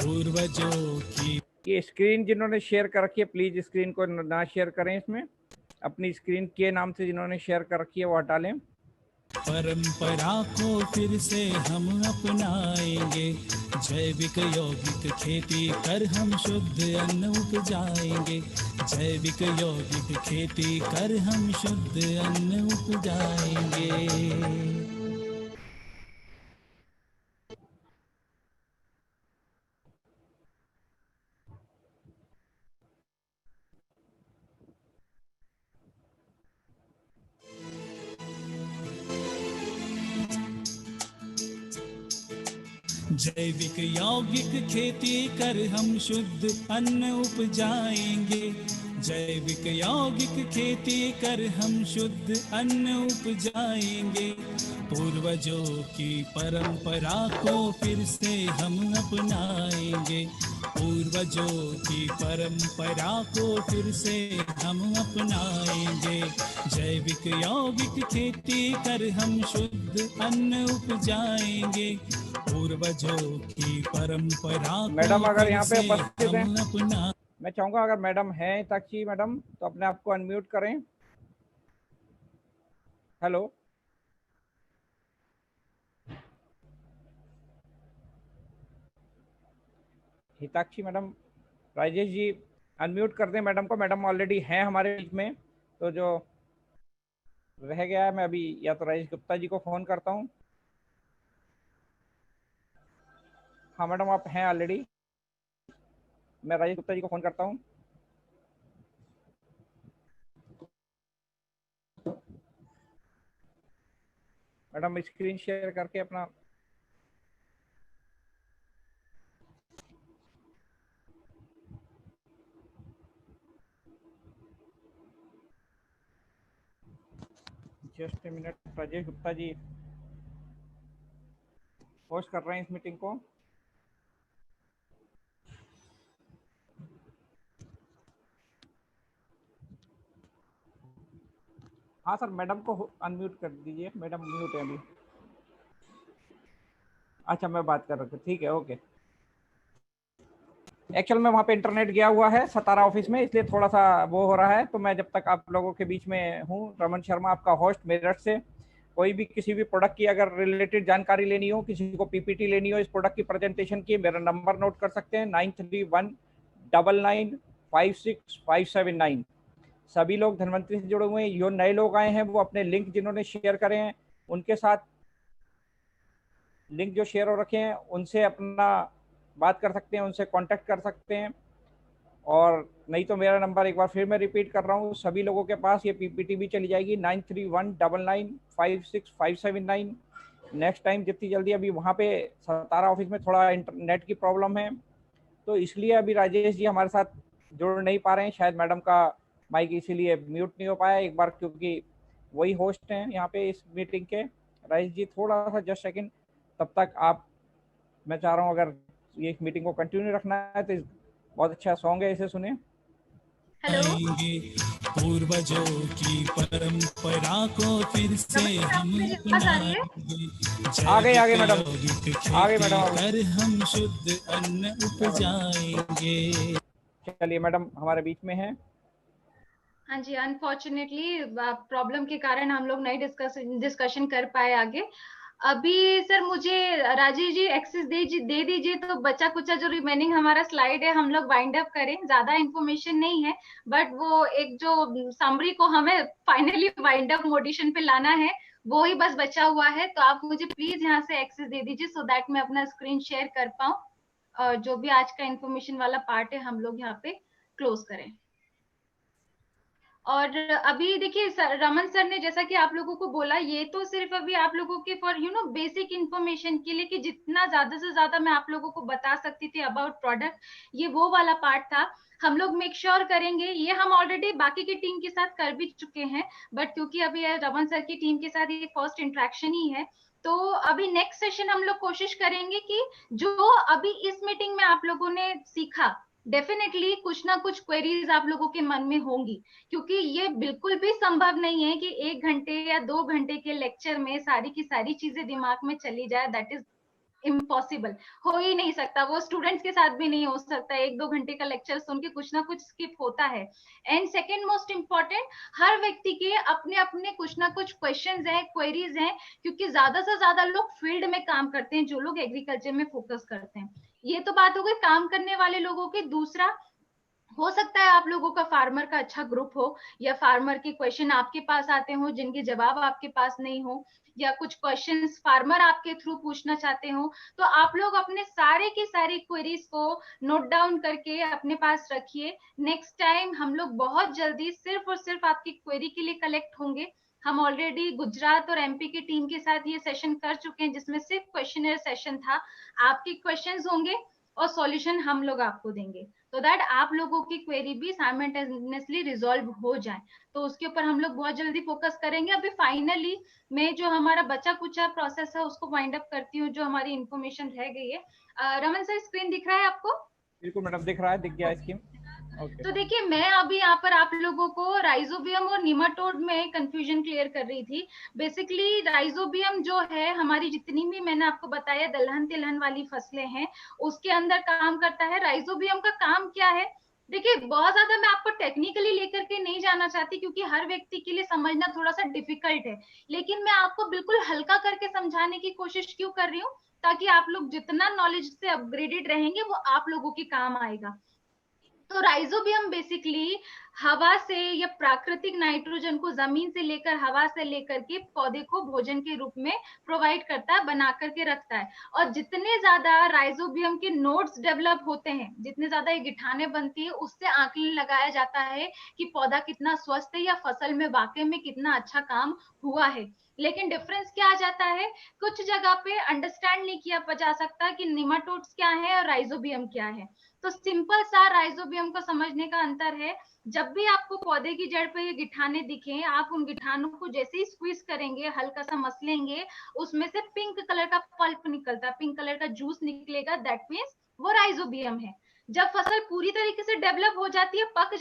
पूर्वजों की ये स्क्रीन जिन्होंने शेयर कर रखी है प्लीज स्क्रीन को ना शेयर करें, इसमें अपनी स्क्रीन के नाम से जिन्होंने शेयर कर रखी है वो हटा लें। परंपरा को फिर से हम अपनाएंगे। जैविक यौगिक खेती कर हम शुद्ध अन्न उपजाएंगे। जैविक यौगिक खेती कर हम शुद्ध अन्न उपजाएंगे। जैविक यौगिक खेती कर हम शुद्ध अन्न उपजाएंगे। जैविक यौगिक खेती कर हम शुद्ध अन्न उपजाएंगे। पूर्वजों की परंपरा को फिर से हम अपनाएंगे। पूर्वजों की परंपरा को फिर से हम अपनाएंगे। जैविक यौगिक खेती कर हम शुद्ध अन्न उपजाएंगे। पूर्वजों की परंपरा मैडम अगर यहाँ पे उपस्थित हैं, अपना मैं चाहूंगा अगर मैडम हैं हिताक्षी मैडम तो अपने आप को अनम्यूट करें। Hello, Hitakshi madam, Rajesh ji unmute कर दें मैडम को। मैडम ऑलरेडी हैं हमारे बीच में, तो जो रह गया है मैं अभी या तो राजेश गुप्ता जी को फोन करता हूँ। हाँ मैडम आप हैं ऑलरेडी, मैं राजेश गुप्ता जी को फोन करता हूँ। मैडम स्क्रीन शेयर करके अपना just a minute, Rajesh Gupta ji host कर रहे हैं इस मीटिंग को। हाँ सर, मैडम को अनम्यूट कर दीजिए, मैडम म्यूट है अभी। अच्छा मैं बात कर रहा था, ठीक है ओके। एक्चुअल में वहाँ पे इंटरनेट गया हुआ है सतारा ऑफिस में, इसलिए थोड़ा सा वो हो रहा है। तो मैं जब तक आप लोगों के बीच में हूँ, रमन शर्मा आपका होस्ट मेरठ से। कोई भी किसी भी प्रोडक्ट की अगर रिलेटेड जानकारी लेनी हो, किसी को पीपीटी लेनी हो इस प्रोडक्ट की प्रेजेंटेशन की, मेरा नंबर नोट कर सकते हैं 9319956579। सभी लोग धन्वंतरी से जुड़े हुए हैं, जो नए लोग आए हैं वो अपने लिंक जिन्होंने शेयर करे हैं उनके साथ लिंक जो शेयर हो रखे हैं उनसे अपना बात कर सकते हैं, उनसे कांटेक्ट कर सकते हैं। और नहीं तो मेरा नंबर एक बार फिर मैं रिपीट कर रहा हूँ, सभी लोगों के पास ये पीपीटी भी चली जाएगी 9319956579। नेक्स्ट टाइम जितनी जल्दी, अभी वहाँ पे सतारा ऑफिस में थोड़ा इंटरनेट की प्रॉब्लम है तो इसलिए अभी राजेश जी हमारे साथ जुड़ नहीं पा रहे हैं। शायद मैडम का माइक इसीलिए म्यूट नहीं हो पाया एक बार, क्योंकि वही होस्ट हैं यहाँ पे इस मीटिंग के। राजेश जी थोड़ा सा जस्ट सेकंड, तब तक आप, मैं चाह रहा हूँ अगर ये मीटिंग को कंटिन्यू रखना है तो बहुत अच्छा सॉन्ग है, इसे सुने। पूर्वजों की परंपरा को फिर से हम आगे मैडम, आगे मैडम, कर हम शुद्ध अन्न उपजाएंगे। चलिए मैडम हमारे बीच में है। हाँ जी, अनफॉर्चुनेटली प्रॉब्लम के कारण हम लोग नहीं डिस्कशन कर पाए आगे। अभी सर मुझे राजीव जी एक्सेस दे दीजिए, तो बचा कुचा जो रिमेनिंग हमारा स्लाइड है हम लोग वाइंड अप करें। ज्यादा इंफॉर्मेशन नहीं है, बट वो एक जो समरी को हमें फाइनली वाइंड अप मोडिशन पे लाना है, वो ही बस बचा हुआ है। तो आप मुझे प्लीज यहाँ से एक्सेस दे दीजिए, सो दैट मैं अपना स्क्रीन शेयर कर पाऊँ, और जो भी आज का इंफॉर्मेशन वाला पार्ट है हम लोग यहाँ पे क्लोज करें। और अभी देखिए रमन सर ने जैसा कि आप लोगों को बोला, ये तो सिर्फ अभी आप लोगों के फॉर बेसिक इंफॉर्मेशन के लिए, कि जितना ज्यादा से ज्यादा मैं आप लोगों को बता सकती थी अबाउट प्रोडक्ट, ये वो वाला पार्ट था। हम लोग मेक श्योर करेंगे, ये हम ऑलरेडी बाकी की टीम के साथ कर भी चुके हैं, बट क्योंकि अभी रमन सर की टीम के साथ ये फर्स्ट इंटरेक्शन ही है, तो अभी नेक्स्ट सेशन हम लोग कोशिश करेंगे कि जो अभी इस मीटिंग में आप लोगों ने सीखा, डेफिनेटली कुछ ना कुछ क्वेरीज आप लोगों के मन में होंगी, क्योंकि ये बिल्कुल भी संभव नहीं है कि 1 घंटे या 2 घंटे के लेक्चर में सारी की सारी चीजें दिमाग में चली जाए। दैट इज इम्पॉसिबल, हो ही नहीं सकता। वो स्टूडेंट्स के साथ भी नहीं हो सकता। 1-2 घंटे का लेक्चर सुन के कुछ ना कुछ स्किप होता है। एंड सेकेंड मोस्ट इम्पॉर्टेंट, हर व्यक्ति के अपने अपने कुछ ना कुछ क्वेश्चंस हैं, क्वेरीज हैं, क्योंकि ज्यादा से ज्यादा लोग फील्ड में काम करते हैं, जो लोग एग्रीकल्चर में फोकस करते हैं। ये तो बात हो गई काम करने वाले लोगों की। दूसरा, हो सकता है आप लोगों का फार्मर का अच्छा ग्रुप हो, या फार्मर के क्वेश्चन आपके पास आते हो जिनके जवाब आपके पास नहीं हो, या कुछ क्वेश्चंस फार्मर आपके थ्रू पूछना चाहते हो, तो आप लोग अपने सारे की सारी क्वेरीज को नोट डाउन करके अपने पास रखिए। नेक्स्ट टाइम हम लोग बहुत जल्दी सिर्फ और सिर्फ आपकी क्वेरी के लिए कलेक्ट होंगे। हम ऑलरेडी गुजरात और एमपी की टीम के साथ ये सेशन कर चुके हैं, जिसमें सिर्फ क्वेश्चनर सेशन था। आपके क्वेश्चंस होंगे और सॉल्यूशन हम लोग आपको देंगे, तो दैट आप लोगों की क्वेरी भी साइमल्टेनियसली रिजॉल्व हो जाए। तो उसके ऊपर हम लोग बहुत जल्दी फोकस करेंगे। अभी फाइनली मैं जो हमारा बचा कुचा प्रोसेस है उसको वाइंड अप करती हूँ, जो हमारी इंफॉर्मेशन रह गई है। रमन सर, स्क्रीन दिख रहा है आपको? बिल्कुल मैडम, दिख रहा है, दिख गया स्कीम। तो देखिए, मैं अभी यहाँ पर आप लोगों को राइजोबियम और निमाटोड में कंफ्यूजन क्लियर कर रही थी। बेसिकली राइजोबियम जो है, हमारी जितनी भी मैंने आपको बताया दलहन तिलहन वाली फसलें हैं, उसके अंदर काम करता है। राइजोबियम का काम क्या है? देखिए, बहुत ज्यादा मैं आपको टेक्निकली लेकर के नहीं जाना चाहती, क्योंकि हर व्यक्ति के लिए समझना थोड़ा सा डिफिकल्ट है, लेकिन मैं आपको बिल्कुल हल्का करके समझाने की कोशिश क्यों कर रही हूँ, ताकि आप लोग जितना नॉलेज से अपग्रेडेड रहेंगे वो आप लोगों के काम आएगा। तो राइजोबियम बेसिकली हवा से या प्राकृतिक नाइट्रोजन को जमीन से लेकर, हवा से लेकर के पौधे को भोजन के रूप में प्रोवाइड करता है, बना करके रखता है। और जितने ज्यादा राइजोबियम के नोड्स डेवलप होते हैं, जितने ज्यादा ये गिठाने बनती है, उससे आकलन लगाया जाता है कि पौधा कितना स्वस्थ है या फसल में वाकई में कितना अच्छा काम हुआ है। लेकिन डिफरेंस क्या आ जाता है, कुछ जगह पे अंडरस्टैंड नहीं किया जा सकता कि निमाटोड्स क्या है और राइजोबियम क्या है। तो सिंपल सा राइजोबियम को समझने का अंतर है, जब भी आपको पौधे की जड़ पे ये गिठाने दिखे, आप उन गिठानों को जैसे ही स्क्वीज करेंगे, हल्का सा मसलेंगे, उसमें से पिंक कलर का पल्प निकलता है, पिंक कलर का जूस निकलेगा, दैट मीन्स वो राइजोबियम है। जब फसल पूरी तरीके से डेवलप हो जाती है, पक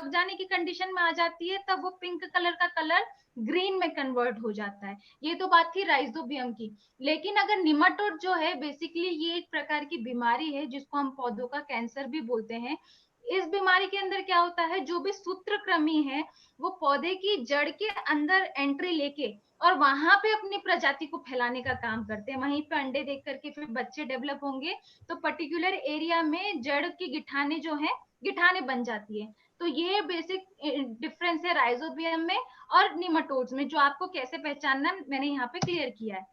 जाने की कंडीशन में आ जाती है, तब वो पिंक कलर का कलर ग्रीन में कन्वर्ट हो जाता है। ये तो बात थी राइजोबियम की। लेकिन अगर निमाटोड जो है, बेसिकली ये एक प्रकार की बीमारी है जिसको हम पौधों का कैंसर भी बोलते हैं। इस बीमारी के अंदर क्या होता है, जो भी सूत्रकृमि है वो पौधे की जड़ के अंदर एंट्री लेके और वहां पे अपनी प्रजाति को फैलाने का काम करते हैं। वहीं पे अंडे देख करके फिर बच्चे डेवलप होंगे, तो पर्टिकुलर एरिया में जड़ की गिठाने जो है, गिठाने बन जाती है। तो ये बेसिक डिफरेंस है राइजोबियम में और निमाटोड्स में, जो आपको कैसे पहचानना मैंने यहाँ पे क्लियर किया है।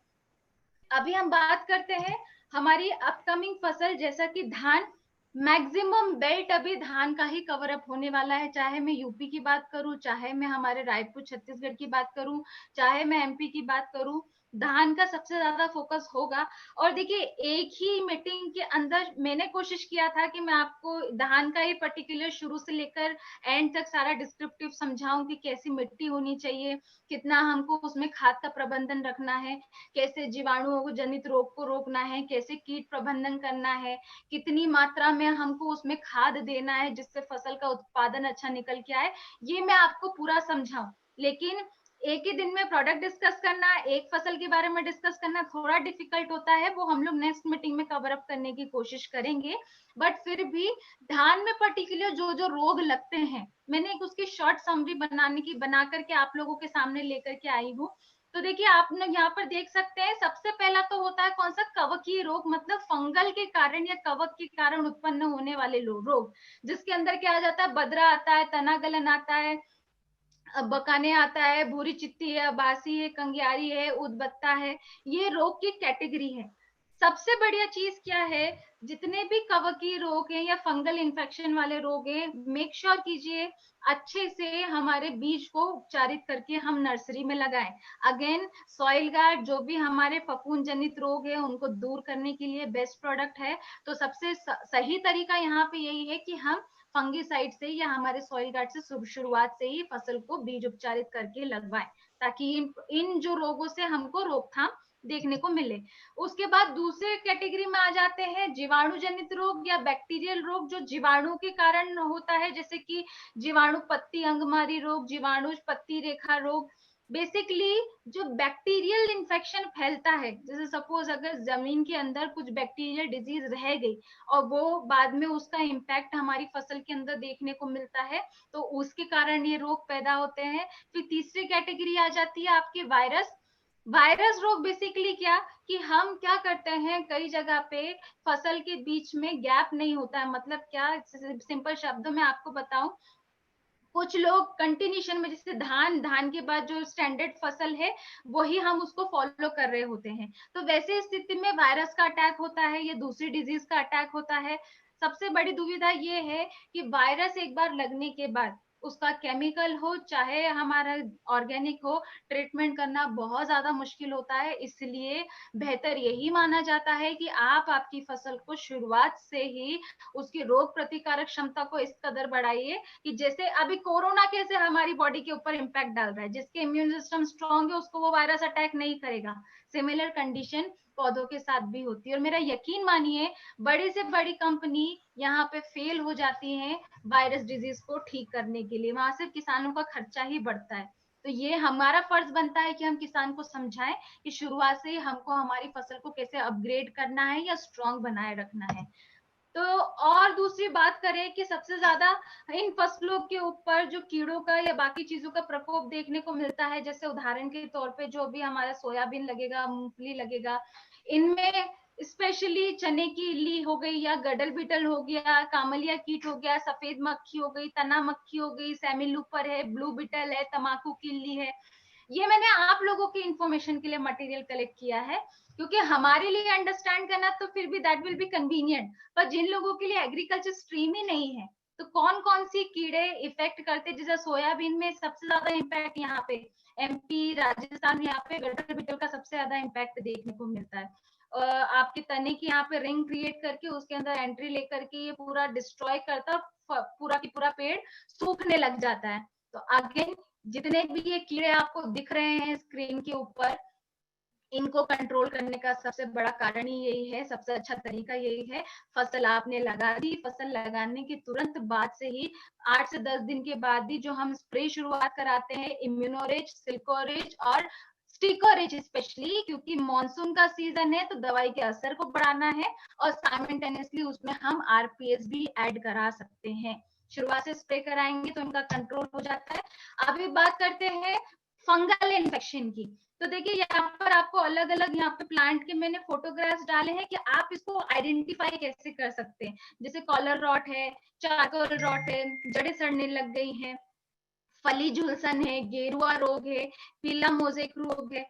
अभी हम बात करते हैं हमारी अपकमिंग फसल, जैसा कि धान। मैक्सिमम बेल्ट अभी धान का ही कवर अप होने वाला है, चाहे मैं यूपी की बात करूं, चाहे मैं हमारे रायपुर छत्तीसगढ़ की बात करूं, चाहे मैं एमपी की बात करूं, धान का सबसे ज्यादा फोकस होगा। और देखिए, एक ही मीटिंग के अंदर मैंने कोशिश किया था कि मैं आपको धान का ही पर्टिकुलर शुरू से लेकर एंड तक सारा डिस्क्रिप्टिव समझाऊं कि कैसी मिट्टी होनी चाहिए, कितना हमको उसमें खाद का प्रबंधन रखना है, कैसे जीवाणुओं को जनित रोग को रोकना है, कैसे कीट प्रबंधन करना है, कितनी मात्रा में हमको उसमें खाद देना है जिससे फसल का उत्पादन अच्छा निकल के आए, ये मैं आपको पूरा समझाऊं। लेकिन एक ही दिन में प्रोडक्ट डिस्कस करना, एक फसल के बारे में डिस्कस करना थोड़ा डिफिकल्ट होता है, वो हम लोग नेक्स्ट मीटिंग में कवर अप करने की कोशिश करेंगे। बट फिर भी धान में पर्टिकुलर जो जो रोग लगते हैं, मैंने एक उसकी शॉर्ट समरी बना करके आप लोगों के सामने लेकर के आई हूँ। तो देखिए आप लोग यहाँ पर देख सकते हैं, सबसे पहला तो होता है कौन सा, कवकीय रोग, मतलब फंगल के कारण या कवक के कारण उत्पन्न होने वाले रोग, जिसके अंदर क्या आ जाता है, बदरा आता है, तना गलन आता है, बकाने आता है, भूरी चित्ती है, अबासी है, कंगियारी है, उदबत्ता है, ये रोग की कैटेगरी है। सबसे बढ़िया चीज क्या है, जितने भी कवकीय रोग हैं या फंगल इन्फेक्शन वाले रोग हैं, मेक श्योर कीजिए अच्छे से हमारे बीज को उपचारित करके हम नर्सरी में लगाएं। अगेन सॉइल गार्ड जो भी हमारे फफूंद जनित रोग है उनको दूर करने के लिए बेस्ट प्रोडक्ट है। तो सबसे सही तरीका यहाँ पे यही है कि हम फंगीसाइड से या हमारे सॉइल गार्ड से शुरुआत से ही फसल को बीज उपचारित करके लगवाएं, ताकि इन जो रोगों से हमको रोकथाम देखने को मिले। उसके बाद दूसरे कैटेगरी में आ जाते हैं जीवाणु जनित रोग या बैक्टीरियल रोग, जो जीवाणु के कारण होता है, जैसे कि जीवाणु पत्ती अंगमारी रोग, जीवाणु पत्ती रेखा रोग। बेसिकली जो बैक्टीरियल इन्फेक्शन फैलता है, जैसे सपोज अगर जमीन के अंदर कुछ बैक्टीरियल डिजीज रह गई और वो बाद में उसका इम्पैक्ट हमारी फसल के अंदर देखने को मिलता है, तो उसके कारण ये रोग पैदा होते हैं। फिर तीसरी कैटेगरी आ जाती है आपकी वायरस रोग। बेसिकली क्या कि हम क्या करते हैं, कई जगह पे फसल के बीच में गैप नहीं होता है, मतलब क्या, सिंपल शब्दों में आपको बताऊं, कुछ लोग कंटिन्यूशन में, जैसे धान के बाद जो स्टैंडर्ड फसल है वही हम उसको फॉलो कर रहे होते हैं, तो वैसे स्थिति में वायरस का अटैक होता है या दूसरी डिजीज का अटैक होता है। सबसे बड़ी दुविधा ये है कि वायरस एक बार लगने के बाद उसका केमिकल हो चाहे हमारा ऑर्गेनिक हो, ट्रीटमेंट करना बहुत ज्यादा मुश्किल होता है। इसलिए बेहतर यही माना जाता है कि आप आपकी फसल को शुरुआत से ही उसकी रोग प्रतिकारक क्षमता को इस कदर बढ़ाइए कि जैसे अभी कोरोना कैसे हमारी बॉडी के ऊपर इम्पैक्ट डाल रहा है, जिसके इम्यून सिस्टम स्ट्रांग है उसको वो वायरस अटैक नहीं करेगा, सिमिलर कंडीशन पौधों के साथ भी होती है। और मेरा यकीन मानिए, बड़ी से बड़ी कंपनी यहाँ पे फेल हो जाती है वायरस डिजीज को ठीक करने के लिए, वहां से किसानों का खर्चा ही बढ़ता है। तो ये हमारा फर्ज बनता है कि हम किसान को समझाएं कि शुरुआत से ही हमको हमारी फसल को कैसे अपग्रेड करना है या स्ट्रांग बनाए रखना है। तो और दूसरी बात करें कि सबसे ज्यादा इन फसलों के ऊपर जो कीड़ों का या बाकी चीजों का प्रकोप देखने को मिलता है, जैसे उदाहरण के तौर पे जो भी हमारा सोयाबीन लगेगा, मूंगफली लगेगा, इनमें स्पेशली चने की इल्ली हो गई या गडल बीटल हो गया, कामलिया कीट हो गया, सफेद मक्खी हो गई, तना मक्खी हो गई, सेमी लूपर है, ब्लू बीटल है, तम्बाकू की इल्ली है। ये मैंने आप लोगों की इंफॉर्मेशन के लिए मटेरियल कलेक्ट किया है, क्योंकि हमारे लिए अंडरस्टैंड करना तो फिर भी दैट विल बी कन्वीनियंट, पर जिन लोगों के लिए एग्रीकल्चर स्ट्रीम ही नहीं है, तो कौन कौन सी कीड़े इफेक्ट करते, जैसे सोयाबीन में सबसे ज्यादा इम्पैक्ट यहाँ पे एमपी राजस्थान, यहाँ पे गटर बिटल का सबसे ज्यादा इम्पैक्ट देखने को मिलता है। आपके तने की यहाँ पे रिंग क्रिएट करके उसके अंदर एंट्री लेकर के ये पूरा डिस्ट्रॉय करता, पूरा की पूरा पेड़ सूखने लग जाता है। तो अगेन जितने भी ये कीड़े आपको दिख रहे हैं स्क्रीन के ऊपर, इनको कंट्रोल करने का सबसे बड़ा कारण ही यही है, सबसे अच्छा तरीका यही है। फसल आपने लगा दी, फसल लगाने के तुरंत बाद से ही 8 से 10 दिन के बाद ही जो हम स्प्रे शुरुआत कराते हैं, इम्यूनोरेज, सिल्कोरेज और स्टिकोरेज, स्पेशली क्योंकि मॉनसून का सीजन है तो दवाई के असर को बढ़ाना है, और साइमल्टेनियसली उसमें हम आरपीएस भी ऐड करा सकते हैं। शुरुआत से स्प्रे कराएंगे तो इनका कंट्रोल हो जाता है। अभी बात करते हैं फंगल इन्फेक्शन की। तो देखिए यहाँ पर आपको अलग अलग यहाँ पे प्लांट के मैंने फोटोग्राफ्स डाले हैं कि आप इसको आइडेंटिफाई कैसे कर सकते हैं। जैसे कॉलर रॉट है, चारकोल रॉट है, जड़ें सड़ने लग गई हैं, फली झुलसन है, गेरुआ रोग है, पीला मोजेक रोग है,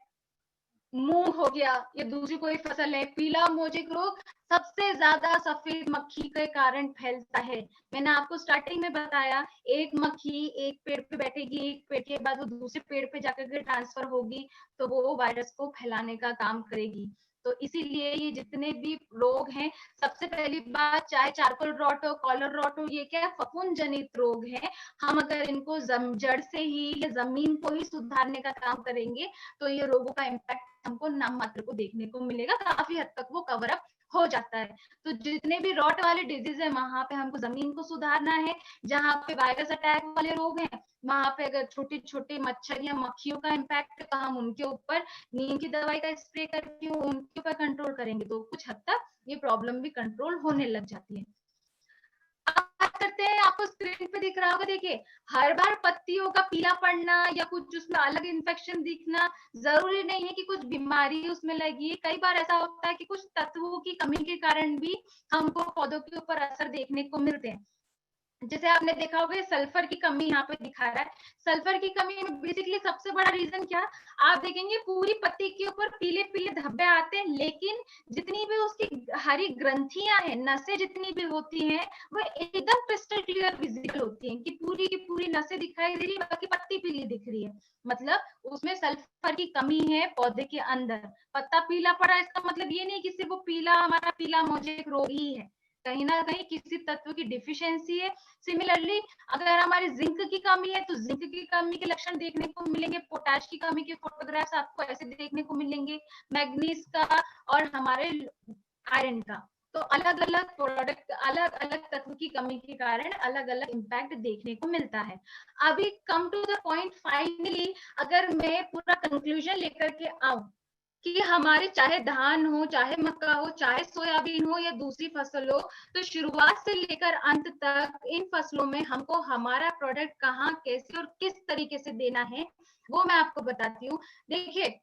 मूंग हो गया, ये दूसरी कोई फसल है, पीला मोजेक रोग सबसे ज्यादा सफेद मक्खी के कारण फैलता है। मैंने आपको स्टार्टिंग में बताया, एक मक्खी एक पेड़ पे बैठेगी, एक पेड़ के बाद वो दूसरे पेड़ पे जाकर के ट्रांसफर होगी, तो वो वायरस को फैलाने का काम करेगी। तो इसीलिए ये जितने भी रोग हैं, सबसे पहली बात, चाहे चारकोल रॉट हो, कॉलर रॉट हो, ये क्या है, फफूंद जनित रोग है। हम अगर इनको जड़ से ही या जमीन को ही सुधारने का काम करेंगे तो ये रोगों का इम्पैक्ट हमको नाम मात्र को देखने को मिलेगा, काफी हद तक वो कवर अप हो जाता है। तो जितने भी रॉट वाले डिजीज है वहां पे हमको जमीन को सुधारना है, जहां पे वायरस अटैक वाले रोग हैं वहां पे अगर छोटे छोटे मच्छर या मक्खियों का इम्पैक्ट है तो हम उनके ऊपर नीम की दवाई का स्प्रे करके उनके ऊपर कंट्रोल करेंगे, तो कुछ हद तक ये प्रॉब्लम भी कंट्रोल होने लग जाती है। बात करते हैं, आपको स्क्रीन पे दिख रहा होगा, देखिए हर बार पत्तियों का पीला पड़ना या कुछ उसमें अलग इन्फेक्शन दिखना जरूरी नहीं है कि कुछ बीमारी उसमें लगी है। कई बार ऐसा होता है कि कुछ तत्वों की कमी के कारण भी हमको पौधों के ऊपर असर देखने को मिलते हैं। जैसे आपने देखा होगा सल्फर की कमी यहाँ पे दिखा रहा है। सल्फर की कमी में बेसिकली सबसे बड़ा रीजन क्या, आप देखेंगे पूरी पत्ती के ऊपर पीले पीले धब्बे आते हैं, लेकिन जितनी भी उसकी हरी ग्रंथियां हैं, नसें जितनी भी होती हैं, वो एकदम क्रिस्टल क्लियर विजिबल होती हैं कि पूरी की पूरी नसें दिखाई दे रही है, बाकी पत्ती पीली दिख रही है। मतलब उसमें सल्फर की कमी है पौधे के अंदर। पत्ता पीला पड़ा इसका मतलब ये नहीं कि सिर्फ वो पीला हमारा पीला मोजेक रोग ही है, कहीं ना कहीं किसी तत्व की डिफिशियंसी है। सिमिलरली अगर हमारी जिंक की कमी है तो जिंक की कमी के लक्षण देखने को मिलेंगे, पोटाश की कमी के फोटोग्राफ्स आपको ऐसे देखने को मिलेंगे, मैग्नीज का और हमारे आयरन का। तो अलग अलग प्रोडक्ट, अलग अलग तत्व की कमी के कारण अलग अलग इम्पैक्ट देखने को मिलता है। अभी come to the point, finally अगर मैं पूरा कंक्लूजन लेकर के आऊं कि हमारे चाहे धान हो, चाहे मक्का हो, चाहे सोयाबीन हो या दूसरी फसल हो, तो शुरुआत से लेकर अंत तक इन फसलों में हमको हमारा प्रोडक्ट कहाँ, कैसे और किस तरीके से देना है वो मैं आपको बताती हूँ। देखिए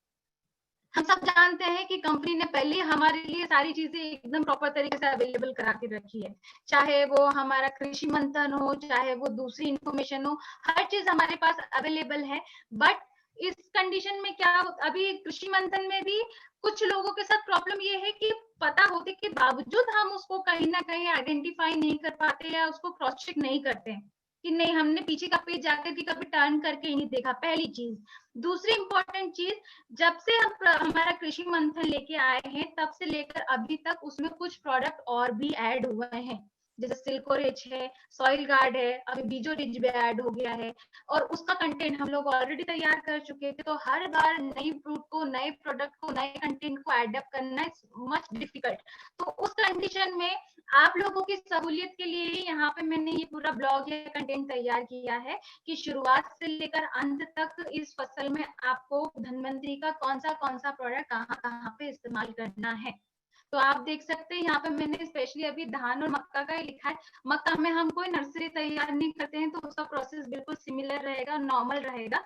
हम सब जानते हैं कि कंपनी ने पहले हमारे लिए सारी चीजें एकदम प्रॉपर तरीके से अवेलेबल करा के रखी है, चाहे वो हमारा कृषि मंथन हो, चाहे वो दूसरी इंफॉर्मेशन हो, हर चीज हमारे पास अवेलेबल है। बट इस कंडीशन में क्या, अभी कृषि मंथन में भी कुछ लोगों के साथ प्रॉब्लम ये है कि पता होने के बावजूद हम उसको कहीं ना कहीं आइडेंटिफाई नहीं कर पाते या उसको क्रॉस चेक नहीं करते कि नहीं हमने पीछे का पेज जाकर के कभी टर्न करके ही नहीं देखा, पहली चीज। दूसरी इंपॉर्टेंट चीज, जब से हम हमारा कृषि मंथन लेके आए हैं तब से लेकर अभी तक उसमें कुछ प्रोडक्ट और भी ऐड हुए हैं, जैसे सिल्कोरिच है, सॉइल गार्ड है, अभी बीजो रिच भी ऐड हो गया है, और उसका कंटेंट हम लोग ऑलरेडी तैयार कर चुके थे। तो हर बार नई फ्रूट को, नए प्रोडक्ट को, नए कंटेंट को एडप्ट करना इज मच डिफिकल्ट। तो उस कंडीशन में आप लोगों की सहूलियत के लिए यहाँ पे मैंने ये पूरा ब्लॉग या कंटेंट तैयार किया है कि शुरुआत से लेकर अंत तक इस फसल में आपको धन्वंतरी का कौन सा प्रोडक्ट कहाँ कहाँ पे इस्तेमाल करना है। तो आप देख सकते हैं यहाँ पे मैंने स्पेशली अभी धान और मक्का का ही लिखा है। मक्का में हम कोई नर्सरी तैयार नहीं करते हैं, तो उसका प्रोसेस बिल्कुल सिमिलर रहेगा, नॉर्मल रहेगा।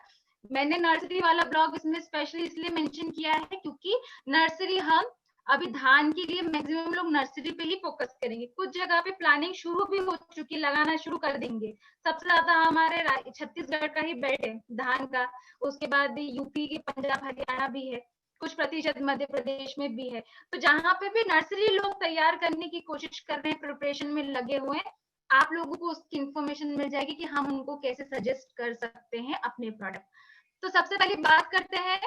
मैंने नर्सरी वाला ब्लॉग इसमें स्पेशली इसलिए मेंशन किया है क्योंकि नर्सरी हम अभी धान के लिए मैक्सिमम लोग नर्सरी पे ही फोकस करेंगे। कुछ जगह पे प्लानिंग शुरू भी हो चुकी, लगाना शुरू कर देंगे। सबसे ज्यादा हमारे छत्तीसगढ़ का ही बेल्ट है धान का, उसके बाद यूपी के, पंजाब, हरियाणा भी है, कुछ प्रतिशत मध्य प्रदेश में भी है। तो जहां पे भी नर्सरी लोग तैयार करने की कोशिश कर रहे हैं, प्रिपरेशन में लगे हुए हैं, आप लोगों को उसकी इंफॉर्मेशन मिल जाएगी कि हम उनको कैसे सजेस्ट कर सकते हैं अपने प्रोडक्ट। तो सबसे पहले बात करते हैं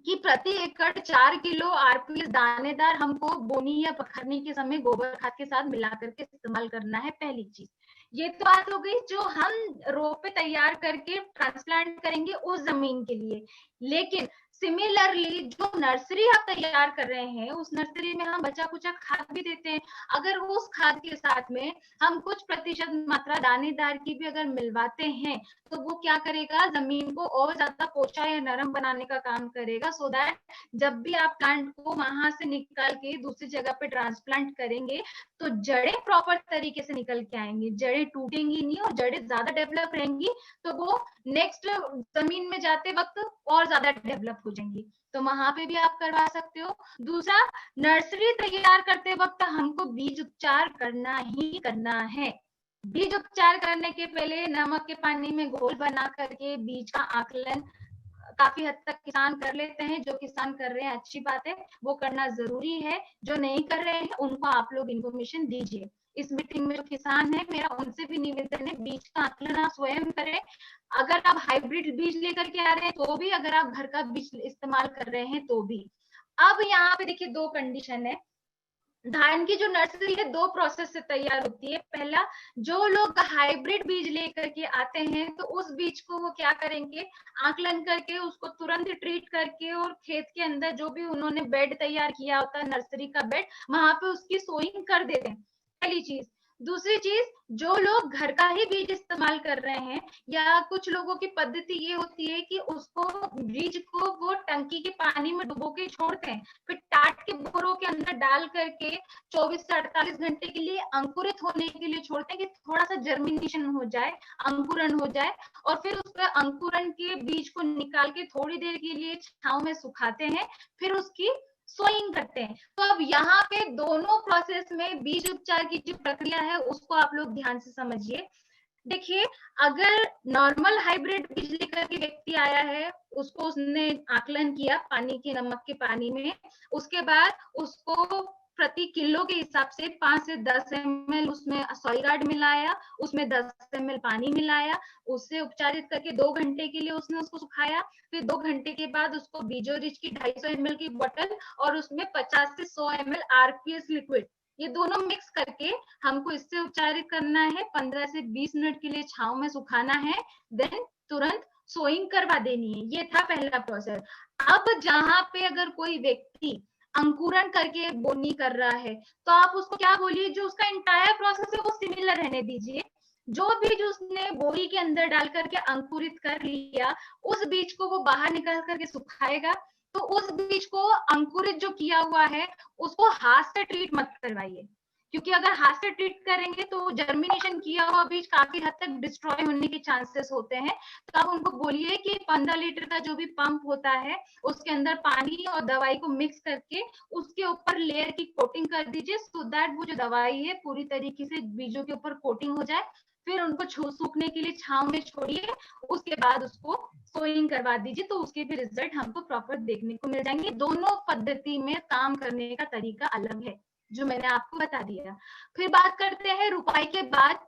कि प्रति एकड़ 4 किलो आरपीएस दानेदार हमको बोनी या पखरनी के समय गोबर खाद के साथ मिला करके इस्तेमाल करना है, पहली चीज। ये तो बात हो गई जो हम रोपे तैयार करके ट्रांसप्लांट करेंगे उस जमीन के लिए। लेकिन सिमिलरली जो नर्सरी आप तैयार कर रहे हैं, उस नर्सरी में हम बचा कुचा खाद भी देते हैं। अगर उस खाद के साथ में हम कुछ प्रतिशत मात्रा दानेदार की भी अगर मिलवाते हैं तो वो क्या करेगा, जमीन को और ज्यादा पोषा या नरम बनाने का काम करेगा, सो दैट जब भी आप प्लांट को वहां से निकाल के दूसरी जगह पे ट्रांसप्लांट करेंगे तो जड़ें प्रॉपर तरीके से निकल के आएंगी, जड़ें टूटेंगी नहीं और जड़ें ज्यादा डेवलप रहेंगी, तो वो नेक्स्ट जमीन में जाते वक्त और ज्यादा डेवलप हो जाएंगी। तो वहां पे भी आप करवा सकते हो। दूसरा, नर्सरी तैयार करते वक्त हमको बीज उपचार करना ही करना है। बीज उपचार करने के पहले नमक के पानी में घोल बना करके बीज का आकलन काफी हद तक किसान कर लेते हैं। जो किसान कर रहे हैं अच्छी बात है, वो करना जरूरी है। जो नहीं कर रहे हैं उनको आप लोग इन्फॉर्मेशन दीजिए। इस मीटिंग में जो किसान है, मेरा उनसे भी निवेदन है, बीज का आकलन आप स्वयं करें। अगर आप हाइब्रिड बीज लेकर के आ रहे हैं तो भी, अगर आप घर का बीज इस्तेमाल कर रहे हैं तो भी। अब यहाँ पे देखिए दो कंडीशन है। धान की जो नर्सरी है दो प्रोसेस से तैयार होती है। पहला, जो लोग हाइब्रिड बीज लेकर के आते हैं तो उस बीज को वो क्या करेंगे, आकलन करके उसको तुरंत ट्रीट करके और खेत के अंदर जो भी उन्होंने बेड तैयार किया होता है, नर्सरी का बेड, वहां पे उसकी सोइंग कर देते हैं, पहली चीज। दूसरी चीज, जो लोग घर का ही बीज इस्तेमाल कर रहे हैं, या कुछ लोगों की पद्धति ये होती है कि उसको बीज को वो टंकी के पानी में डुबो के छोड़ते हैं, फिर टाट के बोरों के अंदर डाल करके 24 से 48 घंटे के लिए अंकुरित होने के लिए छोड़ते हैं कि थोड़ा सा जर्मिनेशन हो जाए, अंकुरण हो जाए, और फिर उस पर अंकुरण के बीज को निकाल के थोड़ी देर के लिए छांव में सुखाते हैं, फिर उसकी सोइंग करते हैं। तो अब यहाँ पे दोनों प्रोसेस में बीज उपचार की जो प्रक्रिया है उसको आप लोग ध्यान से समझिए। देखिए, अगर नॉर्मल हाइब्रिड बीज लेकर के व्यक्ति आया है, उसको उसने आकलन किया पानी के, नमक के पानी में, उसके बाद उसको प्रति किलो के हिसाब से 5 से 10 ml उसमें सॉइल गार्ड मिलाया, उसमें 10 ml पानी मिलाया, उससे उपचारित करके 2 घंटे के लिए उसने उसको सुखाया, फिर 2 घंटे के बाद उसको बीजो रिच की 250 ml की बोतल और उसमें 50 से 100 ml आरपीएस लिक्विड, ये दोनों मिक्स करके हमको इससे उपचारित करना है, 15 से 20 मिनट के लिए छांव में सुखाना है, देन तुरंत सोइंग करवा देनी है। ये था पहला प्रोसेस। अब जहां पे अगर कोई व्यक्ति अंकुरण करके बोनी कर रहा है, तो आप उसको क्या बोलिए, जो उसका इंटायर प्रोसेस है वो सिमिलर रहने दीजिए। जो बीज उसने बोरी के अंदर डाल करके अंकुरित कर लिया, उस बीज को वो बाहर निकाल करके सुखाएगा। तो उस बीज को अंकुरित जो किया हुआ है उसको हाथ से ट्रीट मत करवाइए, क्योंकि अगर हाथ से ट्रीट करेंगे तो जर्मिनेशन किया हुआ बीज काफी हद तक डिस्ट्रॉय होने के चांसेस होते हैं। तो आप उनको बोलिए कि 15 लीटर का जो भी पंप होता है उसके अंदर पानी और दवाई को मिक्स करके उसके ऊपर लेयर की कोटिंग कर दीजिए, सो दैट वो जो दवाई है पूरी तरीके से बीजों के ऊपर कोटिंग हो जाए। फिर उनको सूखने के लिए छांव में छोड़िए, उसके बाद उसको सोइंग करवा दीजिए, तो उसके भी रिजल्ट हमको प्रॉपर देखने को मिल जाएंगे। दोनों पद्धति में काम करने का तरीका अलग है, जो मैंने आपको बता दिया। फिर बात करते हैं रुपाई के बाद,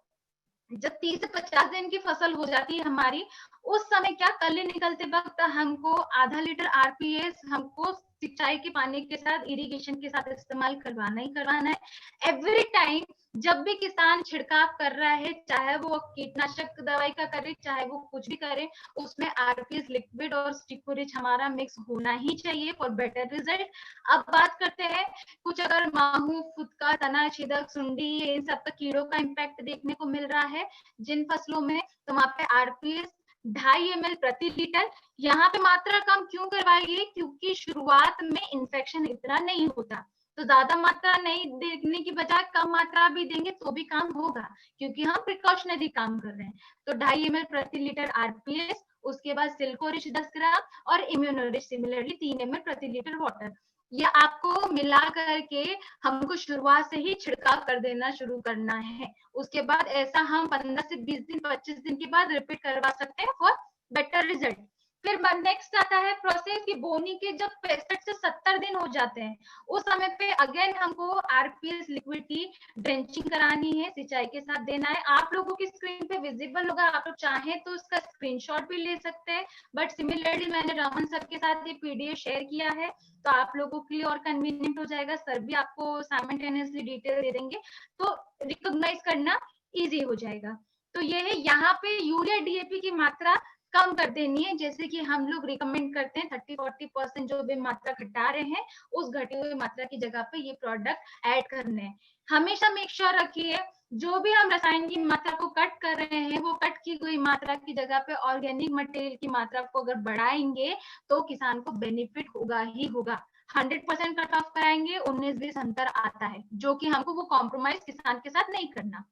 जब 30 से 50 दिन की फसल हो जाती है हमारी, उस समय क्या, कली निकलते वक्त हमको आधा लीटर आरपीएस हमको सिंचाई के पानी के साथ, इरिगेशन के साथ इस्तेमाल करवाना ही करवाना है। एवरी टाइम जब भी किसान छिड़काव कर रहा है, चाहे वो कीटनाशक दवाई का करे, चाहे वो कुछ भी करे, उसमें आरपीएस लिक्विड और स्टिकोरिच हमारा मिक्स होना ही चाहिए फॉर बेटर रिजल्ट। अब बात करते हैं, कुछ अगर माहू, फुदका, तना छेदक, सुंडी, इन सब का कीड़ों का इम्पैक्ट देखने को मिल रहा है जिन फसलों में, तो वहां पे आरपीएस 2.5 ml प्रति लीटर। यहाँ पे मात्रा कम क्यों करवाइए, क्योंकि शुरुआत में इन्फेक्शन इतना नहीं होता, तो ज्यादा मात्रा नहीं देने की बजाय कम मात्रा भी देंगे तो भी काम होगा, क्योंकि हम प्रिकॉशनरी काम कर रहे हैं। तो 2.5 ml प्रति लीटर आरपीएस, उसके बाद सिल्कोरिच 10 ग्राम और इम्यूनोरिच सिमिलरली 3 ml प्रति लीटर वाटर। ये आपको मिला करके हमको शुरुआत से ही छिड़काव कर देना शुरू करना है। उसके बाद ऐसा हम 15 से 20 दिन, 25 दिन के बाद रिपीट करवा सकते हैं फॉर बेटर रिजल्ट। फिर नेक्स्ट आता है प्रोसेस की बोनी के जब 65 से 70 दिन हो जाते हैं, उस समय पे अगेन हमको आरपीएस लिक्विड की ड्रेंचिंग करानी है, सिंचाई के साथ देना है। आप लोगों की स्क्रीन पे विजिबल होगा, आप लोग चाहें तो उसका स्क्रीनशॉट भी ले सकते हैं, बट सिमिलरली मैंने रमन सर के साथ ये पीडीएफ शेयर किया है, तो आप लोगों के लिए और कन्वीनियंट हो जाएगा। सर भी आपको साइमल्टेनियसली डिटेल दे देंगे, तो रिकॉग्नाइज करना इजी हो जाएगा। तो ये है, यहाँ पे यूरिया डीएपी की मात्रा कम कर देनी है, जैसे कि हम लोग रिकमेंड करते हैं 30-40% जो भी मात्रा घटा रहे हैं, उस घटी हुई मात्रा की जगह पे ये प्रोडक्ट ऐड करने हैं। हमेशा मेक श्योर रखिए जो भी हम रसायन की मात्रा को कट कर रहे हैं, वो कट की गई मात्रा की जगह पे ऑर्गेनिक मटेरियल की मात्रा को अगर बढ़ाएंगे तो किसान को बेनिफिट होगा ही होगा। 100% कट ऑफ कराएंगे, 19-20 अंतर आता है, जो कि हमको वो कॉम्प्रोमाइज किसान के साथ नहीं करना।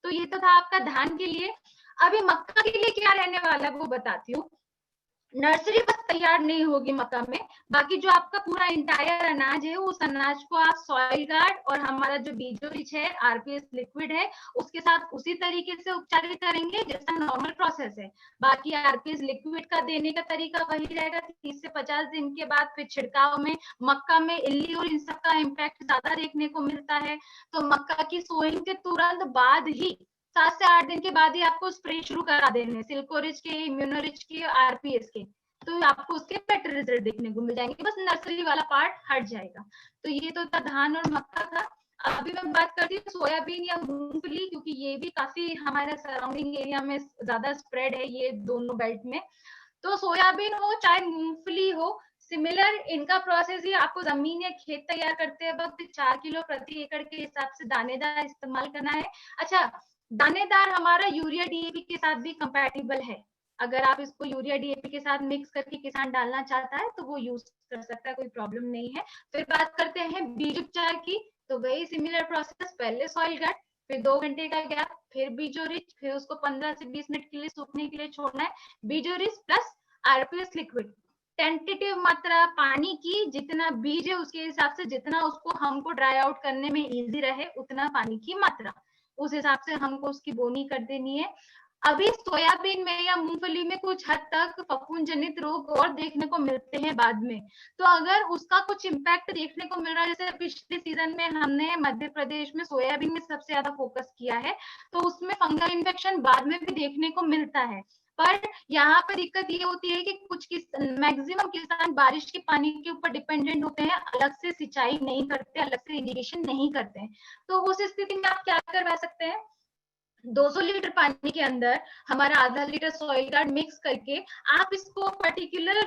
तो ये तो था आपका धान के लिए। अभी मक्का के लिए क्या रहने वाला है वो बताती हूँ। नर्सरी बस तैयार नहीं होगी मक्का में, बाकी जो आपका पूरा इंटायर अनाज है, उस अनाज को आप सॉइल गार्ड और हमारा जो बीजो रिच है, आरपीएस लिक्विड है, उसके साथ उसी तरीके से उपचारित करेंगे जैसा नॉर्मल प्रोसेस है। बाकी आरपीएस लिक्विड का देने का तरीका वही रहेगा। 30 से 50 दिन के बाद फिर छिड़काव में मक्का में इल्ली और इन सब का इम्पैक्ट ज्यादा देखने को मिलता है, तो मक्का की सोइंग के तुरंत बाद ही 7 से 8 दिन के बाद ही आपको स्प्रे शुरू करा देने, सिल्कोरिच के, इम्यूनोरिच के, आरपीएस के, तो आपको उसके बेटर रिजल्ट देखने को मिल जाएंगे, बस नर्सरी वाला पार्ट हट जाएगा। तो ये तो था धान और मक्का का। अभी मैं बात करती हूँ सोयाबीन या मूंगफली, क्योंकि ये भी काफी हमारे सराउंडिंग एरिया में ज्यादा स्प्रेड है ये दोनों बेल्ट में। तो सोयाबीन हो चाहे मूंगफली हो, सिमिलर इनका प्रोसेस ही आपको जमीन या खेत तैयार करते वक्त 4 किलो प्रति एकड़ के हिसाब से दानेदार इस्तेमाल करना है। अच्छा, दानेदार हमारा यूरिया डीएपी के साथ भी कंपैटिबल है। अगर आप इसको यूरिया डीएपी के साथ मिक्स करके किसान डालना चाहता है तो वो यूज कर सकता है, कोई प्रॉब्लम नहीं है। फिर बात करते हैं बीज उपचार की, तो वही सिमिलर प्रोसेस, पहले सॉइल गार्ड, फिर 2 घंटे का गैप, फिर बीजो रिच, फिर उसको 15 से 20 मिनट के लिए सूखने के लिए छोड़ना है। बीजो rich plus RPS liquid, tentative मात्रा पानी की, जितना बीज है उसके हिसाब से, जितना उसको हमको ड्राई आउट करने में इजी रहे उतना पानी की मात्रा, उस हिसाब से हमको उसकी बोनी कर देनी है। अभी सोयाबीन में या मूंगफली में कुछ हद तक फफूंद जनित रोग और देखने को मिलते हैं बाद में, तो अगर उसका कुछ इम्पैक्ट देखने को मिल रहा है, जैसे पिछले सीजन में हमने मध्य प्रदेश में सोयाबीन में सबसे ज्यादा फोकस किया है, तो उसमें फंगल इन्फेक्शन बाद में भी देखने को मिलता है। पर यहाँ पर दिक्कत ये होती है कि कुछ मैक्सिमम किसान बारिश के पानी के ऊपर डिपेंडेंट होते हैं, अलग से सिंचाई नहीं करते, अलग से इरिगेशन नहीं करते हैं। तो उस स्थिति में आप क्या करवा सकते हैं, 200 लीटर पानी के अंदर हमारा आधा लीटर सॉइल गार्ड मिक्स करके आप इसको पर्टिकुलर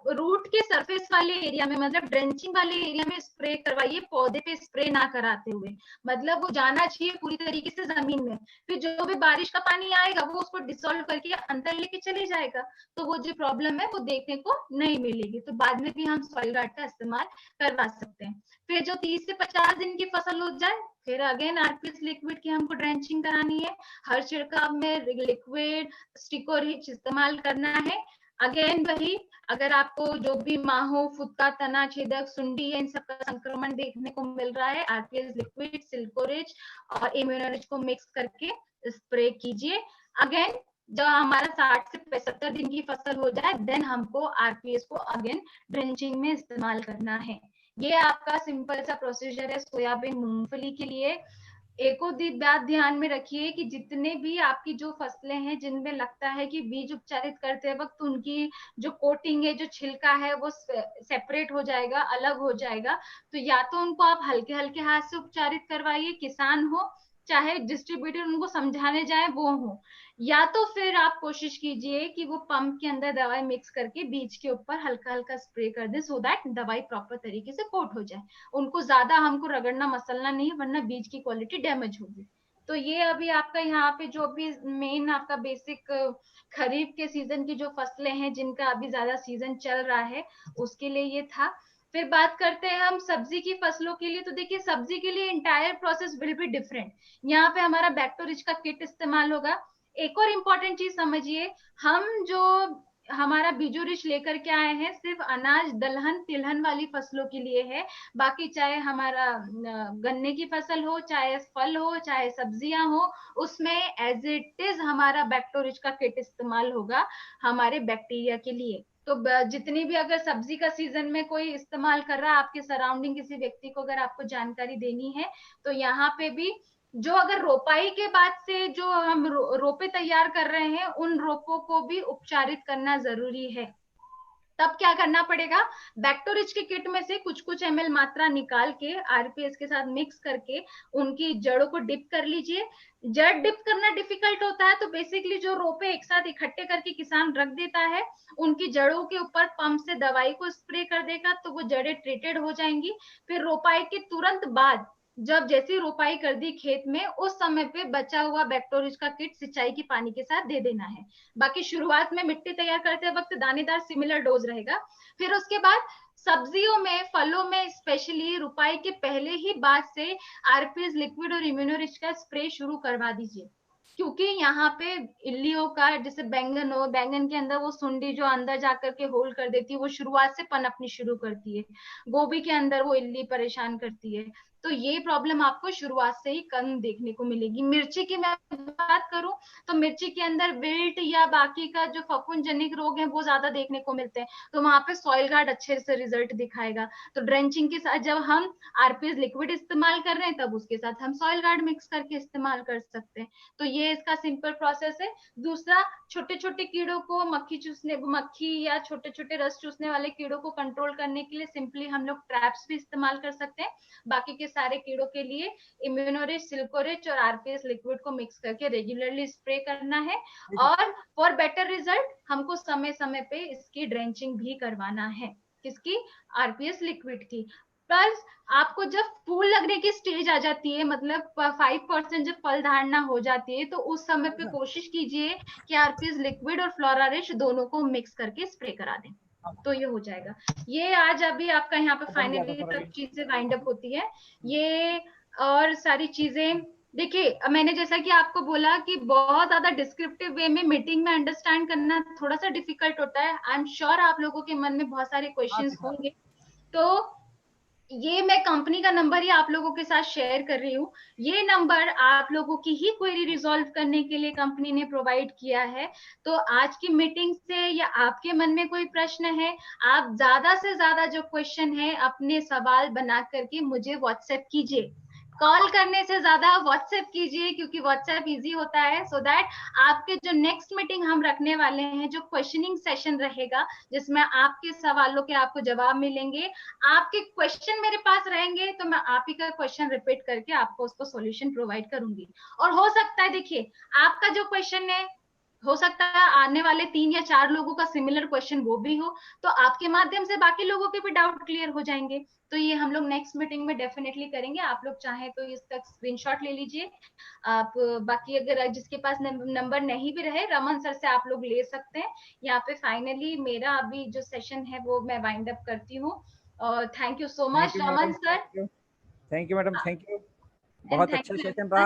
रूट के सरफेस वाले एरिया में, मतलब ड्रेंचिंग वाले एरिया में स्प्रे करवाइए, पौधे पे स्प्रे ना कराते हुए, मतलब वो जाना चाहिए पूरी तरीके से जमीन में। फिर जो भी बारिश का पानी आएगा वो उसको डिसॉल्व करके अंदर लेके चले जाएगा, तो वो जो प्रॉब्लम है वो देखने को नहीं मिलेगी। तो बाद में भी हम सॉइल गार्ड का इस्तेमाल करवा सकते हैं। फिर जो 30 से 50 दिन की फसल हो जाए, फिर अगेन आरपीएस लिक्विड की हमको ड्रेंचिंग करानी है। हर छिड़काव में लिक्विड स्टिकोरिच इस्तेमाल करना है। अगेन वही, अगर आपको जो भी माहो, फुदका, तना छेदक, सुंडी, इन सब का संक्रमण देखने को मिल रहा है, आरपीएस लिक्विड, सिल्कोरिच और इम्यूनोरिच को मिक्स करके स्प्रे कीजिए। अगेन जब हमारा 60 से 75 दिन की फसल हो जाए, देन हमको आरपीएस को अगेन ड्रेंचिंग में इस्तेमाल करना है। ये आपका सिंपल सा प्रोसीजर है सोयाबीन मूंगफली के लिए। एक और बात ध्यान में रखिए कि जितने भी आपकी जो फसलें हैं जिनमें लगता है कि बीज उपचारित करते वक्त उनकी जो कोटिंग है, जो छिलका है, वो सेपरेट हो जाएगा, अलग हो जाएगा, तो या तो उनको आप हल्के हल्के हाथ से उपचारित करवाइए, किसान हो चाहे डिस्ट्रीब्यूटर उनको समझाने जाए वो हो, या तो फिर आप कोशिश कीजिए कि वो पंप के अंदर दवाई मिक्स करके बीज के ऊपर हल्का हल्का स्प्रे कर दे, सो दैट दवाई प्रॉपर तरीके से कोट हो जाए। उनको ज्यादा हमको रगड़ना मसलना नहीं, वरना बीज की क्वालिटी डैमेज होगी। तो ये अभी आपका यहाँ पे जो भी मेन आपका बेसिक खरीफ के सीजन की जो फसलें हैं जिनका अभी ज्यादा सीजन चल रहा है उसके लिए ये था। फिर बात करते हैं हम सब्जी की फसलों के लिए, तो देखिए सब्जी के लिए entire process will be different. यहाँ पे हमारा बैक्टोरिच का किट इस्तेमाल होगा। एक और इम्पोर्टेंट चीज समझिए, हम जो हमारा बीजो रिच लेकर के आए हैं सिर्फ अनाज, दलहन, तिलहन वाली फसलों के लिए है। बाकी चाहे हमारा गन्ने की फसल हो, चाहे फल हो, चाहे सब्जियां हो, उसमें एज इट इज हमारा बैक्टोरिच का किट इस्तेमाल होगा हमारे बैक्टीरिया के लिए। तो जितनी भी अगर सब्जी का सीजन में कोई इस्तेमाल कर रहा है, आपके सराउंडिंग किसी व्यक्ति को अगर आपको जानकारी देनी है, तो यहाँ पे भी जो अगर रोपाई के बाद से जो हम रोपे तैयार कर रहे हैं, उन रोपों को भी उपचारित करना जरूरी है। तब क्या करना पड़ेगा, बैक्टोरिच के किट में से कुछ कुछ ml मात्रा निकाल के आरपीएस के साथ मिक्स करके उनकी जड़ों को डिप कर लीजिए। जड़ डिप करना डिफिकल्ट होता है तो बेसिकली जो रोपे एक साथ इकट्ठे करके किसान रख देता है, उनकी जड़ों के ऊपर पंप से दवाई को स्प्रे कर देगा तो वो जड़ें ट्रीटेड हो जाएंगी। फिर रोपाई के तुरंत बाद जब जैसी रोपाई कर दी खेत में, उस समय पे बचा हुआ बैक्टोरिच का किट सिंचाई की पानी के साथ दे देना है। बाकी शुरुआत में मिट्टी तैयार करते वक्त दानेदार सिमिलर डोज रहेगा। फिर उसके बाद सब्जियों में, फलों में स्पेशली रुपाई के पहले ही बाद से आरपीएस लिक्विड और इम्यूनोरिच का स्प्रे शुरू करवा दीजिए, क्योंकि यहाँ पे इल्लियों का, जैसे बैंगन हो, बैंगन के अंदर वो सुंडी जो अंदर जाकर के होल कर देती है, वो शुरुआत से पनपनी शुरू करती है। गोभी के अंदर वो इल्ली परेशान करती है, तो ये प्रॉब्लम आपको शुरुआत से ही कम देखने को मिलेगी। मिर्ची की मैं बात करूं तो मिर्ची के अंदर विल्ट या बाकी का जो फफूंद जनित रोग है वो ज्यादा देखने को मिलते हैं, तो वहां पे सॉइल गार्ड अच्छे से रिजल्ट दिखाएगा। तो ड्रेंचिंग के साथ जब हम आरपीएस लिक्विड इस्तेमाल कर रहे हैं, तब उसके साथ हम सॉइल गार्ड मिक्स करके इस्तेमाल कर सकते हैं। तो ये इसका सिंपल प्रोसेस है। दूसरा, छोटे छोटे कीड़ों को, मक्खी या छोटे छोटे रस चूसने वाले कीड़ों को कंट्रोल करने के लिए सिंपली हम लोग ट्रैप्स भी इस्तेमाल कर सकते हैं। बाकी के सारे कीड़ों के लिए इम्यूनोरिच, सिल्कोरिच और आरपीएस लिक्विड को मिक्स करके रेगुलरली स्प्रे करना है। और फॉर बेटर रिजल्ट हमको समय समय पे इसकी ड्रेंचिंग भी करवाना है। किसकी, आरपीएस लिक्विड की। प्लस आपको जब फूल लगने की स्टेज आ जाती है, मतलब 5% जब फल धारणा हो जाती है, तो उस समय पे कोशिश कीजिए कि आरपीएस लिक्विड और फ्लोरारिश दोनों को मिक्स करके स्प्रे करा दें, तो ये हो जाएगा। ये आज अभी आपका यहाँ पे फाइनली सब चीजें वाइंड अप होती है ये, और सारी चीजें देखिए, मैंने जैसा कि आपको बोला कि बहुत ज्यादा डिस्क्रिप्टिव वे में मीटिंग में अंडरस्टैंड करना थोड़ा सा डिफिकल्ट होता है। आई एम श्योर आप लोगों के मन में बहुत सारे क्वेश्चंस होंगे, तो ये मैं कंपनी का नंबर ही आप लोगों के साथ शेयर कर रही हूँ। ये नंबर आप लोगों की ही क्वेरी रिजॉल्व करने के लिए कंपनी ने प्रोवाइड किया है। तो आज की मीटिंग से या आपके मन में कोई प्रश्न है, आप ज्यादा से ज्यादा जो क्वेश्चन है अपने सवाल बना करके मुझे व्हाट्सएप कीजिए। कॉल करने से ज्यादा व्हाट्सएप कीजिए, क्योंकि व्हाट्सएप इजी होता है, सो दैट आपके जो नेक्स्ट मीटिंग हम रखने वाले हैं, जो क्वेश्चनिंग सेशन रहेगा जिसमें आपके सवालों के आपको जवाब मिलेंगे, आपके क्वेश्चन मेरे पास रहेंगे, तो मैं आप ही का क्वेश्चन रिपीट करके आपको उसको सॉल्यूशन प्रोवाइड करूंगी। और हो सकता है, देखिए, आपका जो क्वेश्चन है, हो सकता है आने वाले 3 या 4 लोगों का सिमिलर क्वेश्चन वो भी हो, तो आपके माध्यम से बाकी लोगों के भी डाउट क्लियर हो जाएंगे। तो ये हम लोग नेक्स्ट मीटिंग में डेफिनेटली करेंगे। आप लोग चाहें तो इसका स्क्रीनशॉट ले लीजिए आप। बाकी अगर जिसके पास नंबर नहीं भी रहे, रमन सर से आप लोग ले सकते हैं। यहाँ पे फाइनली मेरा अभी जो सेशन है वो मैं वाइंड अप करती हूँ। और thank you so much Raman sir. Thank you madam, thank you, And बहुत thank अच्छा you सेशन everyone. रहा।